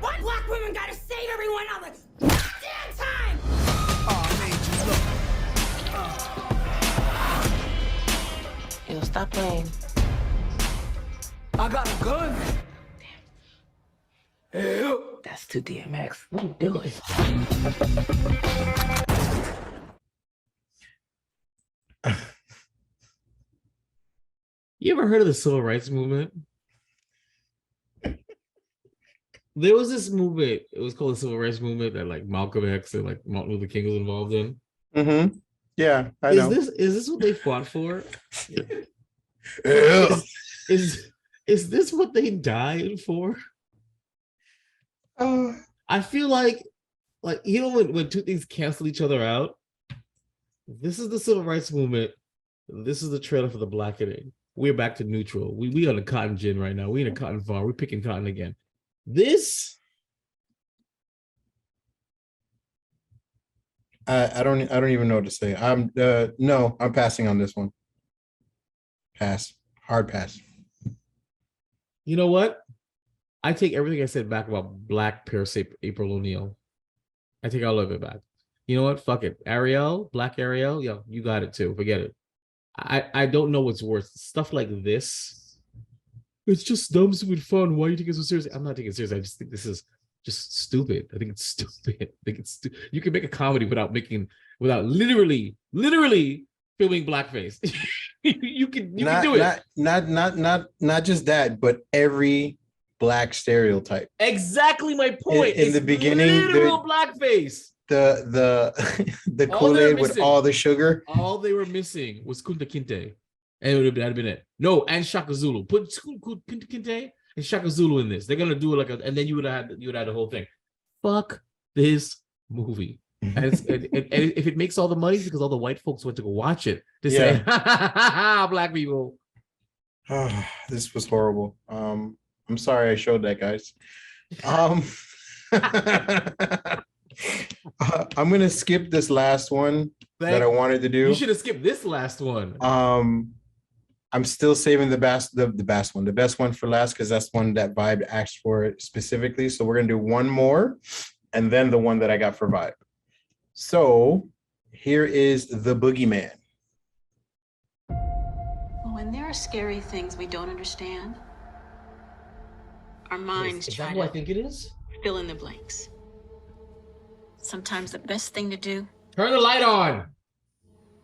Why black women gotta save everyone all the damn time? Made you look. Yo, stop playing. I got a gun. That's too DMX. What are you doing? You ever heard of the civil rights movement? There was this movement. It was called the civil rights movement that like Malcolm X and like Martin Luther King was involved in. Mm-hmm. Yeah, I know. Is this what they fought for? Is this what they died for? I feel like you know when two things cancel each other out. This is the civil rights movement. This is the trailer for the Blackening. We're back to neutral. We on a cotton gin right now. We in a cotton farm. We're picking cotton again. This I don't even know what to say. I'm passing on this one. Pass. Hard pass. You know what? I take everything I said back about Black Parasite April O'Neil. I take all of it back. You know what? Fuck it. Ariel, Black Ariel, yo, you got it too. Forget it. I don't know what's worse. Stuff like this. It's just dumb, stupid fun. Why are you taking it so seriously? I'm not taking it seriously. I just think this is just stupid. I think it's stupid. You can make a comedy without literally filming blackface. you can do it. Not just that, but every black stereotype. Exactly my point. In the beginning, literal blackface. The Kool-Aid with all the sugar. All they were missing was Kunta Kinte. And it would have been it. No, and Shaka Zulu. Put Kinte and Shaka Zulu in this. They're gonna do it like and then you would have had the whole thing. Fuck this movie. And, and if it makes all the money, it's because all the white folks went to go watch it to say, black people. This was horrible. I'm sorry I showed that, guys. I'm gonna skip this last one that I wanted to do. You should have skipped this last one. I'm still saving the best one for last because that's one that Vibe asked for specifically. So we're gonna do one more, and then the one that I got for Vibe. So here is The Boogeyman. When there are scary things we don't understand, our minds is try that to who I think it is? fill in the blanks. Sometimes the best thing to do. Turn the light on.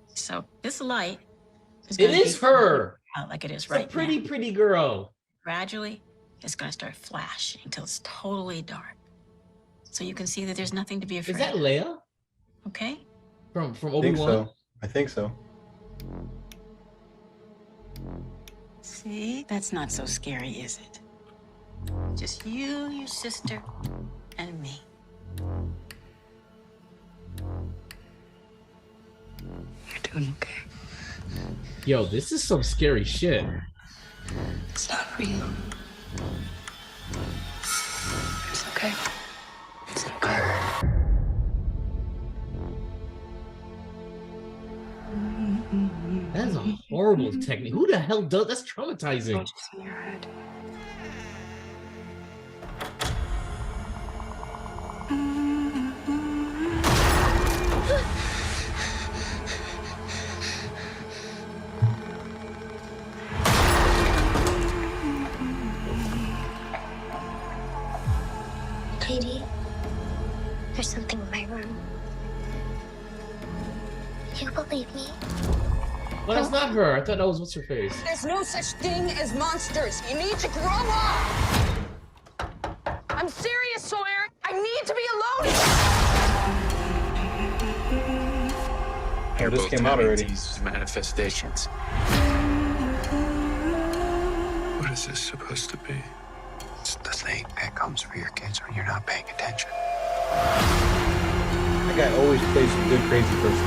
So this light is It is her. Out like it is It's right a pretty, now. pretty girl. Gradually, it's gonna start flashing until it's totally dark. So you can see that there's nothing to be afraid Is that of. Leia? Okay? From I think Obi-Wan? so. I think so. See? That's not so scary, is it? Just you, your sister, and me. You're doing okay. Yo, this is some scary shit. It's not real. It's okay. It's okay. That is a horrible technique. Who the hell does that's traumatizing? Just in your head. Katie, there's something in my room. You believe me? Well, that's not her. I thought that was what's her face. There's no such thing as monsters. You need to grow up. I'm serious, Sawyer. I need to be alone. Oh, this came out already. These manifestations. What is this supposed to be? It's the thing that comes for your kids when you're not paying attention. That guy always plays a good crazy person.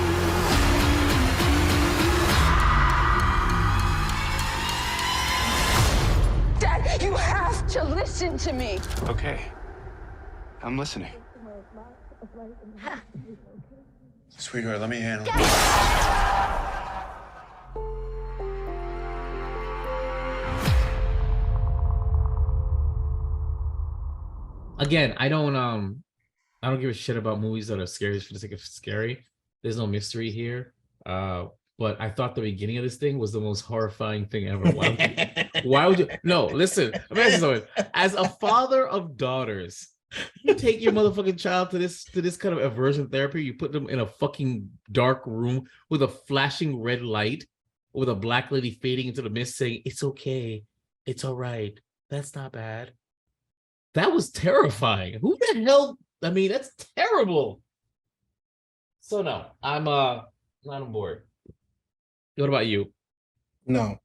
Dad, you have to listen to me. Okay. I'm listening. Sweetheart, let me handle it. Again, I don't give a shit about movies that are scary just for the sake of scary. There's no mystery here. But I thought the beginning of this thing was the most horrifying thing ever. Why would you? No, listen. Imagine something. As a father of daughters, you take your motherfucking child to this kind of aversion therapy. You put them in a fucking dark room with a flashing red light, with a black lady fading into the mist, saying, "It's okay, it's all right. That's not bad." That was terrifying. Who the hell? I mean, that's terrible. So no, I'm not on board. What about you? No.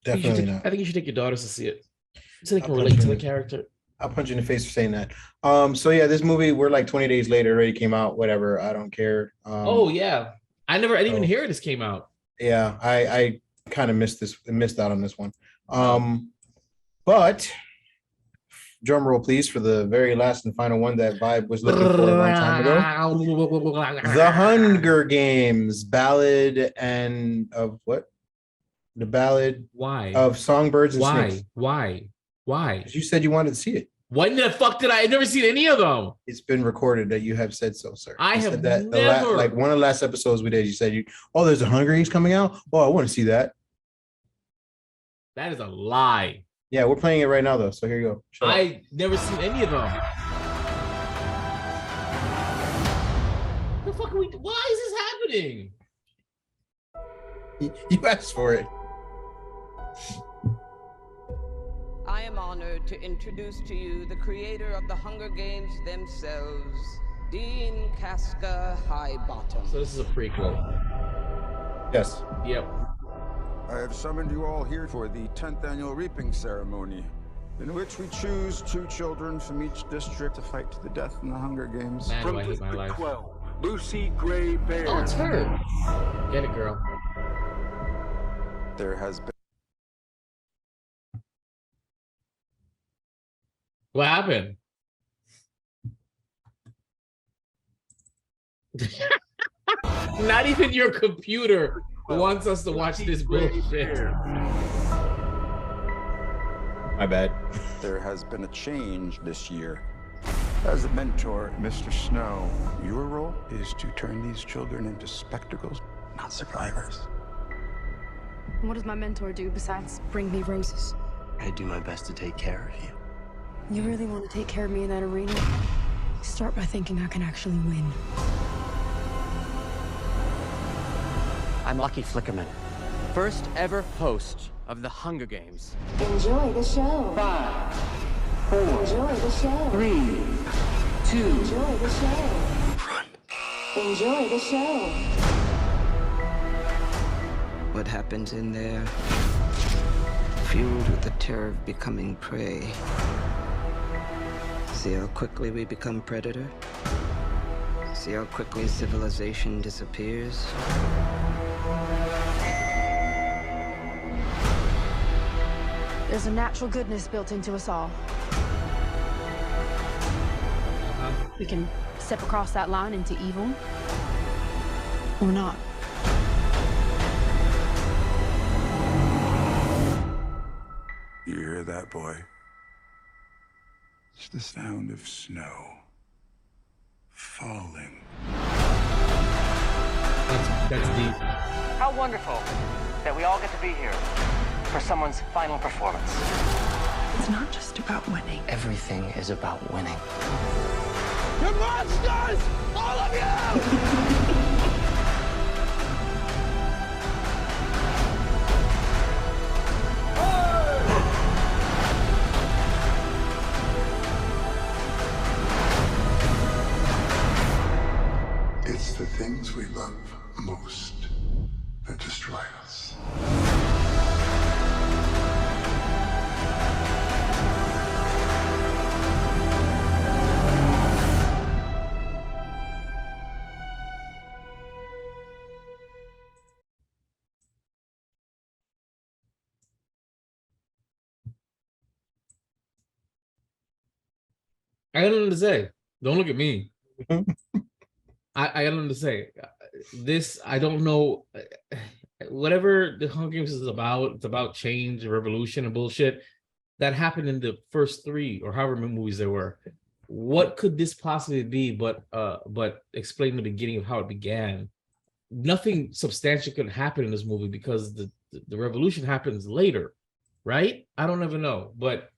Definitely not. I think you should take your daughters to see it so they can relate to the character. I'll punch you in the face for saying that. So yeah, this movie, we're like 20 days later, already came out, whatever. I don't care. Oh yeah. I didn't even hear this came out. Yeah, I kind of missed out on this one. But drum roll, please, for the very last and final one that Vibe was looking for a long time ago. The Hunger Games, Ballad and of what? The Ballad of Songbirds and Snakes. Why? You said you wanted to see it. When the fuck did I? I've never seen any of them. It's been recorded that you have said so, sir. I You have said that never. like one of the last episodes we did. You said there's a Hunger Games coming out. Oh, I want to see that. That is a lie. Yeah, we're playing it right now though. So here you go. Shut up. I never seen any of them. The fuck are we? Why is this happening? You asked for it. I am honored to introduce to you the creator of the Hunger Games themselves, Dean Casca Highbottom. So this is a prequel. Yes. Yep. I have summoned you all here for the 10th annual reaping ceremony, in which we choose 2 children from each district to fight to the death in the Hunger Games. Man, do I hate my life. 12, Lucy Gray Bear. Oh, it's her. Get it, girl. There has been... What happened? Not even your computer wants us to watch this bullshit. My bad. There has been a change this year. As a mentor, Mr. Snow, your role is to turn these children into spectacles, not survivors. What does my mentor do besides bring me roses? I do my best to take care of you. You really want to take care of me in that arena? Start by thinking I can actually win. I'm Lucky Flickerman, first ever host of the Hunger Games. Enjoy the show. 5, 4, Enjoy the show. 3, 2. Enjoy the show. Run. Enjoy the show. What happens in there, fueled with the terror of becoming prey. See how quickly we become predator? See how quickly civilization disappears? There's a natural goodness built into us all. We can step across that line into evil, or not. You hear that, boy? It's the sound of snow falling. That's deep. How wonderful that we all get to be here for someone's final performance. It's not just about winning. Everything is about winning. You're monsters! All of you! It's the things we love most that destroy us. I got nothing to say. Don't look at me. I got nothing to say. This, I don't know. Whatever the Hunger Games is about, it's about change, revolution, and bullshit. That happened in the first 3 or however many movies there were. What could this possibly be but explain the beginning of how it began? Nothing substantial could happen in this movie because the revolution happens later, right? I don't ever know, but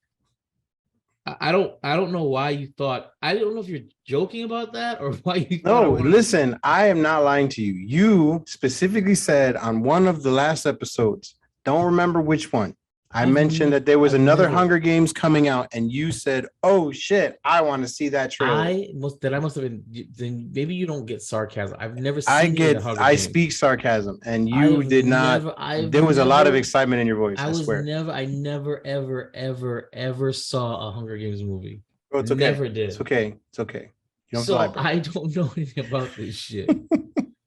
I don't know why you thought. I don't know if you're joking about that or why you thought. No, listen, I am not lying to you. You specifically said on one of the last episodes, don't remember which one, I mentioned that there was another Hunger Games coming out, and you said, "Oh shit, I want to see that trailer." I must have been. Then maybe you don't get sarcasm. I've never seen. I speak sarcasm, and you did not. There was a lot of excitement in your voice. I swear. I never, ever saw a Hunger Games movie. Oh, it's okay. Never did. It's okay. It's okay. You don't so have to lie, I don't know anything about this shit.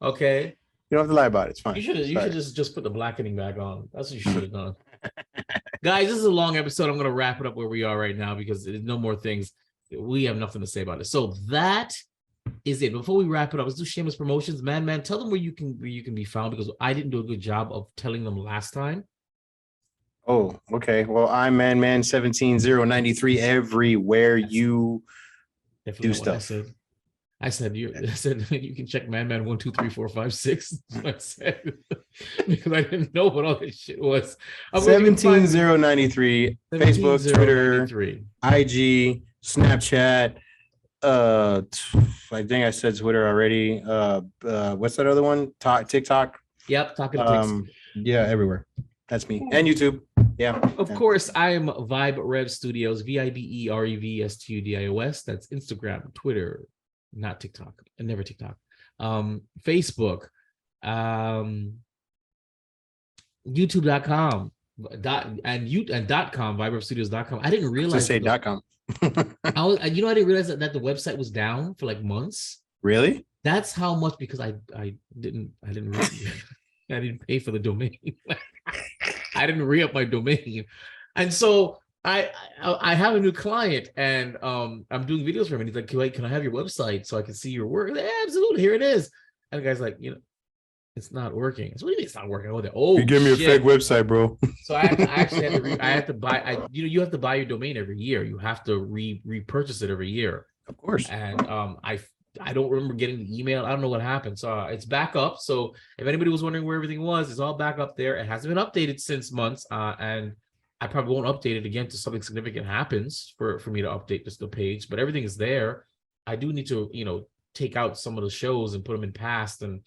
Okay. You don't have to lie about it. It's fine. You should just put the blackening back on. That's what you should have done. Guys, this is a long episode. I'm going to wrap it up where we are right now because there's no more things. We have nothing to say about it. So that is it. Before we wrap it up, let's do shameless promotions. Man, tell them where you can be found because I didn't do a good job of telling them last time. Oh, okay. Well, I'm Man17093 everywhere you do stuff. I said you can check Man 1 2 3 4 5 6. I said because I didn't know what all this shit was. 17093 Facebook, Twitter, IG, Snapchat. I think I said Twitter already. What's that other one? TikTok. Yep, talking yeah, everywhere. That's me. And YouTube. Yeah. Of course, I am Vibe Rev Studios, VIBEREVSTUDIOS. That's Instagram, Twitter. Not TikTok, and never TikTok. Facebook, YouTube.com .com, ViberStudios.com. I didn't realize. Say .com. I didn't realize that the website was down for like months. Really? That's how much, because I didn't I didn't pay for the domain. I didn't re-up my domain, and so I have a new client, and I'm doing videos for him, and he's like, can I have your website so I can see your work? Like, absolutely, here it is. And the guy's like, it's not working. So what do you mean it's not working? You give me a fake website, bro. So I have to buy. You have to buy your domain every year. You have to repurchase it every year. Of course. And I don't remember getting the email. I don't know what happened. So it's back up. So if anybody was wondering where everything was, it's all back up there. It hasn't been updated since months. And I probably won't update it again until something significant happens for me to update just the page. But everything is there. I do need to, take out some of the shows and put them in past and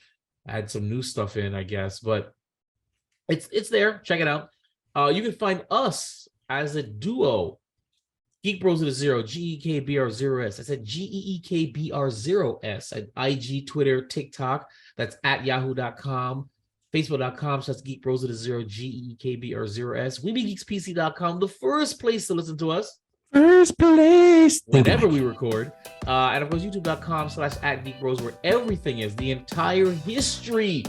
add some new stuff in, I guess. But it's there. Check it out. You can find us as a duo. Geek Bros with a 0, GEEKBR0S. I said GEEKBR0S at IG, Twitter, TikTok. That's at yahoo.com, Facebook.com/Geek Bros with a 0, GEEKBR0S. WeBeGeeksPC.com, the first place to listen to us. First place. Whenever we record. And of course, YouTube.com/@Geek Bros, where everything is, the entire history,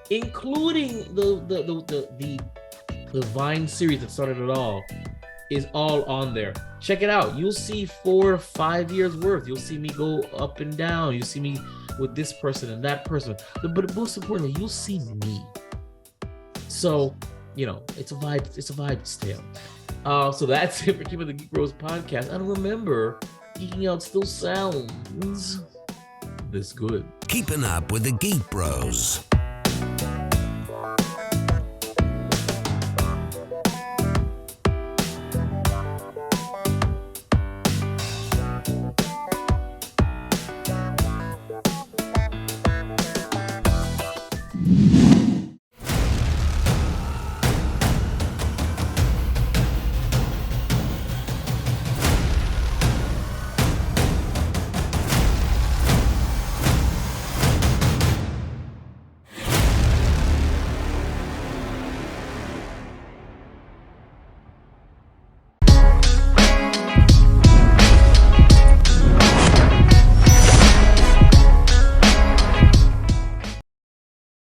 including the Vine series that started it all, is all on there. Check it out. You'll see 4 or 5 years worth. You'll see me go up and down. You'll see me with this person and that person. But most importantly, you'll see me. So, it's a vibe. It's a vibe tale. So that's it for Keepin the Geek Bros podcast. And remember, geeking out still sounds this good. Keeping up with the Geek Bros.